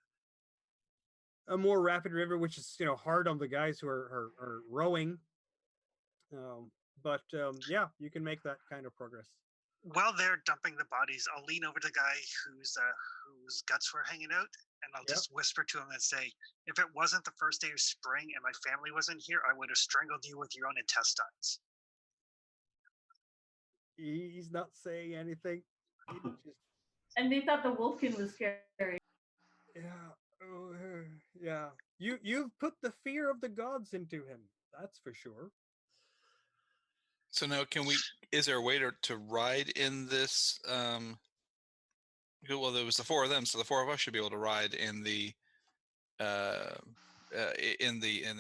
a more rapid river, which is hard on the guys who are rowing. But yeah, you can make that kind of progress. While they're dumping the bodies, I'll lean over to the guy whose guts were hanging out, and I'll just whisper to him and say, "If it wasn't the first day of spring and my family wasn't here, I would have strangled you with your own intestines." He's not saying anything. He's just, And they thought the wolfkin was scary. yeah. You've put the fear of the gods into him. That's for sure. So now, is there a way to ride in this? Well, there was the four of them, so the four of us should be able to ride in the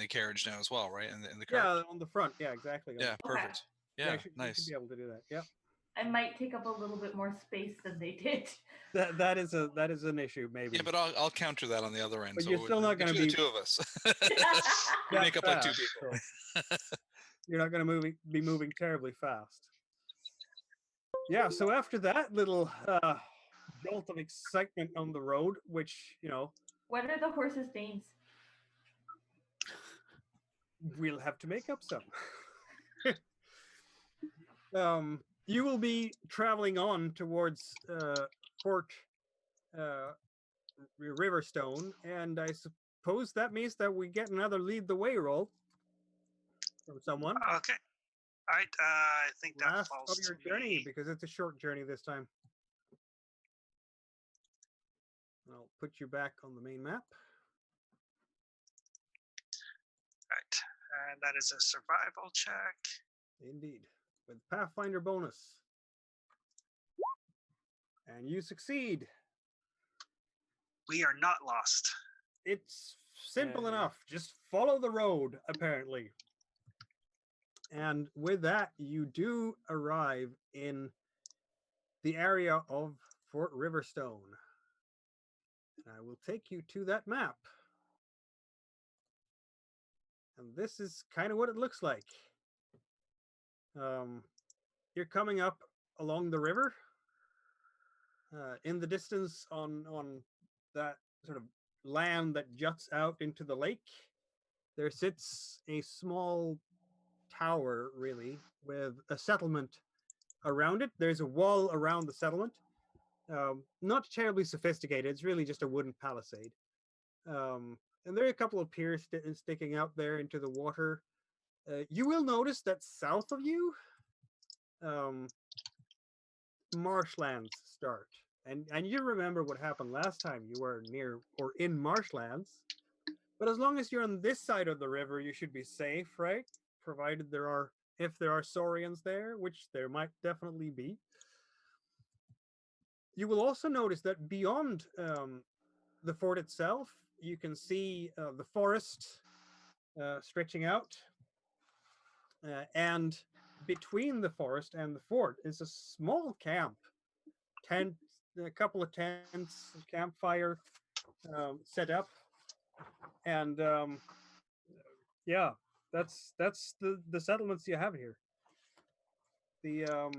carriage now as well, right? In the cart. Yeah, on the front. Yeah, exactly. Yeah, perfect. Yeah, you should nice. be able to do that. Yeah. I might take up a little bit more space than they did. That is an issue, maybe. Yeah, but I'll counter that on the other end. But so you're still not going to be the two of us. We that make up like two fast, people. so you're not going to be moving terribly fast. Yeah. So after that little jolt of excitement on the road, which What are the horses' names? we'll have to make up some. You will be traveling on towards Fort Riverstone, and I suppose that means that we get another lead the way roll from someone. Okay. All right. I think that Last falls of your to journey, me. because it's a short journey this time. I'll put you back on the main map. Right. And that is a survival check. Indeed, with Pathfinder bonus. And you succeed. We are not lost. It's simple enough. Just follow the road, apparently. And with that, you do arrive in the area of Fort Riverstone. And I will take you to that map. And this is kind of what it looks like. You're coming up along the river. In the distance on that sort of land that juts out into the lake, there sits a small tower, really, with a settlement around it. There's a wall around the settlement. Not terribly sophisticated. It's really just a wooden palisade. And there are a couple of piers sticking out there into the water. You will notice that south of you, marshlands start. And you remember what happened last time you were near or in marshlands. But as long as you're on this side of the river, you should be safe, right? Provided if there are saurians there, which there might definitely be. You will also notice that beyond the fort itself, you can see the forest stretching out. And between the forest and the fort is a small camp. A couple of tents, campfire set up. And yeah, that's the settlements you have here. The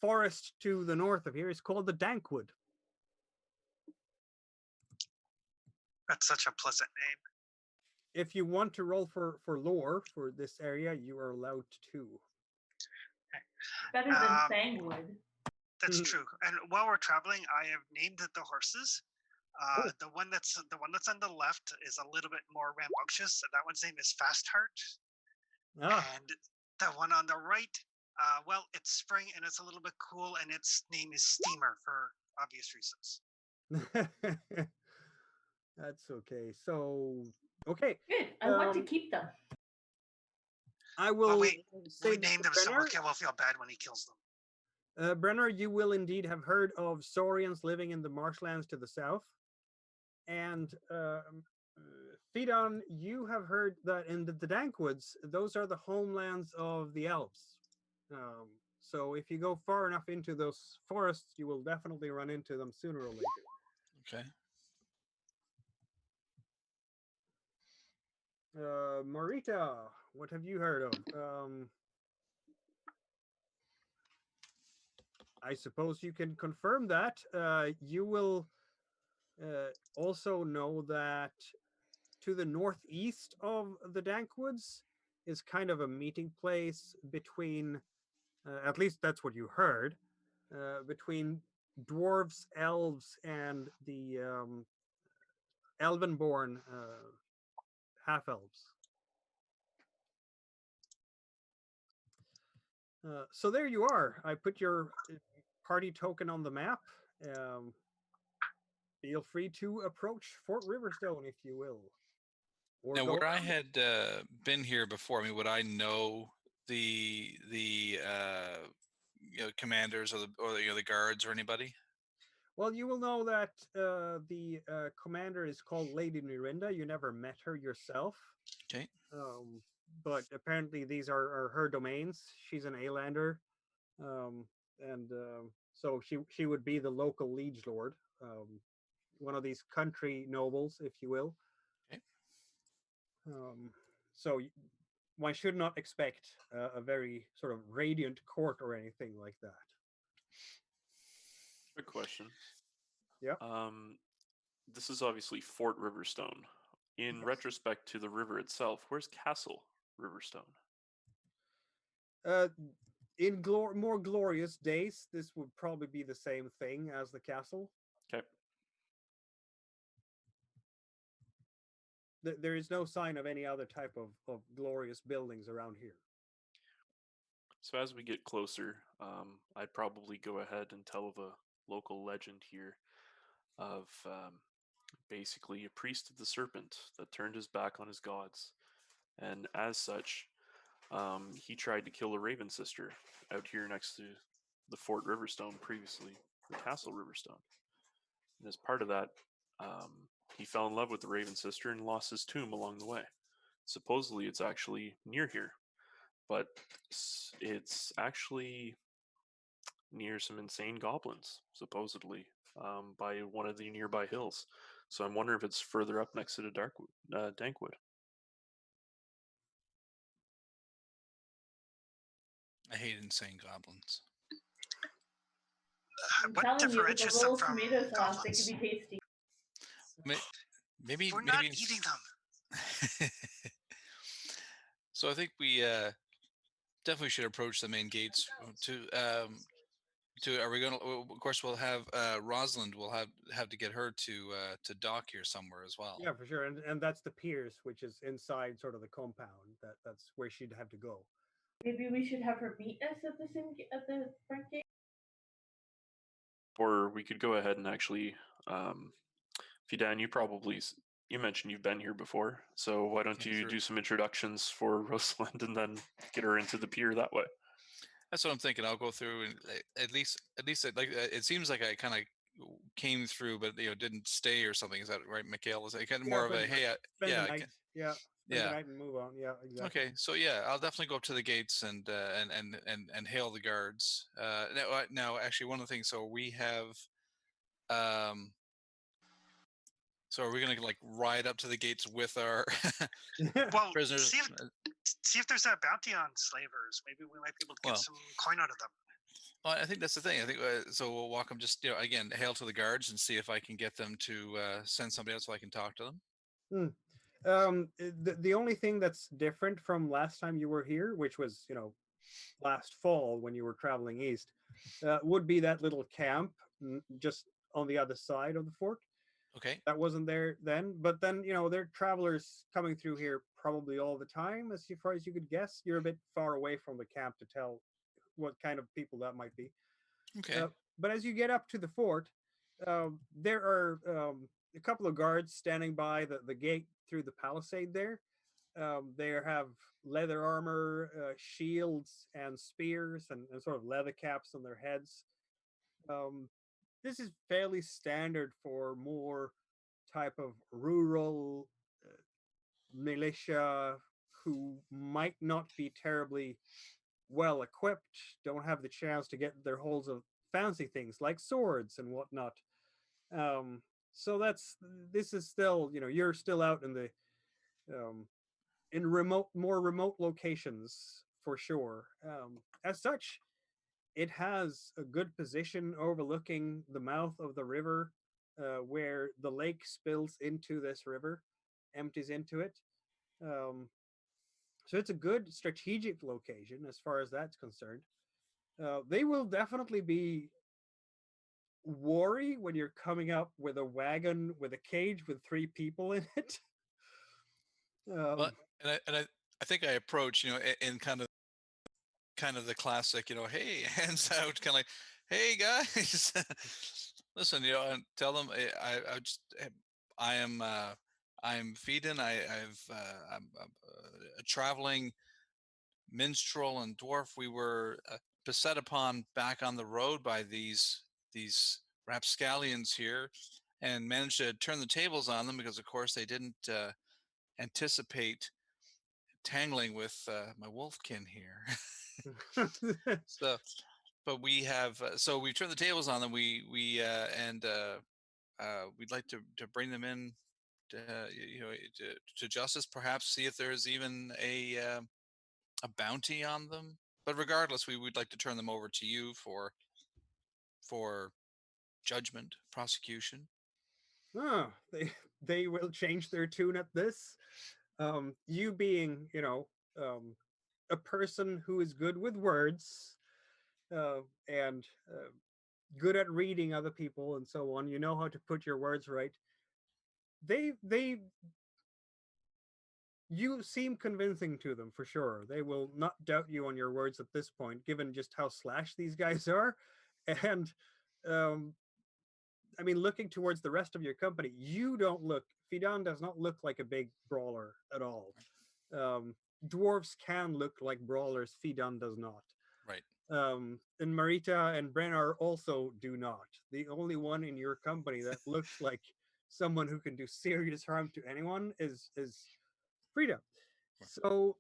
forest to the north of here is called the Dankwood. That's such a pleasant name. If you want to roll for lore for this area, you are allowed to. Better than Sangwood. That's true. And while we're traveling, I have named the horses. The one that's on the left is a little bit more rambunctious. That one's name is Fast Heart. And the one on the right, well, it's spring and it's a little bit cool, and its name is Steamer for obvious reasons. That's okay. So, okay. Good. I want to keep them. I will we say named them so Mikael will feel bad when he kills them. Brenner, you will indeed have heard of saurians living in the marshlands to the south. And Fidon, you have heard that in the Dankwoods, those are the homelands of the elves. So if you go far enough into those forests, you will definitely run into them sooner or later. Okay. Marita, what have you heard of? I suppose you can confirm that. You will also know that to the northeast of the Dankwoods is kind of a meeting place between, at least that's what you heard, between dwarves, elves, and the elven-born half-elves. So there you are. I put your party token on the map. Feel free to approach Fort Riverstone if you will. Or now, where I had been here before, I mean, would I know the commanders or the guards or anybody? Well, you will know that the commander is called Lady Nirinda. You never met her yourself. Okay. But apparently these are her domains. She's an Alander, and so she would be the local liege lord, one of these country nobles, if you will. Okay. So one should not expect a very sort of radiant court or anything like that. Good question. Yeah. This is obviously Fort Riverstone. In retrospect to the river itself, where's Castle Riverstone? In more glorious days, this would probably be the same thing as the castle. Okay. There is no sign of any other type of glorious buildings around here. So as we get closer, I'd probably go ahead and tell the local legend here of basically a priest of the serpent that turned his back on his gods. And as such, he tried to kill a raven sister out here next to the Fort Riverstone, previously the Castle Riverstone. And as part of that, he fell in love with the raven sister and lost his tomb along the way. Supposedly it's actually near here, but it's actually near some insane goblins, supposedly, by one of the nearby hills. So I'm wondering if it's further up next to the Dankwood. I hate insane goblins. I'm What telling you, with a differentiates roll them of from tomato sauce, it goblins? could be tasty. Maybe We're not eating them. So I think we definitely should approach the main gates to are we going to, of course we'll have Rosalind, we'll have to get her to dock here somewhere as well. Yeah, for sure. And that's the piers, which is inside sort of the compound. That's where she'd have to go. Maybe we should have her meet us at the front gate. Or we could go ahead and actually, Fidan, you mentioned you've been here before, so why don't you do some introductions for Rosalind and then get her into the pier that way? That's what I'm thinking. I'll go through and at least it seems like I kind of came through, but didn't stay or something. Is that right, Mikael? Is it kind of more of a spend the night and move on. Yeah, exactly. Okay, so yeah, I'll definitely go up to the gates and hail the guards. Now, actually, one of the things. So we have, so are we gonna like ride up to the gates with our Well, prisoners? see if there's a bounty on slavers. Maybe we might be able to get some coin out of them. Well, I think that's the thing. I think so. We'll walk them. Just again, hail to the guards and see if I can get them to send somebody else so I can talk to them. The only thing that's different from last time you were here, which was last fall when you were traveling east, would be that little camp just on the other side of the fort. Okay. That wasn't there then, but then there are travelers coming through here probably all the time, as far as you could guess. You're a bit far away from the camp to tell what kind of people that might be. Okay. But as you get up to the fort, there are a couple of guards standing by the gate through the palisade there. They have leather armor, shields, and spears, and sort of leather caps on their heads. This is fairly standard for more type of rural militia who might not be terribly well equipped, don't have the chance to get their holds of fancy things like swords and whatnot. So this is still, you're still out in the in more remote locations for sure. As such, it has a good position overlooking the mouth of the river, where the lake spills into this river, empties into it. So it's a good strategic location as far as that's concerned. They will definitely be wary when you're coming up with a wagon with a cage with 3 people in it. But I think I approach in kind of the classic hey, hands out, kind of like, hey guys, listen, and tell them I'm Fidan. I'm a traveling minstrel and dwarf. We were beset upon back on the road by these rapscallions here, and managed to turn the tables on them because, of course, they didn't anticipate tangling with my wolfkin here. So, but we have so we've turned the tables on them. We'd like to bring them in to justice, perhaps see if there's even a bounty on them. But regardless, we would like to turn them over to you for judgment, prosecution. They will change their tune at this. You being a person who is good with words, and good at reading other people and so on, you know how to put your words right. You seem convincing to them for sure. They will not doubt you on your words at this point, given just how slash these guys are. And I mean, looking towards the rest of your company, Fidan does not look like a big brawler at all. Dwarves can look like brawlers, Fidan does not. Right. And Marita and Brennar also do not. The only one in your company that looks like someone who can do serious harm to anyone is Frida. So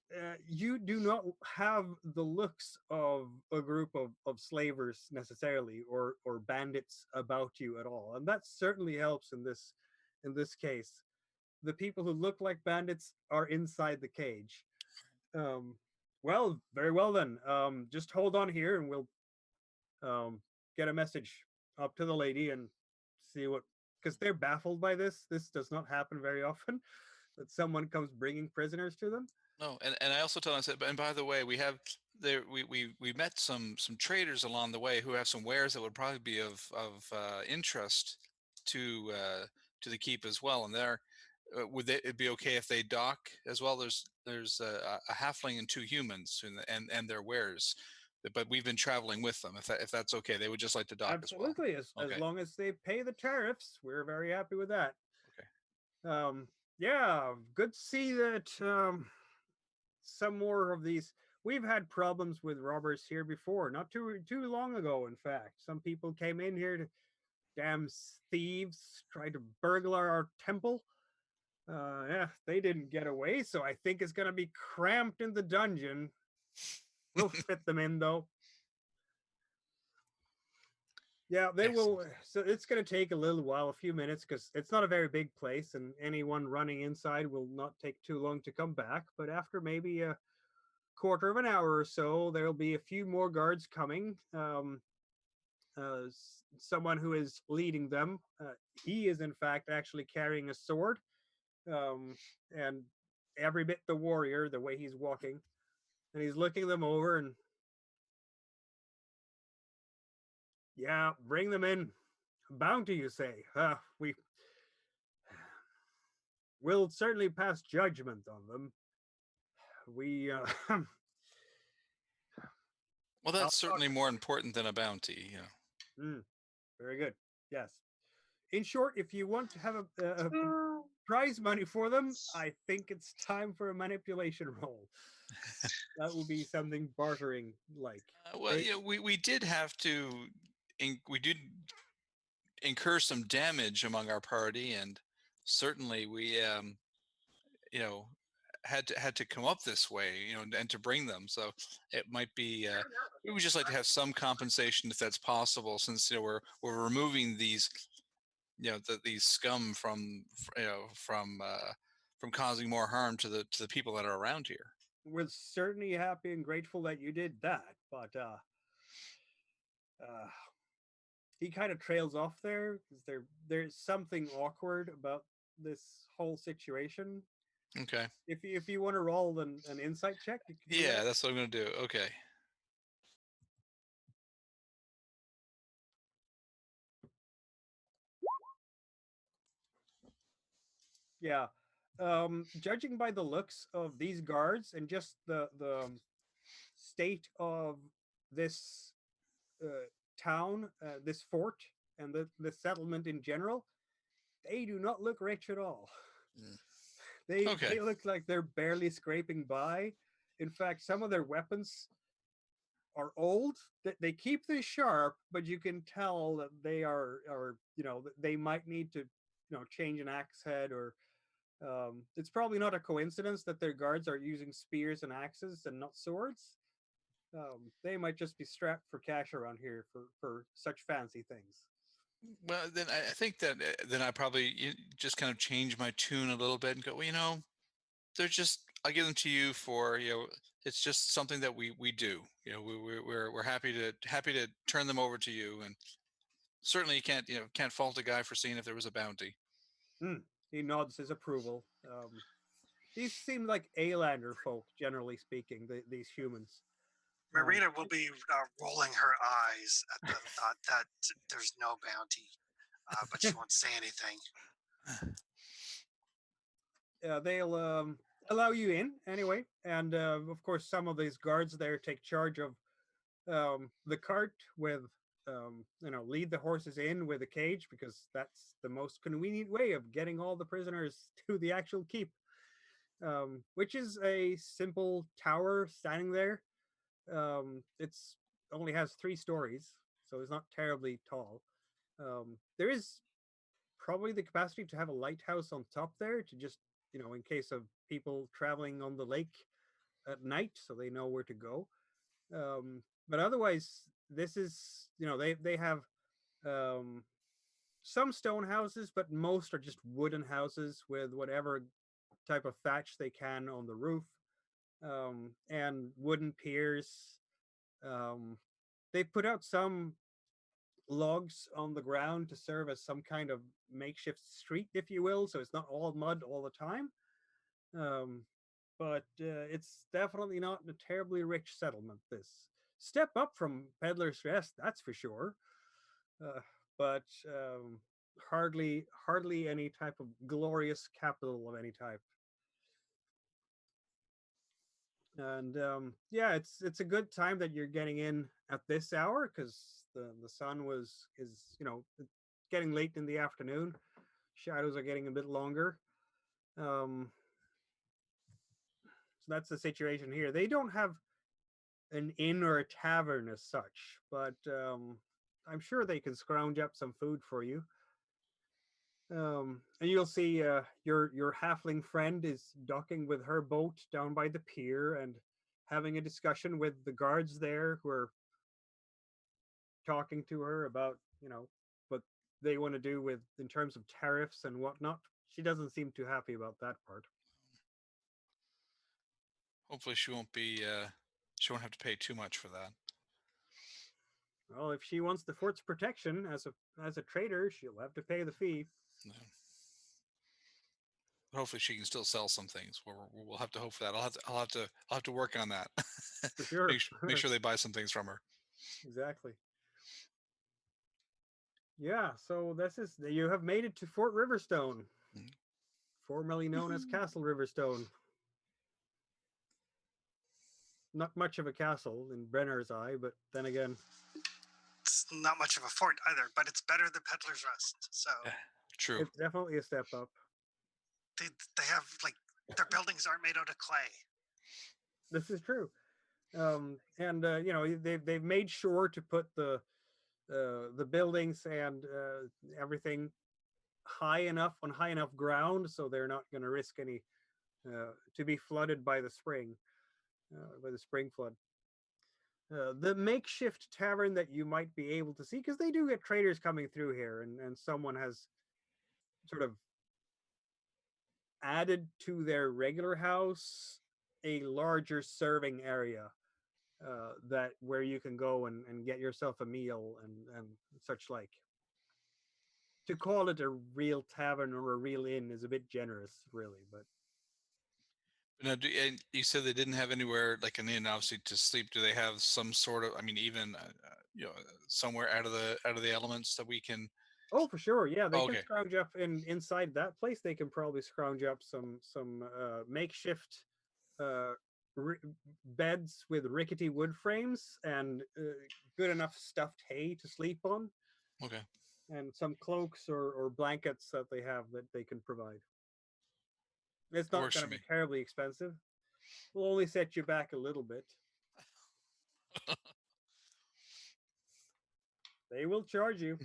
you do not have the looks of a group of slavers necessarily, or bandits about you at all, and that certainly helps in this case. The people who look like bandits are inside the cage. Um, well, very well then. Just hold on here, and we'll get a message up to the lady and see what, because they're baffled by this. This does not happen very often, that someone comes bringing prisoners to them. No, and I also told him, I said, and by the way, we have there we met some traders along the way who have some wares that would probably be of interest to the keep as well. And there, it'd be okay if they dock as well? There's a halfling and two humans and their wares, but we've been traveling with them. If that's okay, they would just like to dock Absolutely, as well. as long as they pay the tariffs, we're very happy with that. Okay. Yeah, good to see that. Some more of these. We've had problems with robbers here before, not too long ago. In fact, some people came in here to, damn thieves, tried to burglar our temple. Yeah, they didn't get away, so I think it's gonna be cramped in the dungeon. We'll fit them in though. Yeah, they will. So it's going to take a little while, a few minutes, because it's not a very big place, and anyone running inside will not take too long to come back. But after maybe a quarter of an hour or so, there'll be a few more guards coming. Someone who is leading them, he is in fact actually carrying a sword, and every bit the warrior, the way he's walking, and he's looking them over and, yeah, bring them in. Bounty, you say? We'll certainly pass judgment on them. We Well, that's certainly more important than a bounty. Very good. Yes. In short, if you want to have a prize money for them, I think it's time for a manipulation roll. That will be something bartering like. Well, we did have to, we did incur some damage among our party, and certainly we, had to come up this way, and to bring them. So it might be, we would just like to have some compensation if that's possible, since we're removing these, these scum from causing more harm to the people that are around here. We're certainly happy and grateful that you did that, but he kind of trails off there because there's something awkward about this whole situation. Okay. If you want to roll an insight check, you can do that. That's what I'm going to do. Okay. Yeah. Judging by the looks of these guards and just the state of this town, this fort, and the settlement in general, they do not look rich at all. They look like they're barely scraping by. In fact, some of their weapons are old. They keep this sharp, but you can tell that they are they might need to change an axe head, or it's probably not a coincidence that their guards are using spears and axes and not swords. They might just be strapped for cash around here for such fancy things. Well, then I think that then I probably just kind of change my tune a little bit and go, well, they're just, I'll give them to you for, it's just something that we do. We're happy to turn them over to you, and certainly you can't fault a guy for seeing if there was a bounty. He nods his approval. These seem like Alander folk, generally speaking. These humans. Marina will be rolling her eyes at the thought that there's no bounty, but she won't say anything. They'll allow you in anyway, and of course, some of these guards there take charge of the cart with, lead the horses in with a cage, because that's the most convenient way of getting all the prisoners to the actual keep, which is a simple tower standing there. It's only has 3 stories, so it's not terribly tall. There is probably the capacity to have a lighthouse on top there to just in case of people traveling on the lake at night, so they know where to go. But otherwise, this is, they have some stone houses, but most are just wooden houses with whatever type of thatch they can on the roof, and wooden piers. They put out some logs on the ground to serve as some kind of makeshift street, if you will, so it's not all mud all the time. But it's definitely not a terribly rich settlement. This step up from Peddler's Rest, that's for sure. But hardly any type of glorious capital of any type. And yeah, it's a good time that you're getting in at this hour, because the sun is getting late in the afternoon. Shadows are getting a bit longer. So that's the situation here. They don't have an inn or a tavern as such, but I'm sure they can scrounge up some food for you. And you'll see your halfling friend is docking with her boat down by the pier and having a discussion with the guards there, who are talking to her about what they want to do with in terms of tariffs and whatnot. She doesn't seem too happy about that part. Hopefully, she won't have to pay too much for that. Well, if she wants the fort's protection as a trader, she'll have to pay the fee. Yeah. Hopefully, she can still sell some things. We'll have to hope for that. I'll have to work on that. For sure. Make sure they buy some things from her. Exactly. Yeah. So you have made it to Fort Riverstone, formerly known as Castle Riverstone. Not much of a castle in Brenner's eye, but then again, it's not much of a fort either. But it's better than Peddler's Rest. So true. It's definitely a step up. They have, like, their buildings aren't made out of clay. This is true. And they've made sure to put the buildings and everything on high enough ground, so they're not going to risk any to be flooded by the spring flood. The makeshift tavern that you might be able to see, because they do get traders coming through here, and someone has sort of added to their regular house a larger serving area, that where you can go and get yourself a meal and such like. To call it a real tavern or a real inn is a bit generous, really, but Now, and you said they didn't have anywhere like an inn, obviously, to sleep. Do they have some sort of? I mean, even somewhere out of the elements that we can? Oh, for sure, yeah, they can scrounge up inside that place. They can probably scrounge up some makeshift beds with rickety wood frames and good enough stuffed hay to sleep on. Okay. And some cloaks or blankets that they have that they can provide. It's not going to be terribly expensive. We'll only set you back a little bit. They will charge you.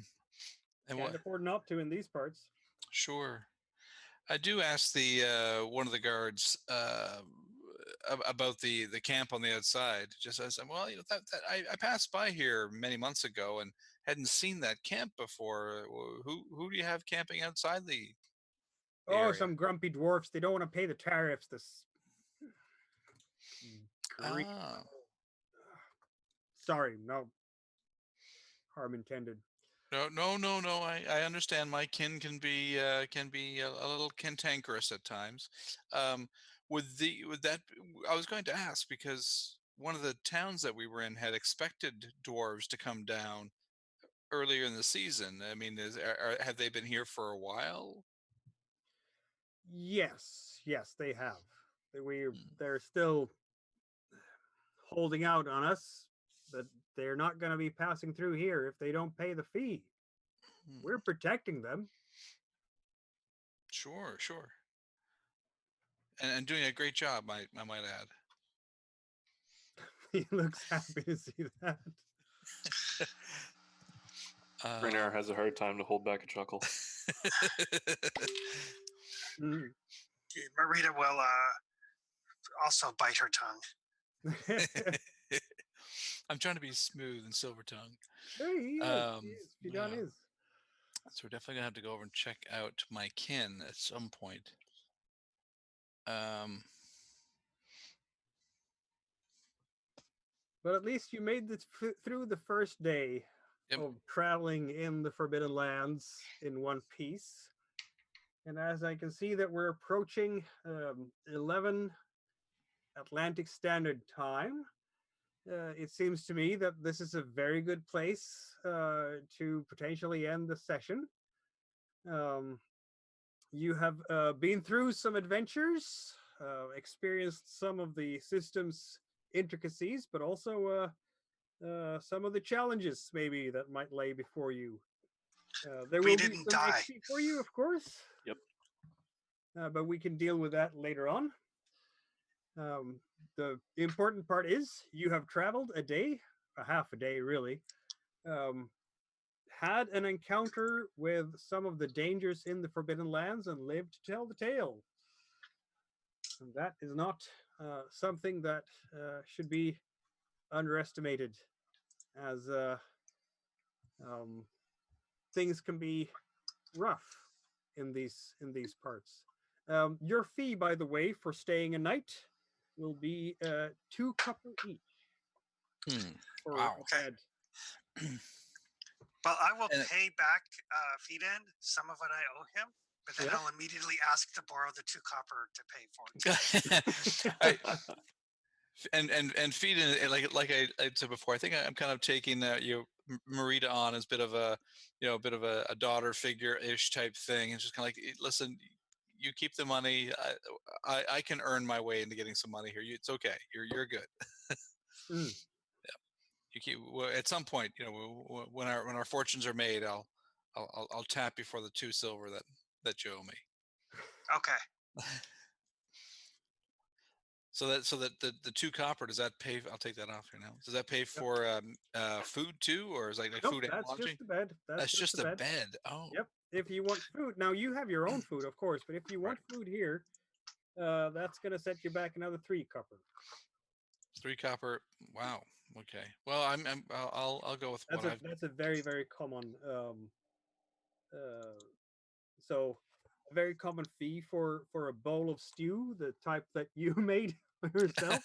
And can't afford not to in these parts. Sure. I do ask the one of the guards about the camp on the outside. Just as well, that I passed by here many months ago and hadn't seen that camp before. Who do you have camping outside the area? Some grumpy dwarfs. They don't want to pay the tariffs. Sorry, no harm intended. No. I understand. My kin can be a little cantankerous at times. Would that? I was going to ask, because one of the towns that we were in had expected dwarves to come down earlier in the season. I mean, have they been here for a while? Yes, they have. They're still holding out on us, but they're not going to be passing through here if they don't pay the fee. We're protecting them. Sure. And doing a great job, I might add. He looks happy to see that. Brenner has a hard time to hold back a chuckle. Marita will also bite her tongue. I'm trying to be smooth and silver tongue. There he is. He done yeah. is. So we're definitely gonna have to go over and check out my kin at some point. But at least you made it through the first day of traveling in the Forbidden Lands in one piece. And as I can see that we're approaching 11 Atlantic Standard Time, it seems to me that this is a very good place to potentially end the session. You have been through some adventures, experienced some of the system's intricacies, but also some of the challenges maybe that might lay before you. There will be some XP for you, of course. Yep. But we can deal with that later on. The important part is you have traveled a day, a half a day really, had an encounter with some of the dangers in the Forbidden Lands and lived to tell the tale. And that is not something that should be underestimated, as things can be rough in these parts. Your fee, by the way, for staying a night will be 2 copper each. Wow. Okay. Well, I will pay back Fiden some of what I owe him, but then I'll immediately ask to borrow the 2 copper to pay for it. And Fiden, like I said before, I think I'm kind of taking Marita on as a bit of a daughter figure-ish type thing, and just kind of like, listen, you keep the money. I can earn my way into getting some money here. It's okay. You're good. You keep, at some point, when our fortunes are made, I'll tap you for the 2 silver that you owe me. Okay. So that the 2 copper, does that pay? I'll take that off here now. Does that pay for food too, or is it like food and lodging? Just the bed. That's just the bed. Oh. Yep. If you want food, now you have your own food, of course, but if you want food here, that's gonna set you back another 3 copper. 3 copper. Wow. Okay. Well, I'll go with that's a very, very common so a very common fee for a bowl of stew, the type that you made yourself,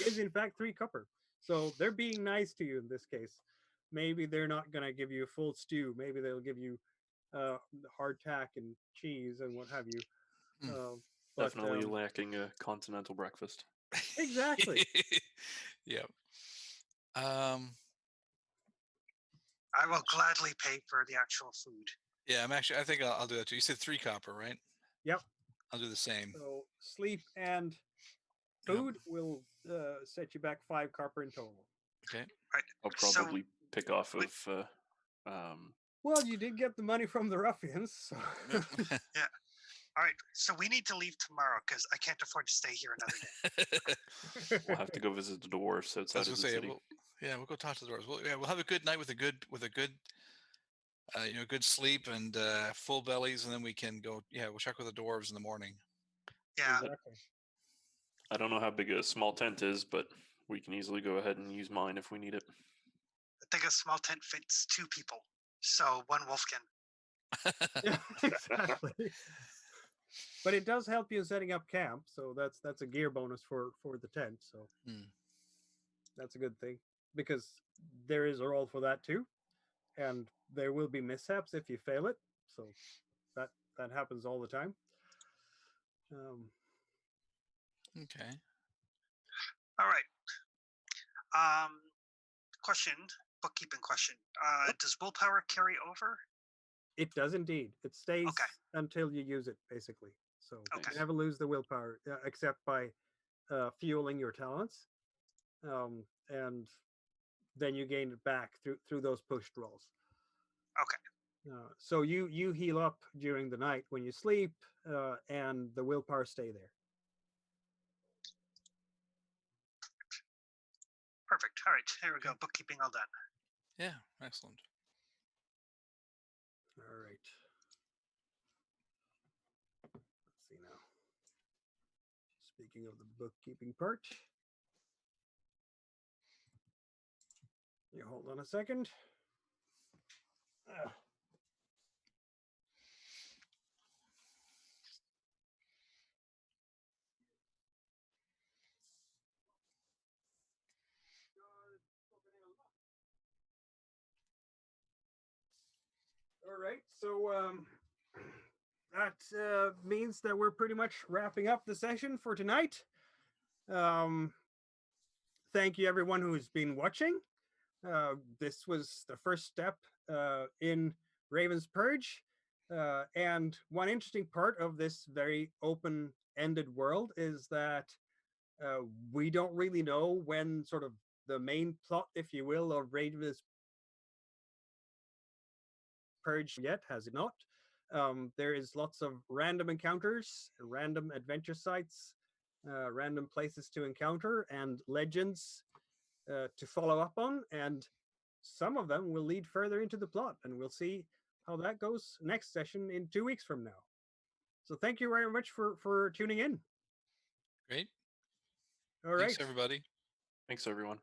is in fact 3 copper. So they're being nice to you in this case. Maybe they're not gonna give you a full stew. Maybe they'll give you hardtack and cheese and what have you. Definitely lacking a continental breakfast. Exactly. Yep. I will gladly pay for the actual food. Yeah, I think I'll do that too. You said 3 copper, right? Yep. I'll do the same. So sleep and food will set you back 5 copper in total. Okay. Right. I'll probably pick off of. Well, you did get the money from the ruffians. So. Yeah. All right. So we need to leave tomorrow because I can't afford to stay here another day. We'll have to go visit the dwarves outside of the city. We'll go talk to the dwarves. We'll have a good night with a good good sleep and full bellies, and then we can go. Yeah, we'll check with the dwarves in the morning. Yeah. Exactly. I don't know how big a small tent is, but we can easily go ahead and use mine if we need it. I think a small tent fits 2 people, so 1 wolfkin. Yeah, exactly. But it does help you in setting up camp, so that's a gear bonus for the tent. So that's a good thing, because there is a roll for that too, and there will be mishaps if you fail it. So that happens all the time. Okay. All right. Bookkeeping question. Does willpower carry over? It does indeed. It stays until you use it, basically. So you never lose the willpower, except by fueling your talents, and then you gain it back through those pushed rolls. Okay. So you heal up during the night when you sleep, and the willpower stay there. Perfect. All right. Here we go. Bookkeeping all done. Yeah. Excellent. All right. Let's see now. Speaking of the bookkeeping part, you hold on a second. All right, so that means that we're pretty much wrapping up the session for tonight. Thank you everyone who's been watching. This was the first step in Raven's Purge. And one interesting part of this very open-ended world is that we don't really know when sort of the main plot, if you will, of Raven's Purge yet, has it not? There is lots of random encounters, random adventure sites, random places to encounter, and legends to follow up on, and some of them will lead further into the plot, and we'll see how that goes next session in 2 weeks from now. So thank you very much for tuning in. Great. All right. Thanks, everybody. Thanks, everyone.